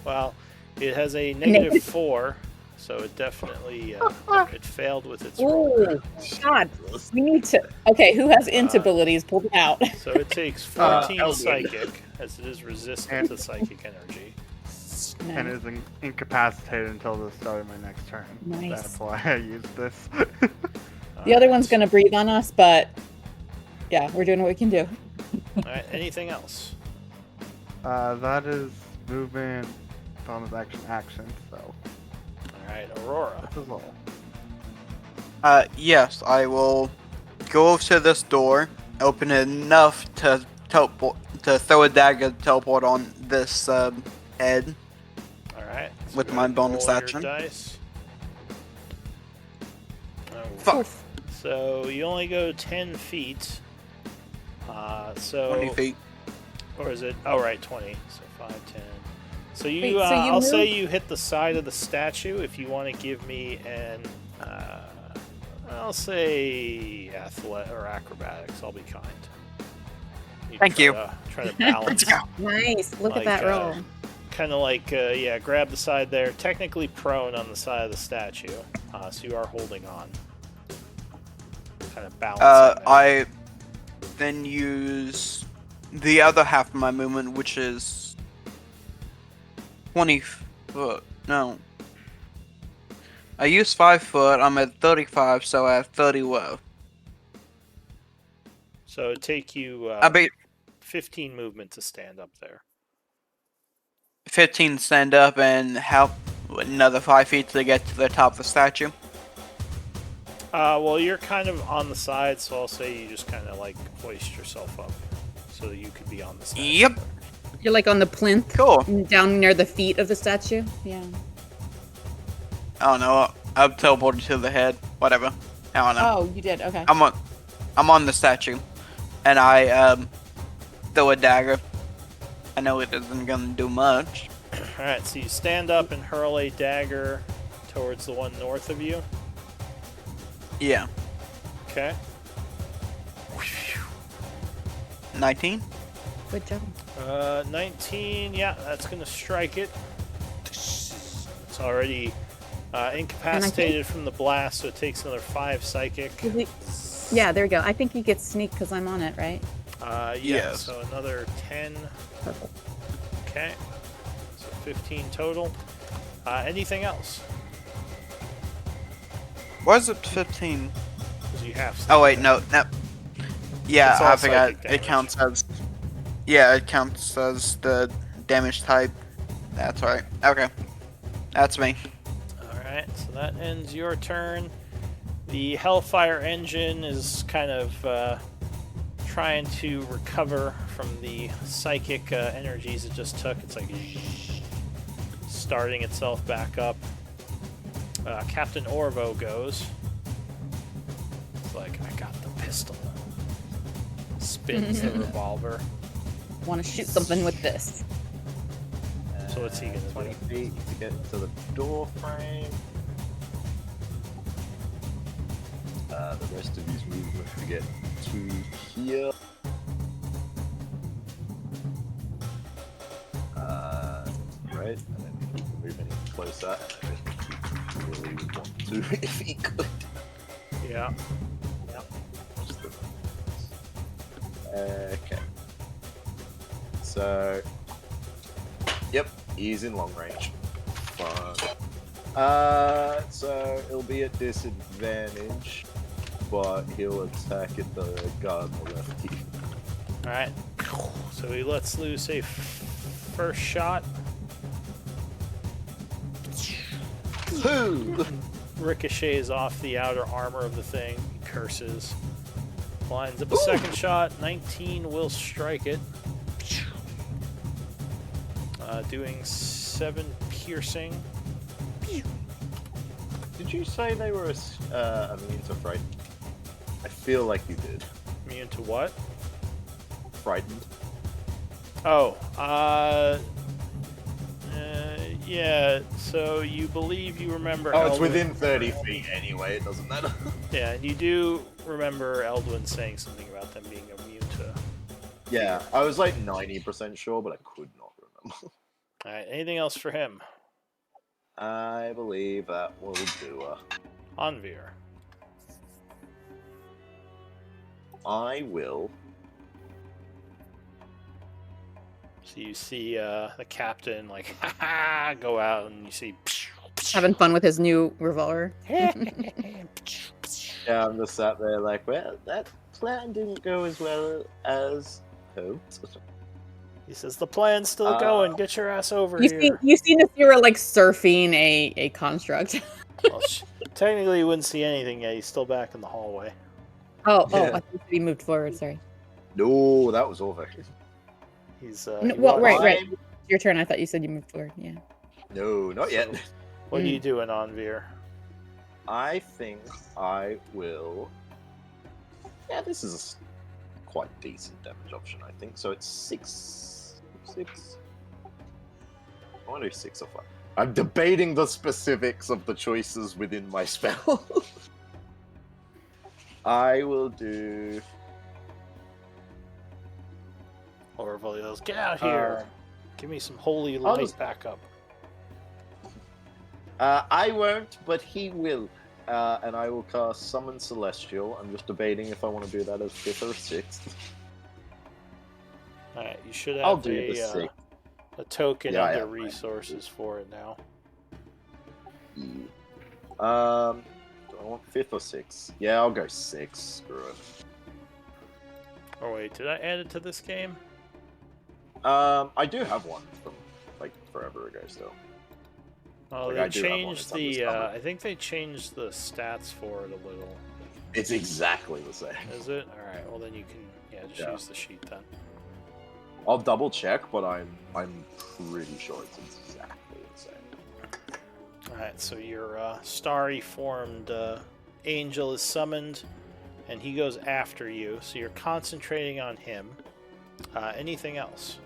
Well, it has a negative 4, so it definitely it failed with its roll. Ooh, God. We need to. Okay, who has int abilities? Pull them out. So it takes 14 Elgin. psychic, as it is resistant to psychic energy. And is incapacitated until the start of my next turn. Nice. That's why I used this. The other one's gonna breathe on us, but yeah, we're doing what we can do. Alright, anything else? That is movement, bonus action, so Alright, Aurora. this is all. Yes, I will go over to this door, open it enough to teleport, to throw a dagger teleport on this head. Alright. so With go my ahead and bonus roll your action. Dice. Oh, Fuck. so you only go 10 feet. So 20 feet. Or is it? Oh, right, 20. So 5, 10. So you, Wait, so you I'll say move- you hit the side of the statue. If you want to give me an, I'll say athletic or acrobatics. I'll be kind. Thank you. Try to balance. Nice. Look Like, at that roll. Kind of like, yeah, grab the side there. Technically prone on the side of the statue, so you are holding on. Kind of balancing. there. I then use the other half of my movement, which is 20 foot. No. I use 5 foot. I'm at 35, so I have 30 left. So it'd take you I be 15 movement to stand up there. 15 stand up and help another 5 feet to get to the top of the statue. Well, you're kind of on the side, so I'll say you just kind of like hoist yourself up so that you could be on the side. Yep. You're like on the plinth Cool. down near the feet of the statue. Yeah. I don't know. I've teleported to the head. Whatever. I don't know. Oh, you did. Okay. I'm on the statue, and I throw a dagger. I know it isn't gonna do much. Alright, so you stand up and hurl a dagger towards the one north of you. Yeah. Okay. 19. Good job. 19, yeah, that's gonna strike it. It's already incapacitated from the blast, so it takes another 5 psychic. Yeah, there we go. I think you get sneak because I'm on it, right? Yeah, Yes. so another 10. Perfect. Okay. So 15 total. Anything else? Why is it 15? Because you have. Oh wait, no. Yeah, It's all I forgot. psychic It damage. counts as. Yeah, it counts as the damage type. That's right. Okay, that's me. Alright, so that ends your turn. The Hellfire engine is kind of trying to recover from the psychic energies it just took. It's like starting itself back up. Captain Orvo goes. It's like, I got the pistol. Spins the revolver. Want to shoot something with this? So what's he gonna 20 do? feet to get to the door frame. The rest of his movement to get to here. Right, and then he can move any closer. And I don't think he really would want to if he could. Yeah. Okay. So, yep, he's in long range. Fine. So it'll be at disadvantage, but he'll attack at the guy on the left here. Alright. So he lets loose a first shot. Who? Ricochets off the outer armor of the thing. He curses. Lines up a second shot. 19 will strike it. Doing 7 piercing. Did you say they were immune to frightened? I feel like you did. Immune to what? Frightened. Oh, yeah, so you believe you remember Oh, it's Eldwin- within 30 feet anyway, it doesn't matter. Yeah, and you do remember Eldwin saying something about them being immune to... Yeah, I was like 90% sure, but I could not remember. Alright, anything else for him? I believe that will do. Anvir. I will. So you see the captain, like, go out, and you see... Having fun with his new revolver. Yeah, I'm just sat there like, well, that plan didn't go as well as hoped. He says, the plan's still going, get your ass over You here. see Nasira like surfing a construct. Well, technically, you wouldn't see anything yet. He's still back in the hallway. Oh, Yeah. I think he moved forward. Sorry. No, that was over. He's No, he well, walks- right. Your turn. I thought you said you moved forward. Yeah. No, not yet. What are you doing, Anvir? I think I will. Yeah, this is a quite decent damage option, I think. So it's 6. I want to do 6 or 5. I'm debating the specifics of the choices within my spell. I will do. Orville yells, get out here! Give me some holy light just- backup. I won't, but he will. And I will cast Summon Celestial. I'm just debating if I want to do that as 5th or 6th. Alright, you should I'll have do the 6th. a token Yeah, I under have mine. resources for it now. Do I want 5th or 6th? Yeah, I'll go 6. Screw it. Oh wait, did I add it to this game? I do have one from like forever ago still. Oh, Like, they I do have one, changed it's on this the. cover. I think they changed the stats for it a little. It's exactly the same. Is it? All right. Well, then you can just Yeah. use the sheet then. I'll double check, but I'm pretty sure it's exactly the same. All right. So your starry formed angel is summoned, and he goes after you. So you're concentrating on him. Anything else?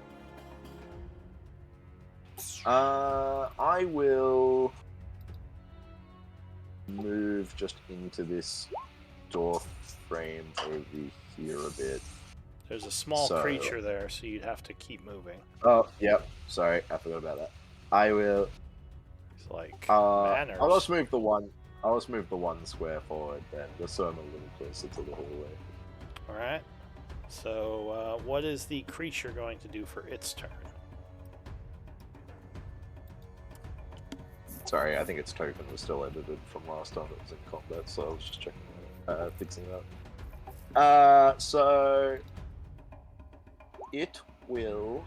I will move just into this door frame over here a bit. There's a small So- creature there, so you'd have to keep moving. Oh, yep. Sorry, I forgot about that. I will. It's like I'll manners. just move the one. I'll just move the 1 square forward then, just so I'm a little closer to the hallway. All right. So what is the creature going to do for its turn? Sorry, I think its token was still edited from last time it was in combat, so I was just checking, fixing that. So it will.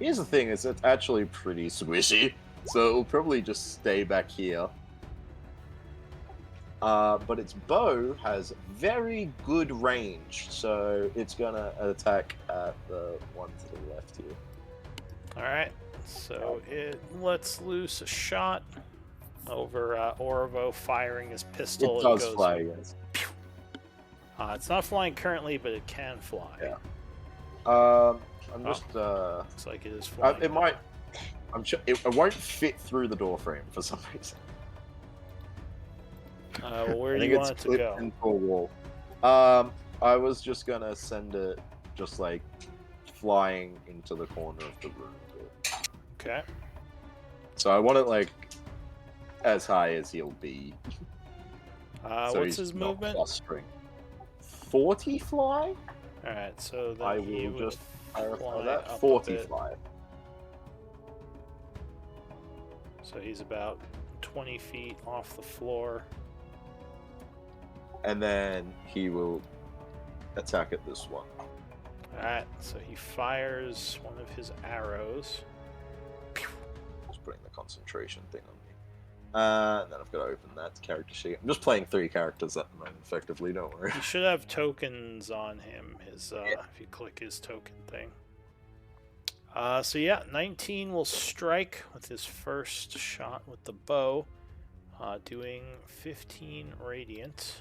Here's the thing: is it's actually pretty squishy, so it'll probably just stay back here. But its bow has very good range, so it's gonna attack at the one to the left here. Alright, so it lets loose a shot over Orvo firing his pistol. It does goes, fly, yes. it's not flying currently, but it can fly. Yeah. I'm just Looks like it is flying. it might. I'm sure it won't fit through the door frame for some reason. Well, where I do think you it's want it to clipped go? into a wall. I was just gonna send it just like flying into the corner of the room. Okay. So I want it like as high as he'll be. So What's he's his not movement? clustering. 40 fly? Alright, so then I he will would just clarify fly that. up a 40 bit. fly. So he's about 20 feet off the floor. And then he will attack at this one. Alright, so he fires one of his arrows. Just putting the concentration thing on me. And then I've got to open that character sheet. I'm just playing 3 characters at the moment, effectively, don't worry. He should have tokens on him. His if you click his token thing. So yeah, 19 will strike with his first shot with the bow, doing 15 radiant.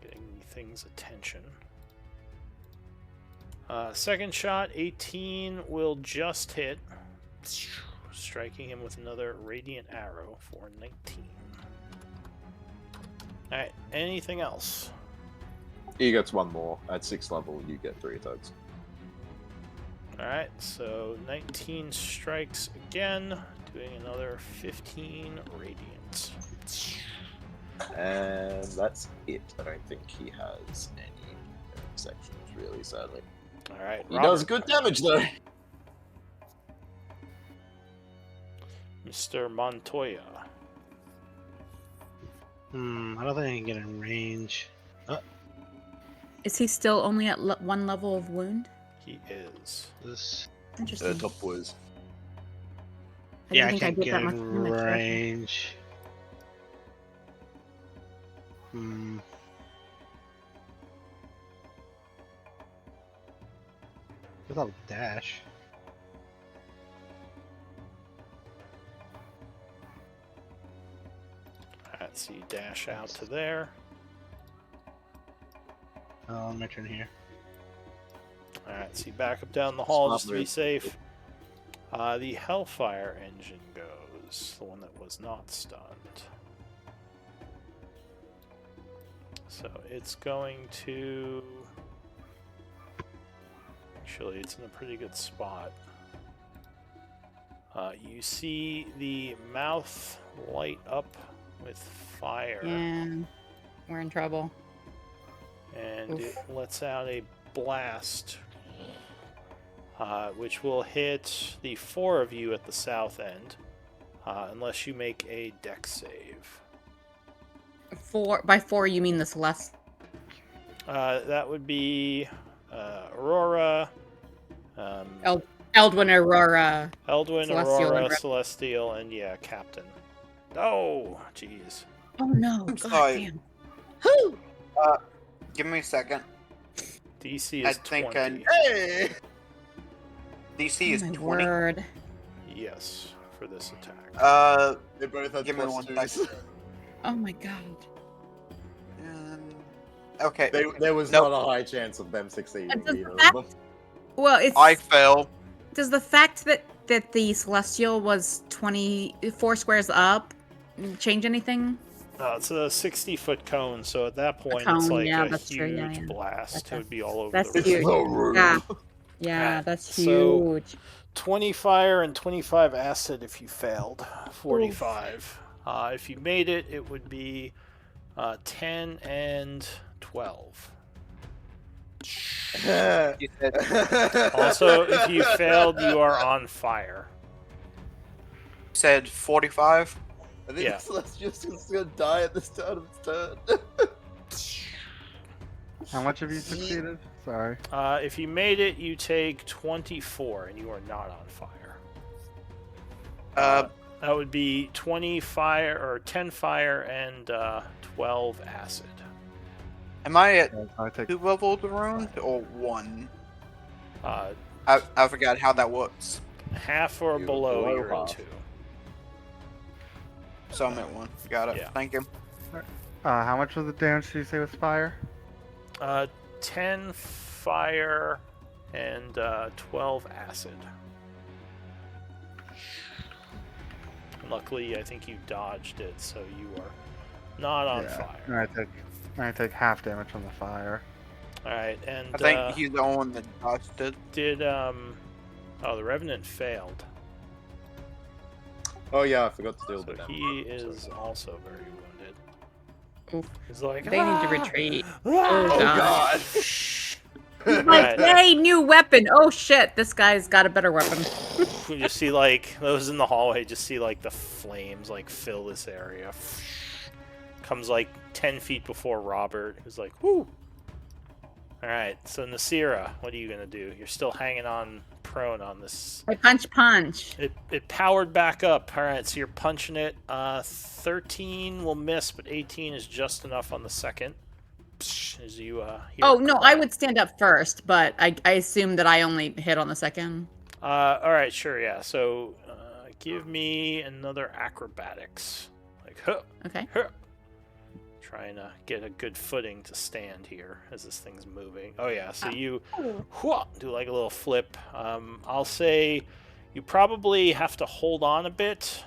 Getting the thing's attention. Second shot, 18 will just hit, striking him with another radiant arrow for 19. Alright, anything else? He gets 1 more. At 6th level, you get 3 attacks. Alright, so 19 strikes again, doing another 15 radiant. And that's it. I don't think he has any sections, really, sadly. Alright, He does good damage, though. Mr. Montoya. I don't think I can get in range. Is he still only at 1 level of wound? He is. This. Interesting. Top boys. I Yeah, I didn't think can't did get that much in damage, actually. range. Without dash. Alright, so you dash out to there. Oh, my turn here. Alright, so you back up down the hall Smart just to be move. safe. The Hellfire engine goes, the one that was not stunned. So it's going to... Actually, it's in a pretty good spot. You see the mouth light up with fire. Yeah, we're in trouble. And Oof. it lets out a blast, which will hit the 4 of you at the south end, unless you make a dex save. By 4, you mean the Celeste? That would be Aurora, Eldwin, Aurora. Eldwin, Celestial, Aurora, and Re- Celestial, and yeah, Captain. Oh, jeez. Oh no! I'm God sorry. damn. Who? Give me a second. DC I is think 20. Hey! DC is Oh, my 20. word. Yes, for this attack. They both have Give me plus 1 2s. second. Oh my god. Okay. There was Nope. not a high chance of them succeeding. Does either that- of them. Well, it's I fell. does the fact that the Celestial was 24 squares up change anything? It's a 60-foot cone, so at that point it's cone, like yeah, a that's huge true, yeah. blast. That's It would be all over that's the huge. room. The room. Yeah. Yeah, Alright, that's so- huge. 20 fire and 25 acid if you failed. 45. If you made it, it would be 10 and 12. You said, Also, if you failed, you are on fire. said 45. I think Yeah. Celestial's gonna die at the start of its turn. How much have you succeeded? Sorry. If you made it, you take 24, and you are not on fire. That would be 20 fire or 10 fire and 12 acid. Am I at I take 2 leveled runes or 1? Uh, I forgot how that works. half or You're below, below you're at half. 2. So I'm at 1. Got it. Yeah. Thank you. how much was the damage did you say with fire? 10 fire and 12 acid. Luckily, I think you dodged it, so you are not on fire. I take half damage from the fire. All right, and I think he's the one that dodged it. did oh, the Revenant failed, Oh yeah, I forgot to deal so with them. he is also very wounded. Oof. He's like, They need to "Ah! retreat. Ah!" Oh god. Like, Right. hey, new weapon. Oh shit, this guy's got a better weapon. You just see like those in the hallway. Just see like the flames like fill this area. Comes like 10 feet before Robert, who's like, "Whoo!" All right, so Nasira, what are you gonna do? You're still hanging on prone on this. I punch. It powered back up. All right, so you're punching it. 13 will miss, but 18 is just enough on the second. As you hear Oh a no, cry. I would stand up first, but I assume that I only hit on the second. All right, sure, yeah. So give me another acrobatics. Like, huh, Okay. huh. Trying to get a good footing to stand here as this thing's moving. Oh yeah, so you do like a little flip. I'll say you probably have to hold on a bit.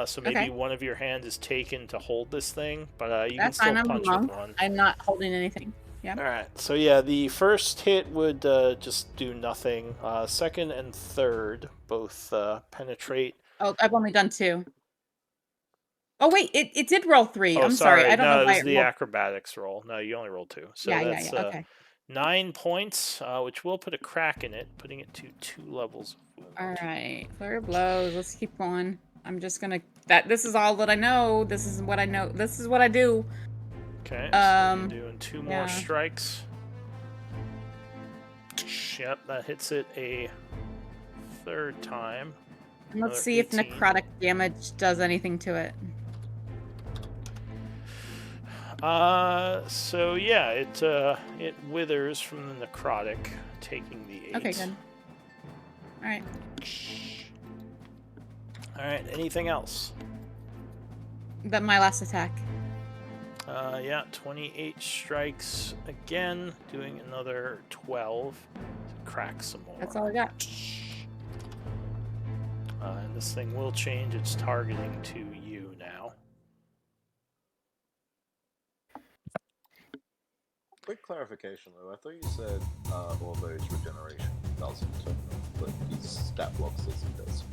So maybe Okay. one of your hands is taken to hold this thing, but you That's can fine. still I'm punch alone. with one. I'm not holding anything. Yeah. All right. So yeah, the first hit would just do nothing. Second and third both penetrate. Oh, I've only done 2. Oh wait, it did roll 3. Oh, I'm sorry. I don't no, know why this is it the rolled. acrobatics roll. No, you only rolled 2. So Yeah, that's yeah. Okay. 9 points, which will put a crack in it, putting it to 2 levels of wound. All right. Flurry of blows. Let's keep going. I'm just gonna. This is all that I know. This is what I know. This is what I do. Okay. So you're doing 2 more yeah. strikes. Yep, that hits it a third time. And Another let's see if 18. necrotic damage does anything to it. So yeah, it withers from the necrotic, taking the 8. Okay, good. All right. All right. Anything else? That my last attack. Yeah, 28 strikes again, doing another 12 to crack some more. That's all I got. And this thing will change its targeting to you now. Quick clarification though, I thought you said all those regeneration doesn't turn off, but his stat block says it does.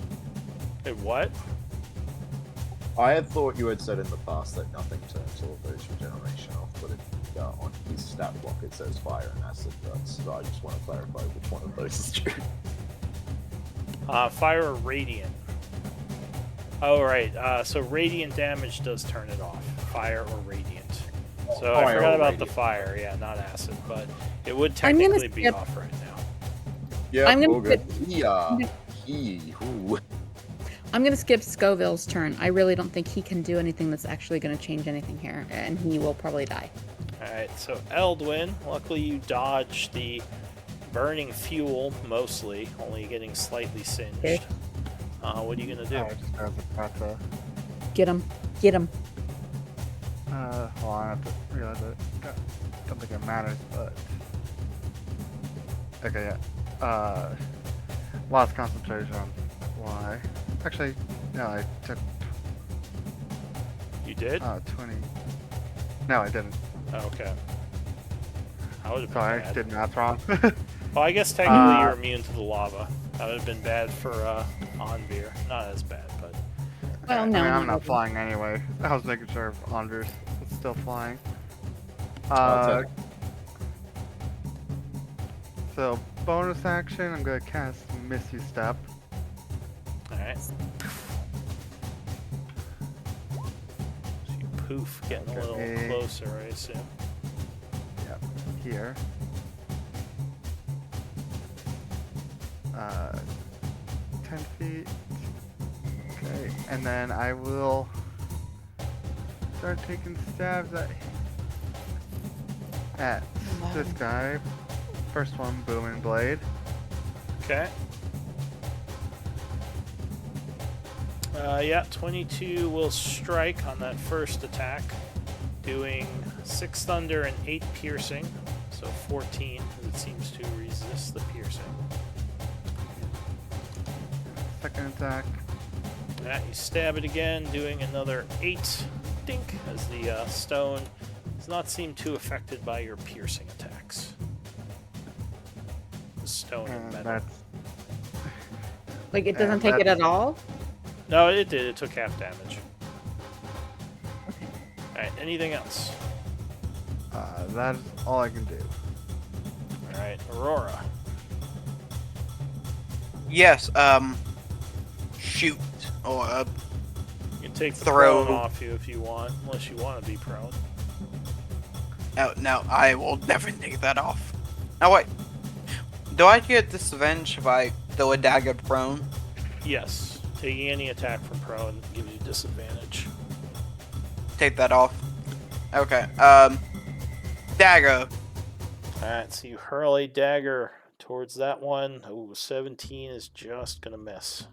Hey, what? I had thought you had said in the past that nothing turns all those regeneration off, but on his stat block it says fire and acid does, so I just want to clarify which one of those is true. Fire or radiant? Oh, right. So radiant damage does turn it off. Fire or radiant. So I Fire forgot or about the radiant. fire. Yeah, not acid, but it would I'm gonna technically be skip- off right now. Yeah, I'm gonna all good. Ooh. I'm gonna skip Scoville's turn. I really don't think he can do anything that's actually gonna change anything here, and he will probably die. Alright, so Eldwin, luckily you dodged the burning fuel mostly, only getting slightly singed. Okay. What are you gonna do? I just have the kata. Get him. Get him. Hold on, I have to realize that. Don't think it matters, but. Okay, yeah. Lost concentration on Y. Actually, no, I took You did? 20. No, I didn't. Oh, okay. I would have been Sorry, bad. did math wrong. Well, I guess technically you're immune to the lava. That would have been bad for Anvir. Not as bad, but Well, I no. mean, I'm not not really. flying anyway. I was making sure Anders was still flying. I'll take- So, bonus action, I'm gonna cast Misty Step. alright. So you poof, getting a little Okay. closer, I assume. Here. 10 feet. Okay. And then I will start taking stabs at this guy. First one, booming blade. Okay. Yeah, 22 will strike on that first attack, doing 6 thunder and 8 piercing, so 14. It seems to resist the piercing. Second attack. Yeah, you stab it again, doing another 8 dink, as the stone does not seem too affected by your piercing attacks. The stone and And metal. that's Like it doesn't And take it that's- at all? No, it did. It took half damage. Alright, anything else? that's all I can do. Alright, Aurora. Yes. Shoot or You can take the Throw. prone off you if you want, unless you want to be prone. oh, no, I will definitely take that off. Now wait. Do I get disadvantage if I throw a dagger prone? Yes, taking any attack from prone gives you disadvantage. Take that off. Okay. Dagger. Alright, so you hurl a dagger towards that one. Ooh, 17 is just gonna miss.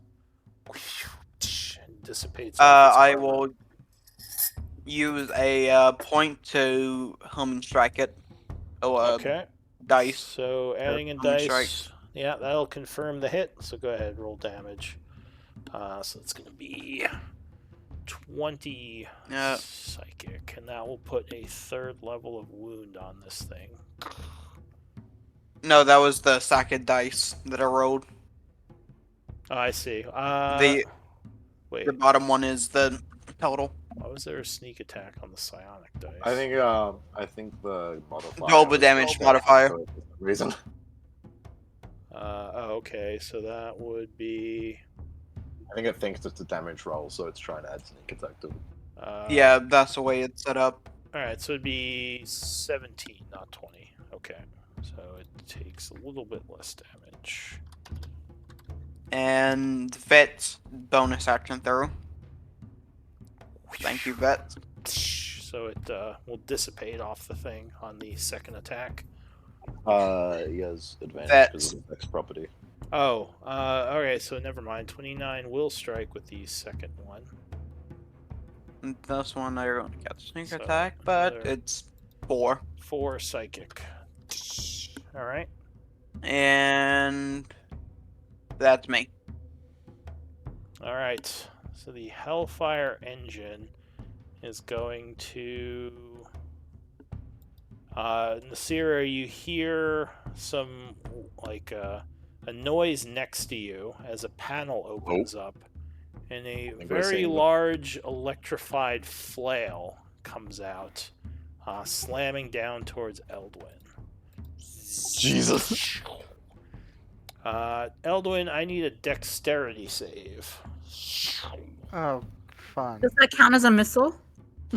And dissipates. off its I armor. will use a point to hum strike it. Oh, Okay. dice. So adding a How many dice. strikes? Yeah, that'll confirm the hit. So go ahead, roll damage. So it's gonna be 20 Yeah. psychic, and that will put a 3rd level of wound on this thing. No, that was the second dice that I rolled. Oh, I see. Wait, The bottom one is the total. why was there a sneak attack on the psionic dice? I think the modifier. Double was damage double, modifier. so for some reason. Oh, okay, so that would be. I think it thinks it's a damage roll, so it's trying to add sneak attack to it. Yeah, that's the way it's set up. Alright, so it'd be 17, not 20. Okay, so it takes a little bit less damage. And Vet bonus action throw. Thank you, Vet. So it will dissipate off the thing on the second attack. He has advantage That's- because of the next property. Oh, alright, so never mind. 29 will strike with the second one. And this one I don't get sneak So, attack, but another- it's 4. 4 psychic. Alright. And that's me. Alright. So the Hellfire engine is going to. Nasira, you hear some, like, a noise next to you as a panel opens up, and a think we're very seeing the- large electrified flail comes out, slamming down towards Eldwin. Jesus. Eldwin, I need a dexterity save. Oh, fun. Does that count as a missile?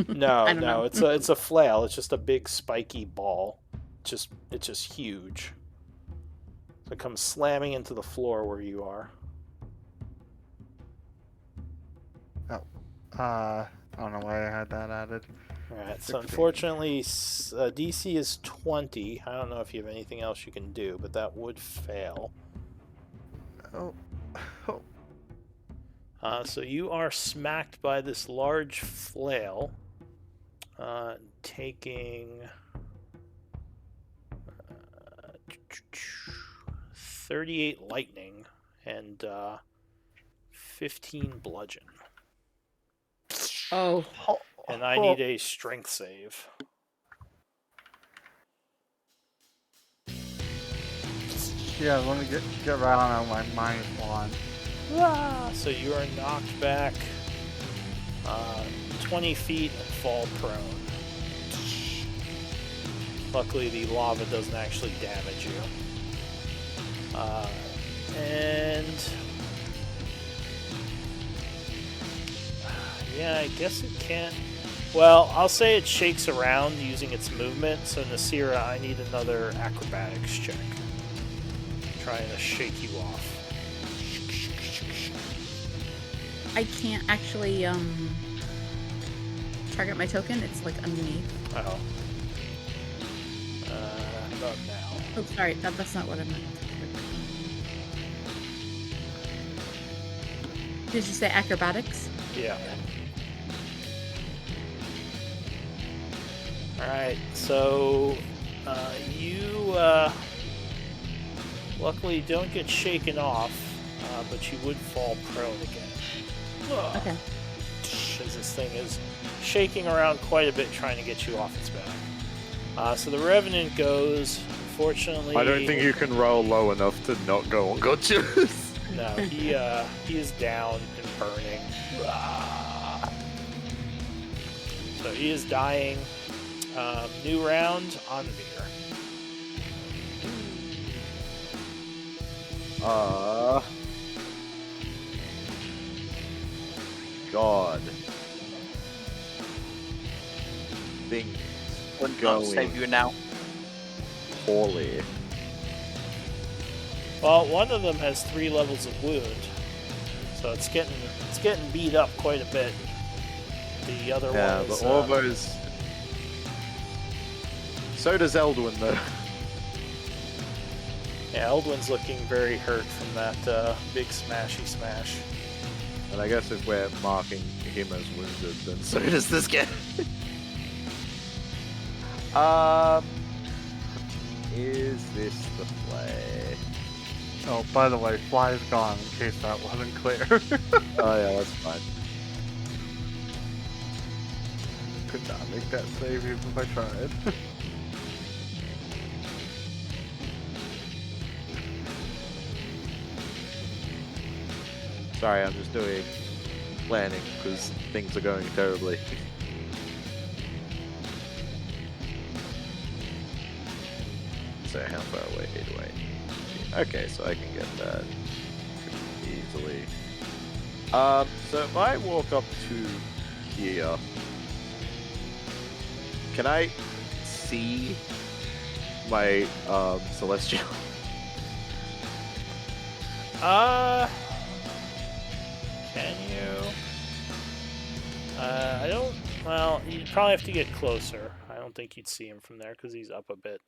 No, I don't know. it's a flail. It's just a big spiky ball. It's just huge. So it comes slamming into the floor where you are. I don't know why I had that added. Alright, so 16. unfortunately, DC is 20. I don't know if you have anything else you can do, but that would fail. Oh. Oh. So you are smacked by this large flail, taking 38 lightning and 15 bludgeon. Oh, And I need a strength save. Yeah, let me get right on my -1. So you are knocked back 20 feet and fall prone. Luckily, the lava doesn't actually damage you. And yeah, I guess it can't. Well, I'll say it shakes around using its movement. So Nasira, I need another acrobatics check. Trying to shake you off. I can't actually target my token. It's like underneath. Oh. How about now? Oh, sorry. That's not what I meant. Did you say acrobatics? Yeah. Alright, so you luckily don't get shaken off, but you would fall prone again. Okay. As this thing is shaking around quite a bit trying to get you off its back. So the Revenant goes. Fortunately, I don't think you can roll low enough to not go unconscious. No, he is down and burning. So he is dying. New round on Veer. God. Things Wouldn't going save you now. poorly. Well, one of them has 3 levels of wound, so it's getting beat up quite a bit. The other Yeah, one but is Orbo's. So does Eldwin, though. yeah, Eldwin's looking very hurt from that big smashy smash. And I guess if we're marking him as wounded, then so does this guy. Is this the play? Oh, by the way, Fly is gone, in case that wasn't clear. Oh yeah, that's fine. Could not make that save even if I tried. Sorry, I'm just doing planning because things are going terribly. So how far away do I need? Okay, so I can get that pretty easily. So if I walk up to here, can I see my celestial? Can you? I don't. Well, you'd probably have to get closer. I don't think you'd see him from there because he's up a bit.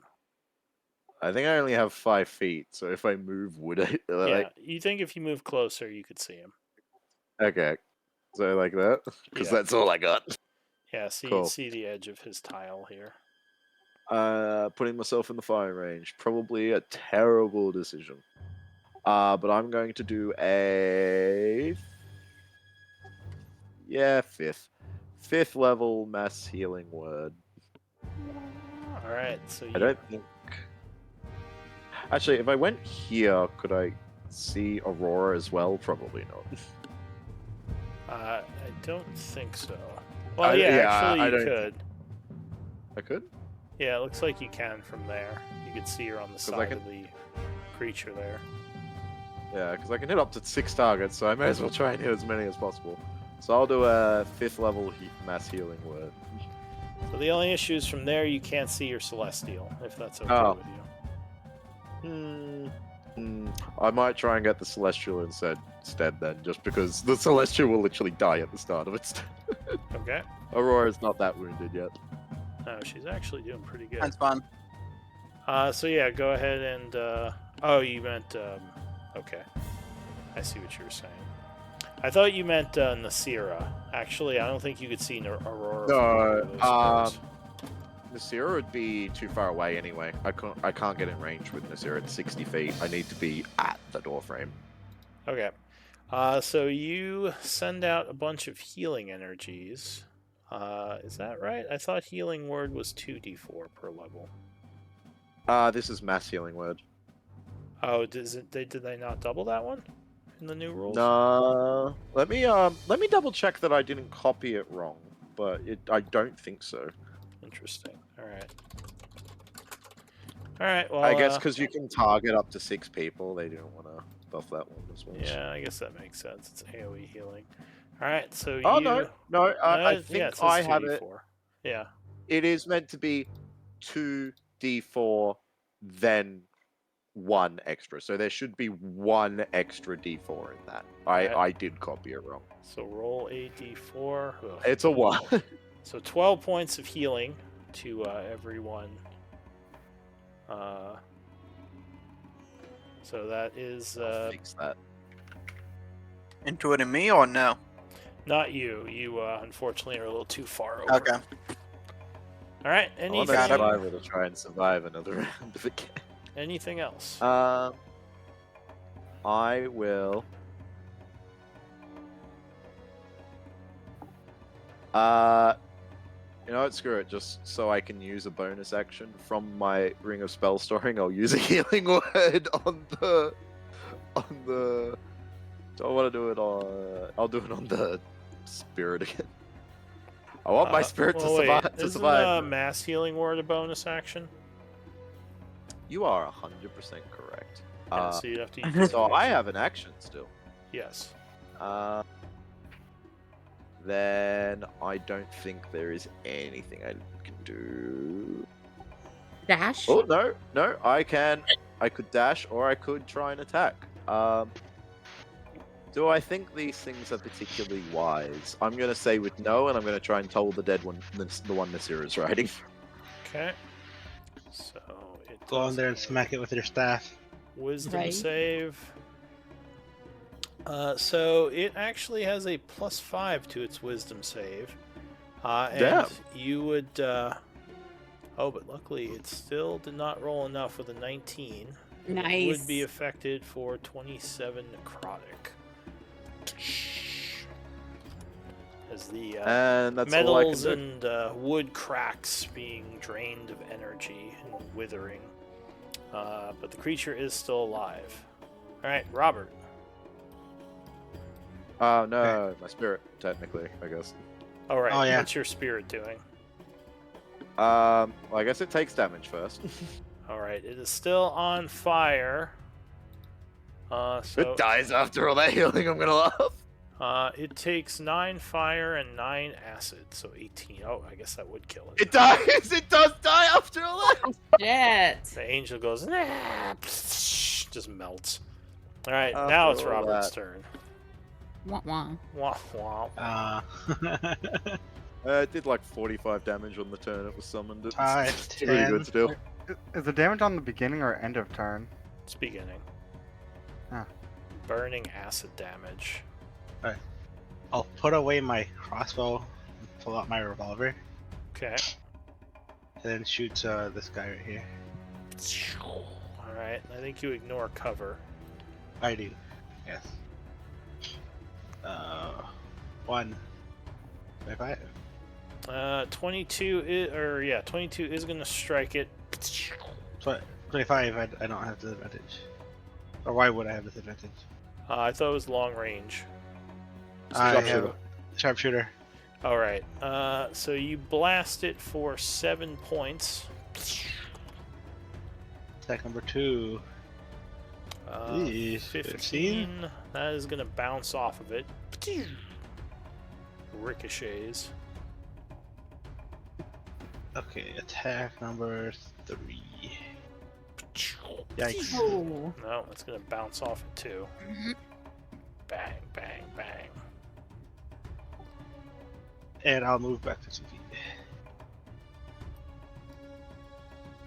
I think I only have 5 feet, so if I move, would I? Yeah, you think if you move closer, you could see him. Okay, so like that, because Yeah. that's all I got. Yeah, so Cool. you'd see the edge of his tile here. Putting myself in the firing range, probably a terrible decision. But I'm going to do a fifth level mass healing word. All right, so I don't think. Actually, if I went here, could I see Aurora as well? Probably not. I don't think so. Well, actually, I you don't- could. I could. Yeah, it looks like you can from there. You could see her on the I side can- of the creature there. Yeah, because I can hit up to 6 targets, so I may as well try and hit as many as possible. So I'll do a 5th level mass healing word. So the only issue is from there you can't see your celestial, if that's okay Oh. with you. I might try and get the celestial instead then, just because the celestial will literally die at the start of it. Okay. Aurora's not that wounded yet. No, she's actually doing pretty good. That's fine. So yeah, go ahead and oh, you meant okay. I see what you were saying. I thought you meant Nasira. Actually, I don't think you could see Aurora. from either of those squares. Nasira would be too far away anyway. I can't get in range with Nasira at 60 feet. I need to be at the door frame. Okay. So you send out a bunch of healing energies. Is that right? I thought healing word was 2d4 per level. This is mass healing word. Oh, did they not double that one in the new rules? No. Let me double check that I didn't copy it wrong, but I don't think so. Interesting. All right. All right. Well, I guess because you can target up to 6 people, they didn't want to buff that one as well. yeah, I guess that makes sense. It's AOE healing. All right. So Oh you. no! I yeah, think it says I have it. 2d4. Yeah. It is meant to be 2d4, then one extra. So there should be one extra D4 in that. I did copy it wrong. So roll a d4. Ugh. It's a 1. So 12 points of healing to everyone. So that is Fix that. Intuiting me or no? not you. You unfortunately are a little too far over. Okay. All right. I want Anything? that survivor to try and survive another round if it can. Anything else? I will. You know what? Screw it. Just so I can use a bonus action from my Ring of Spell Storing, I'll use a healing word on the. Do I want to do it on? I'll do it on the spirit again. I want my spirit to wait, survive. Isn't mass healing word a bonus action? You are 100% correct. Yeah, so you'd have to use So I have an action still. Yes. Then I don't think there is anything I can do. Dash. Oh no! I could dash or I could try and attack. Do I think these things are particularly wise? I'm gonna say with no, and I'm gonna try and toll the dead one, the one Nasir is riding. Okay. So it Go on does there and a smack it with your staff. Wisdom Right. save. So it actually has a +5 to its wisdom save. And Damn. you would. Oh, but luckily it still did not roll enough with a 19. It Nice. would be affected for 27 necrotic. As the And that's all I can metals do. and wood cracks being drained of energy and withering. But the creature is still alive. Alright, Robert. Oh no, my spirit, technically, I guess. Alright, Oh, yeah. what's your spirit doing? Well, I guess it takes damage first. Alright, it is still on fire. So It dies after all that healing. I'm gonna laugh. it takes 9 fire and 9 acid, so 18. Oh, I guess that would kill it. It dies. It does die after all that. Shit. The angel goes, nah, just melts. Alright, After now it's all Robert's that. turn. Wah wah. Wah, wah. It did like 45 damage on the turn it was summoned. It's 5, pretty 10. good still. Is the damage on the beginning or end of turn? It's beginning. Ah. Burning acid damage. I'll put away my crossbow and pull out my revolver, Okay. and then shoot this guy right here. Alright, I think you ignore cover. I do. Yes. 1. 5. 22 22 is gonna strike it. 25. I don't have disadvantage. Or why would I have disadvantage? I thought it was long range. I Sharpshooter. have sharpshooter. Alright, so you blast it for 7 points. Attack number 2. Eee, 15. That is gonna bounce off of it. Ricochets. Okay, attack number 3. Yikes. Oh. No, it's gonna bounce off it too. Bang, bang, bang. And I'll move back to 2 feet.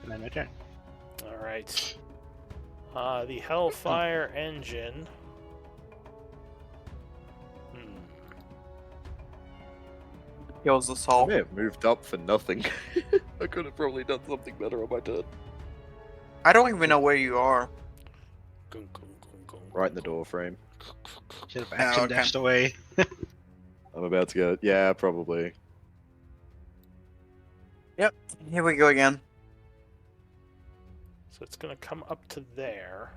And then my turn. Alright. The Hellfire engine. Kills us I all. may have moved up for nothing. I could have probably done something better on my turn. I don't even know where you are. Gung, gung, gung, gung, Right in the gung. door frame. Should have Oh, action okay. dashed away. I'm about to go. Yeah, probably. Yep. Here we go again. So it's going to come up to there.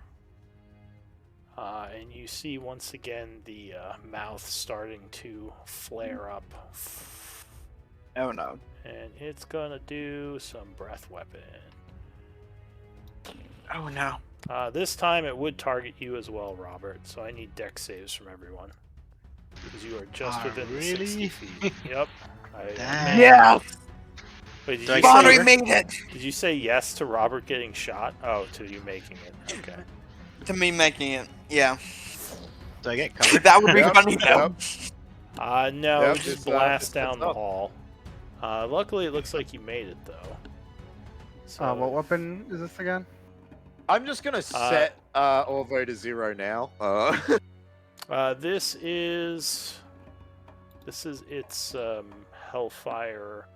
And you see once again the mouth starting to flare up. Oh no. And it's going to do some breath weapon. Oh no. This time it would target you as well, Robert. So I need dex saves from everyone. Because you are just within the 60 really? feet. Yep. Dang. Yeah. Wait, did Do I you, get Bonner, say, cover? made it! did you say yes to Robert getting shot? Oh, to you making it. Okay. To me making it. Yeah. Do I get cover? That would be Yep, funny though. No, Yep, we just it's, blast it's down the up. hall. Luckily, it looks like you made it, though. So, What weapon is this again? I'm just gonna set Orvo to 0 now. this is its Hellfire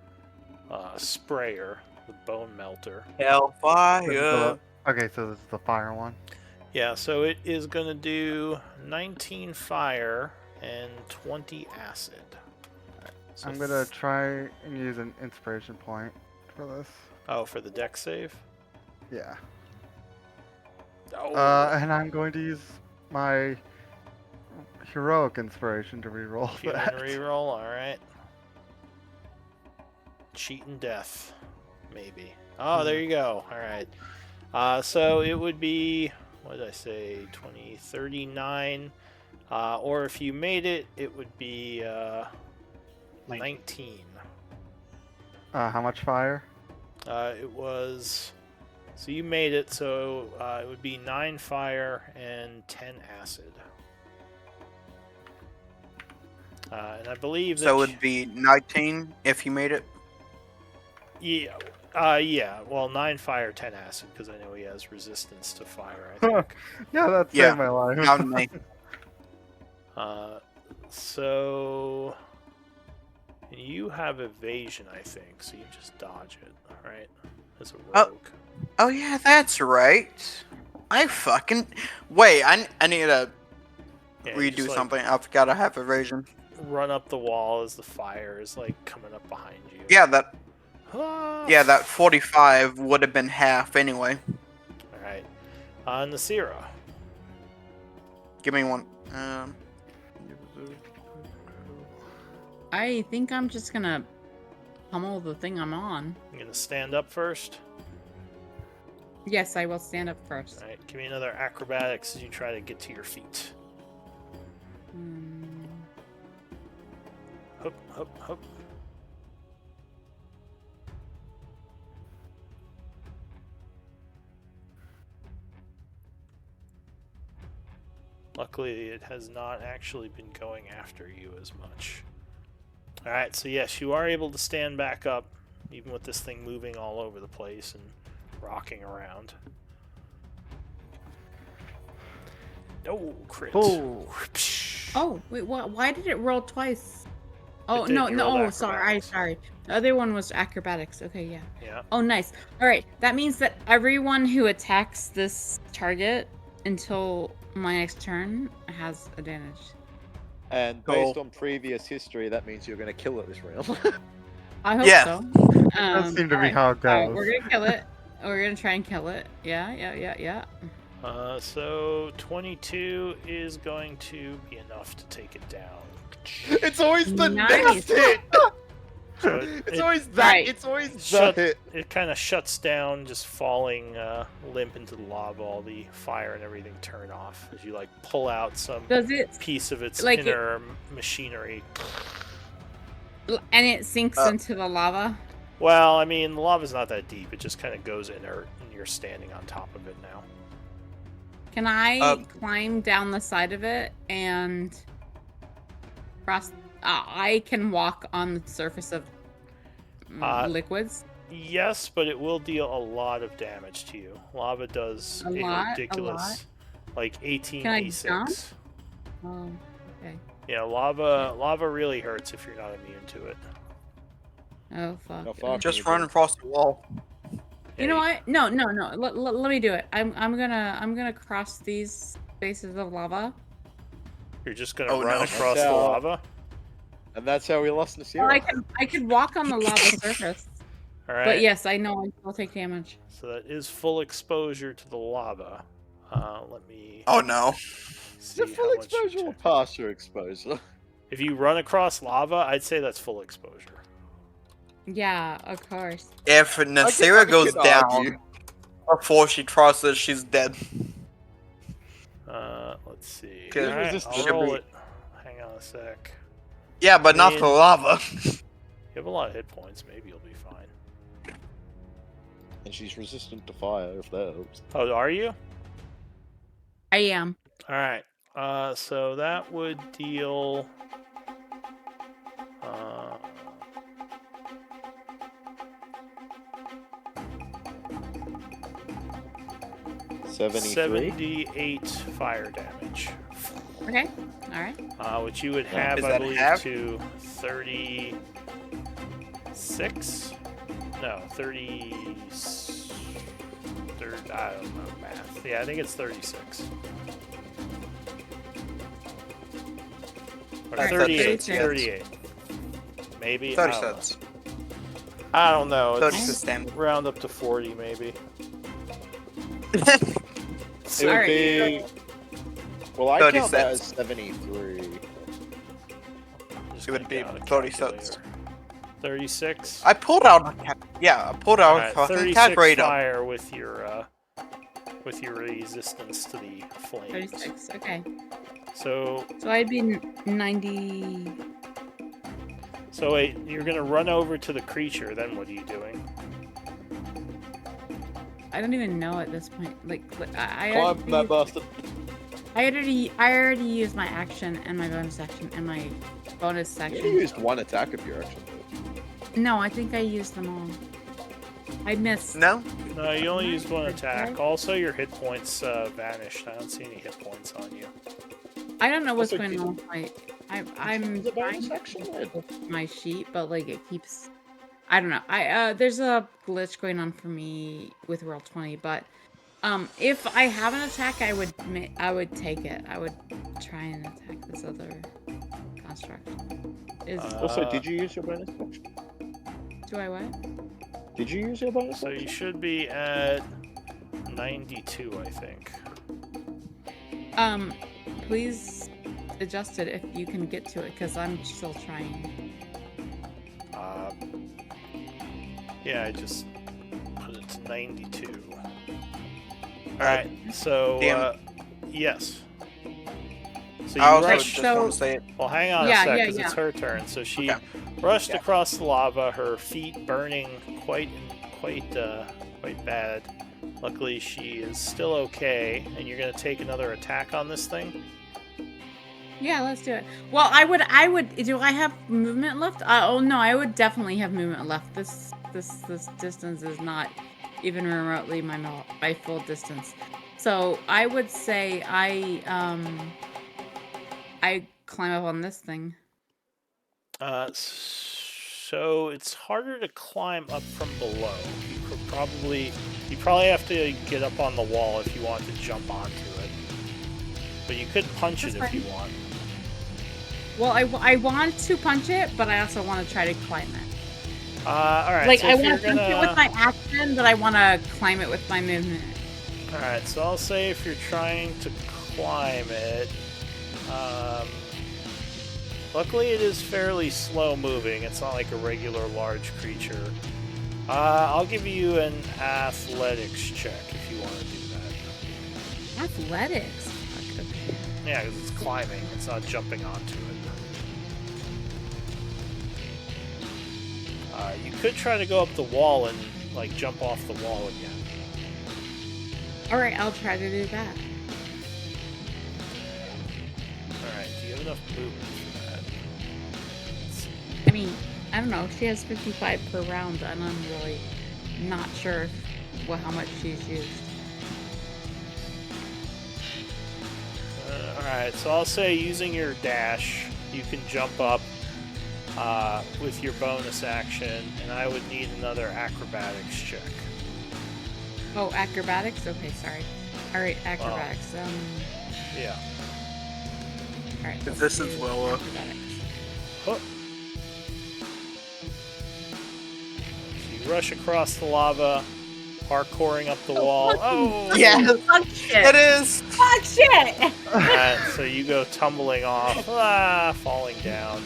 sprayer, the Bone Melter. This is Hellfire. the- okay, so this is the fire one. Yeah, so it is going to do 19 fire and 20 acid. So I'm gonna try and use an inspiration point for this. Oh, for the deck save? Yeah. Oh, And I'm going to use my heroic inspiration to reroll human that. reroll, alright. Cheating death, maybe. Oh, there you go. Alright. So it would be, what did I say, 20, 39. Or if you made it, it would be 19. How much fire? It was. So you made it, so it would be 9 fire and 10 acid. And I believe that. So it would be 19 if you made it. Yeah. Yeah. Well, 9 fire, 10 acid, because I know he has resistance to fire, I think. Yeah, that saved Yeah. my life. Not me. So. You have evasion, I think, so you just dodge it, right? As a Oh. rogue. Oh yeah, that's right. I fucking wait. I need to Yeah, you redo just, like, something. I forgot I have evasion. Run up the wall as the fire is like coming up behind you. Yeah, that Ah! 45 would have been half anyway. Alright. Nasira. Give me one. I think I'm just gonna pummel the thing I'm on. You gonna stand up first? Yes, I will stand up first. Alright, give me another acrobatics as you try to get to your feet. Hmm. Hup, hup, hup. Luckily, it has not actually been going after you as much. Alright, so yes, you are able to stand back up, even with this thing moving all over the place and rocking around. No, crit. Oh. Oh, wait, why did it roll twice? Oh, did, no, you no, rolled oh, sorry. The other one was acrobatics. Okay, yeah. Yeah. Oh, nice. All right, that means that everyone who attacks this target until my next turn has advantage. And Cool. based on previous history, that means you're gonna kill it this round. I hope Yeah. so. That does seem to be alright, how it alright, goes. we're gonna kill it. We're gonna try and kill it. Yeah. So 22 is going to be enough to take it down. It's always the Nice. next hit. So It's it, always that. Right. It's always the Shut- hit. it kind of shuts down, just falling limp into the lava. All the fire and everything turn off as you like pull out some Does it? piece of its like it- inner machinery. And it sinks into the lava. Well, I mean, the lava's not that deep. It just kind of goes inert, and you're standing on top of it now. Can I Um, climb down the side of it and cross? I can walk on the surface of liquids. Yes, but it will deal a lot of damage to you. Lava does A a lot? ridiculous, like 18 Can I d6. jump? Oh, okay. Yeah, lava really hurts if you're not immune to it. Oh fuck. No, fuck. Just run across the wall. You know what? No. Let me do it. I'm gonna cross these spaces of lava. You're just gonna Oh, run no. across the That's how- lava. And that's how we lost Well, Nasira. I could walk on the lava surface. All right. But yes, I know I'll take damage. So that is full exposure to the lava. Let me Oh no. Is see it full how much exposure or attack- partial exposure? If you run across lava, I'd say that's full exposure. Yeah, of course. If I Nasira could goes down argue. before she crosses, she's dead. Let's see. Good. All right, Resistance I'll should roll be- it. Hang on a sec. Yeah, but not Man. the lava. You have a lot of hit points. Maybe you'll be fine. And she's resistant to fire, if that helps. Oh, are you? I am. All right. So that would deal. 73? 78 fire damage. Okay. All right. Which you would have, Is I that believe, half? to 36? No, 30. I don't know math. Yeah, I think it's 36. Or Alright, 38. 36. 38. Maybe. 30 I don't know. cents. I don't know. 30 It's cents damage. round up to 40, maybe. It would Alright. be. Well, I 30 count that as cents. 73. Just It would gonna be get out a 30 calculator. cents. 36. I pulled out a cat. Yeah, I pulled out Alright, a fucking 36 calculator. fire with your resistance to the flames. 36. Okay. So I'd be 90. So wait, you're gonna run over to the creature. Then what are you doing? I don't even know at this point. Like I Climb that bastard. I already used my action and my bonus action and my bonus You section. only used one attack of your action. No, I think I used them all. I missed. No? No, you only used one attack. Also, your hit points vanished. I don't see any hit points on you. I don't know what's Also, going keep- on. I'm The trying bonus to action, with my sheet, but like it keeps. I don't know. There's a glitch going on for me with Roll20, but if I have an attack, I would take it. I would try and attack this other construct. Also, did you use your bonus action? Do I what? Did you use your bonus So you action? should be at 92, I think. Please adjust it if you can get to it, because I'm still trying. Yeah, I just put it to 92. Alright, so, Damn. yes. So I you also rushed. just want to say it. Well, hang on Yeah, a sec, yeah, because it's yeah. her turn. So she Okay. rushed Yeah. across the lava, her feet burning quite bad. Luckily, she is still okay, and you're gonna take another attack on this thing. Yeah, let's do it. Well, I would. Do I have movement left? Oh no, I would definitely have movement left. This distance is not even remotely my full distance. So I would say I climb up on this thing. So it's harder to climb up from below. You probably have to get up on the wall if you want to jump onto it. But you could punch That's it if fine. you want. Well, I want to punch it, but I also want to try to climb it. All right. Like so I if want you're to punch it gonna- with my action, but I want to climb it with my movement. Alright, so I'll say if you're trying to climb it, luckily it is fairly slow moving. It's not like a regular large creature. I'll give you an athletics check if you want to do that. Athletics. Fuck, okay. Yeah, because it's climbing. It's not jumping onto it. You could try to go up the wall and like jump off the wall again. All right, I'll try to do that. Alright, do you have enough movement for that? Let's see. I mean, I don't know. She has 55 per round, and I'm really not sure how much she's used. Alright, so I'll say using your dash, you can jump up with your bonus action, and I would need another acrobatics check. Oh, acrobatics? Okay, sorry. Alright, acrobatics. Yeah. Alright. If let's this is do lower. acrobatics. Oh. So you rush across the lava, parkouring up the wall. fucking- Oh! Yes, Fuck shit! it is. Fuck shit! And so you go tumbling off, falling down.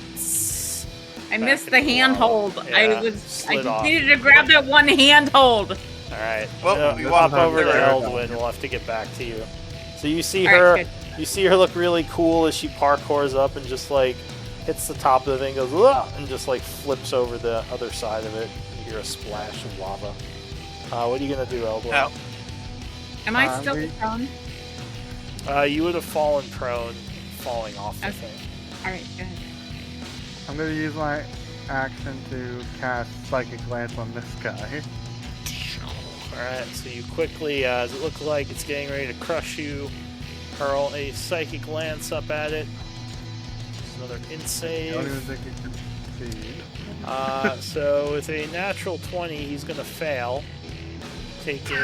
I Back missed into the the handhold. lava. I Yeah, was. I slid off. needed to grab that one handhold. Alright, Well, we hop want over to her- Eldwin. We'll have to get back to you. So you see All her. right, good. You see her look really cool as she parkours up and just like hits the top of the thing, goes "Ugh," and just like flips over the other side of it. You hear a splash of lava. What are you gonna do, Eldor? Oh. Am I still we- prone? You would have fallen prone, falling off the Okay. thing. Alright, go ahead. I'm gonna use my action to cast Psychic Glance on this guy. Alright, so you quickly, as it looks like it's getting ready to crush you, hurl a psychic lance up at it. Just another int I don't even save. think he can succeed. So with a natural 20, he's gonna fail, taking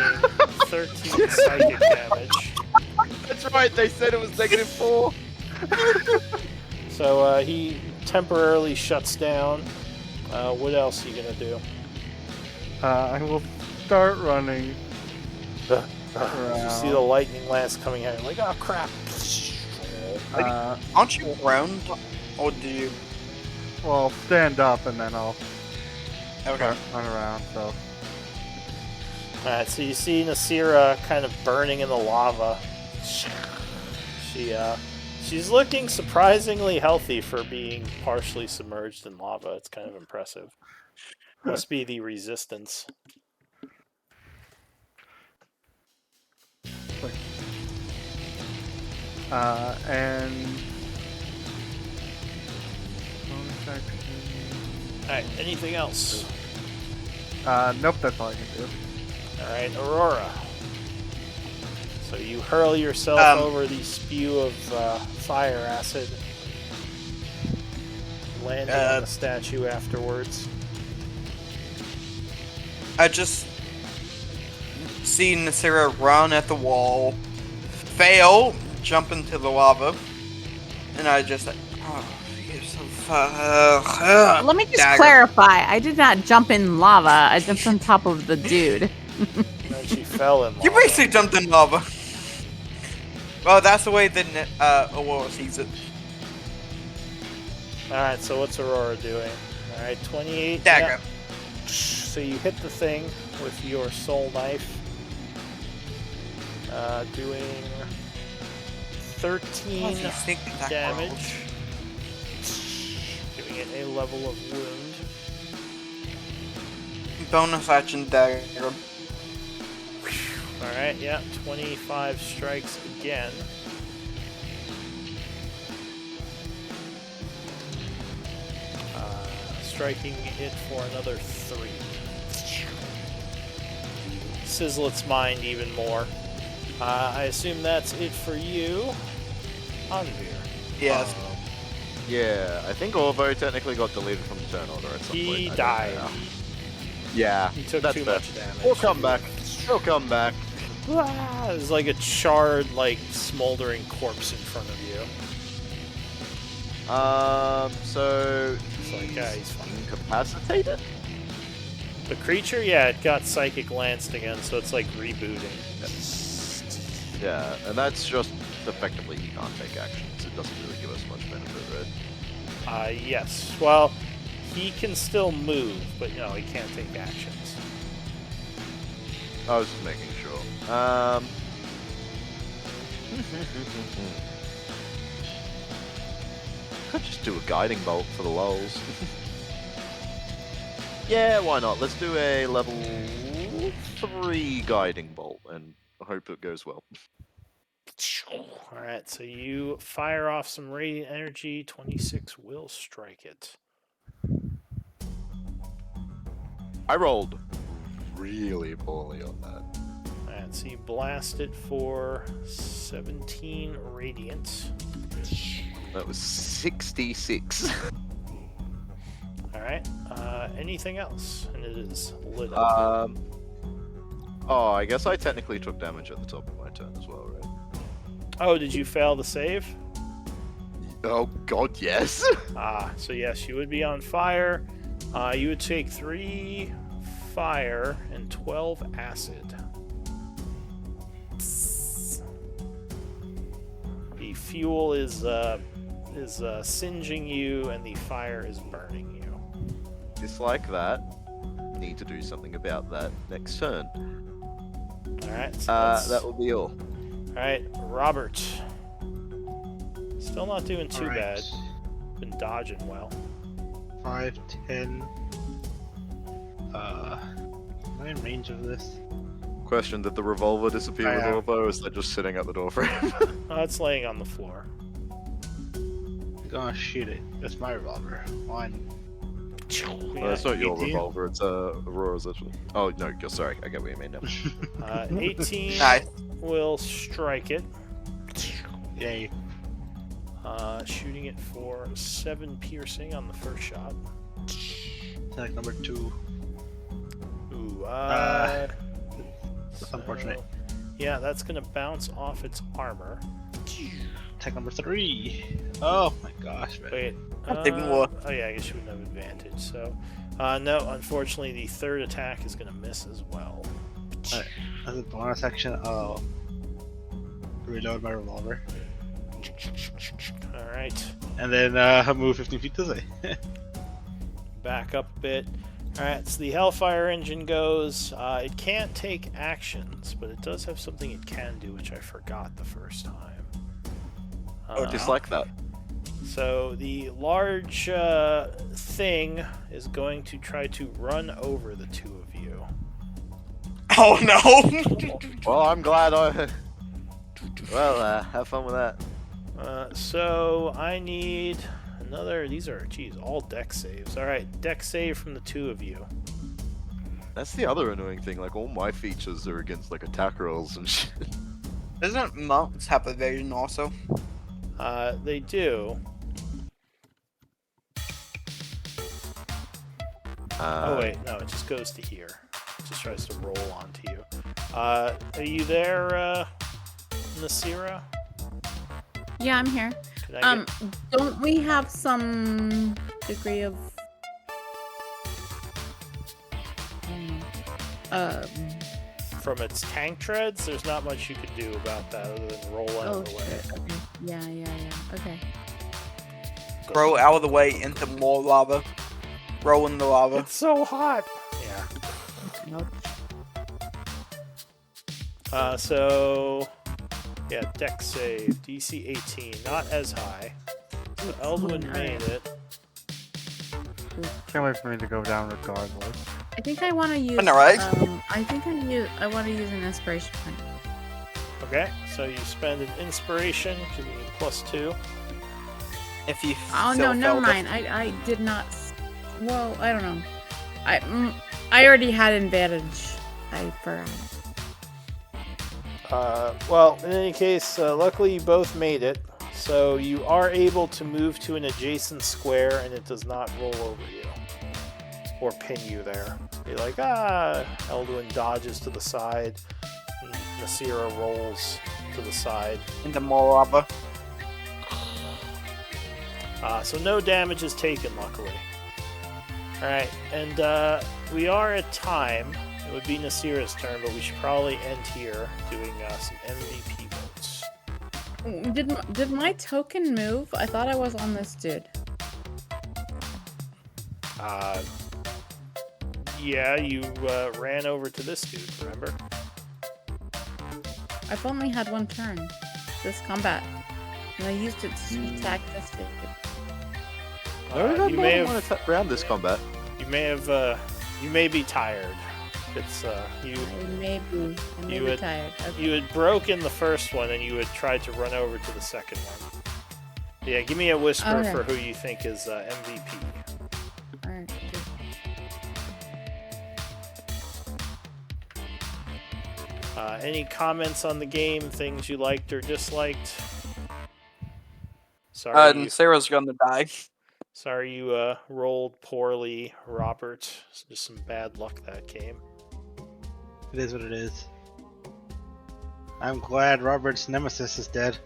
13 psychic damage. That's right. They said it was -4. So he temporarily shuts down. What else are you gonna do? I will start running You around. see the lightning lance coming at you, like, oh crap! Aren't you round? Or do you? Well, stand up and then I'll Okay. run around. So Alright, so you see Nasira kind of burning in the lava. She's looking surprisingly healthy for being partially submerged in lava. It's kind of impressive. Must be the resistance. and bonus action. Alright, anything else? Nope, that's all I can do. Alright, Aurora. So you hurl yourself over the spew of fire acid, landing on the statue afterwards. I just see Nasira run at the wall, fail, jump into the lava, and I just like, oh, you're so far. Let me just Dagger. clarify. I did not jump in lava. I jumped on top of the dude. And then she fell in lava. You basically jumped in lava. Well, that's the way that Aurora sees it. Alright, so what's Aurora doing? Alright, 28. Dagger. Yeah. So you hit the thing with your soul knife, doing 13 damage, giving it a level of wound. Bonus action dagger. Alright, yeah, 25 strikes again. Striking it for another 3. Sizzle its mind even more. I assume that's it for you, Anvir. Yes. Yeah, I think Orvo technically got deleted from the turn order at some point. He I don't know died. now. Yeah, He took that's too fair. much damage. He'll come back. He'll come back. Ah, there's like a charred, like smoldering corpse in front of you. So It's like, he's fine. incapacitated. The creature, yeah, it got psychic lanced again, so it's like rebooting. Yeah, and that's just effectively he can't take actions. It doesn't really give us much benefit, right? Yes. Well, he can still move, but no, he can't take actions. I was just making sure. Could just do a guiding bolt for the lulz. Yeah, why not? Let's do a level 3 guiding bolt and hope it goes well. Alright, so you fire off some radiant energy. 26 will strike it. I rolled really poorly on that. Alright, so you blast it for 17 radiant. That was 66. Alright, anything else? And it is lit up. Oh, I guess I technically took damage at the top of my turn as well, right? Oh, did you fail the save? Oh god, yes. So yes, you would be on fire. You would take 3 fire and 12 acid. The fuel is singeing you, and the fire is burning you. Just like that. Need to do something about that next turn. All right. So That will be all. all right, Robert. Still not doing too Alright. bad. Been dodging well. 5, 10, I in range of this? Question: did the revolver disappear I with am. all of those? Or is that just sitting at the door frame? It's laying on the floor. I'm gonna shoot it. It's my revolver. One. It's not your 18. revolver. It's Aurora's actually. Oh no, sorry. I get what you mean now. 18 Nice. will strike it. Yay. Shooting it for 7 piercing on the first shot. Attack number 2. Ooh, That's unfortunate. Yeah, that's gonna bounce off its armor. Attack number 3. Oh my gosh, man. Wait. Not even more. Oh yeah, I guess you wouldn't have advantage. So, no, unfortunately, the third attack is gonna miss as well. Alright, as a bonus action, I'll reload my revolver. All right, And then I'll move 15 feet this way. back up a bit. All right, so the Hellfire engine goes. It can't take actions, but it does have something it can do, which I forgot the first time. Just like that. So the large thing is going to try to run over the two of you. Oh no! Well, I'm glad I. Well, have fun with that. So I need another. These are, geez, all deck saves. All right, deck save from the two of you. That's the other annoying thing. Like all my features are against like attack rolls and shit. Doesn't monks have evasion also? They do. Oh wait, no, it just goes to here. It just tries to roll onto you. Are you there, Nasira? Yeah, I'm here. Can I get... Don't we have some degree of From its tank treads, there's not much you could do about that other than roll out oh of the way. shit. Okay. Yeah. Okay. Throw out of the way into more lava. Roll in the lava. It's so hot. Yeah. Nope. So yeah, deck save, DC 18, not as high. So Eldwin made it. Can't wait for me to go down regardless. I think I want to use. know, right? I want to use an inspiration point. Okay, so you spend an inspiration, giving you +2. If you Oh still no, never failed mind. I did not. Well, I don't know. I already had advantage. I forgot. Well, in any case, luckily you both made it. So you are able to move to an adjacent square and it does not roll over you. Or pin you there. You're like, Eldwin dodges to the side. And Nasira rolls to the side. into more lava. So no damage is taken, luckily. Alright, and we are at time. It would be Nasira's turn, but we should probably end here doing some MVP votes. Did my token move? I thought I was on this dude. Yeah, you ran over to this dude, remember? I've only had one turn. This combat. And I used it to attack this dude. You may have round this combat. You may be tired. It's you. I may be had, tired. Okay. You had broken the first one, and you had tried to run over to the second one. Yeah, give me a whisper Okay. for who you think is MVP. Alright. Any comments on the game? Things you liked or disliked? Sorry, Sarah's gonna die. sorry you rolled poorly, Robert. It's just some bad luck that game. It is what it is. I'm glad Robert's nemesis is dead.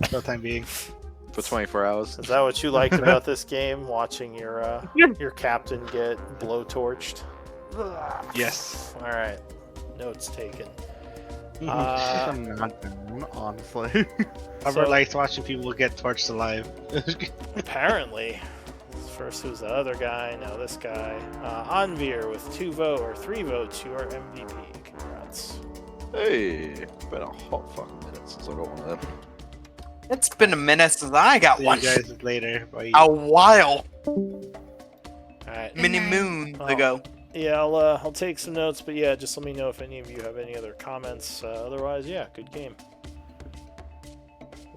For the time being. For 24 hours. Is that what you liked about this game? Watching your captain get blowtorched? Yes. All right. Notes taken. I'm not down, honestly. Robert So- likes watching people get torched alive. Apparently. First it was the other guy, now this guy. Anvir with 3 votes, you are MVP. Congrats. Hey, it's been a hot fucking minute since I got one of them. It's been a minute since I got See you one. guys later. Bye. A while. Alright. Many night. moons Oh. ago. Yeah, I'll take some notes, but yeah, just let me know if any of you have any other comments. Otherwise, yeah, good game.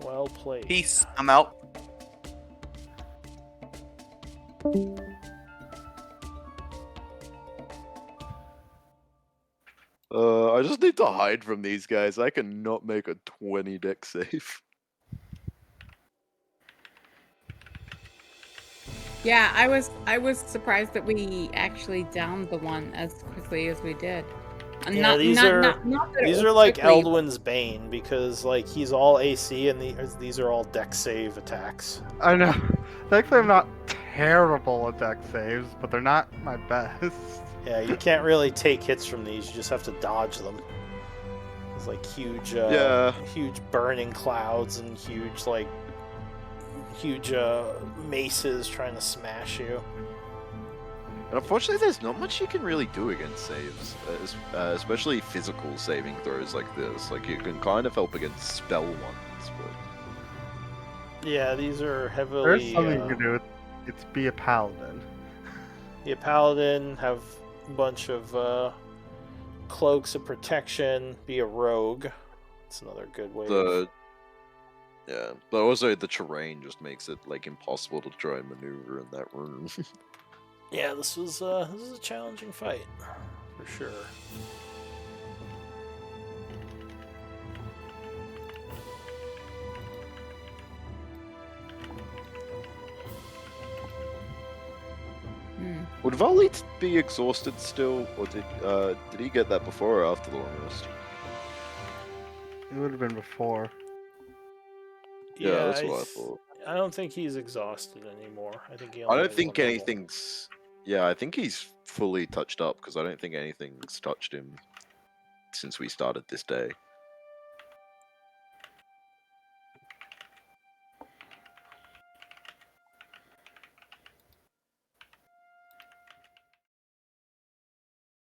Well played. Peace. I'm out. I just need to hide from these guys. I cannot make a 20 deck save. Yeah, I was surprised that we actually downed the one as quickly as we did. Yeah, these are not that it these was are like quickly, Eldwin's Bane because like he's all AC and these are all deck save attacks. I know. Thankfully, I'm not terrible at deck saves, but they're not my best. Yeah, you can't really take hits from these. You just have to dodge them. It's like huge, huge burning clouds and huge maces trying to smash you. And unfortunately, there's not much you can really do against saves, especially physical saving throws like this. Like, you can kind of help against spell ones, but... Yeah, these are heavily. There's something you can do. It's be a paladin. Be a paladin, have a bunch of cloaks of protection, be a rogue. It's another good way. Yeah, but also the terrain just makes it like impossible to try and maneuver in that room. Yeah, this is a challenging fight for sure. Would Volley be exhausted still, or did he get that before or after the long rest? It would have been before. Yeah, that's what I thought. I don't think he's exhausted anymore. I think he. I only don't has think one level. anything's. Yeah, I think he's fully touched up because I don't think anything's touched him since we started this day.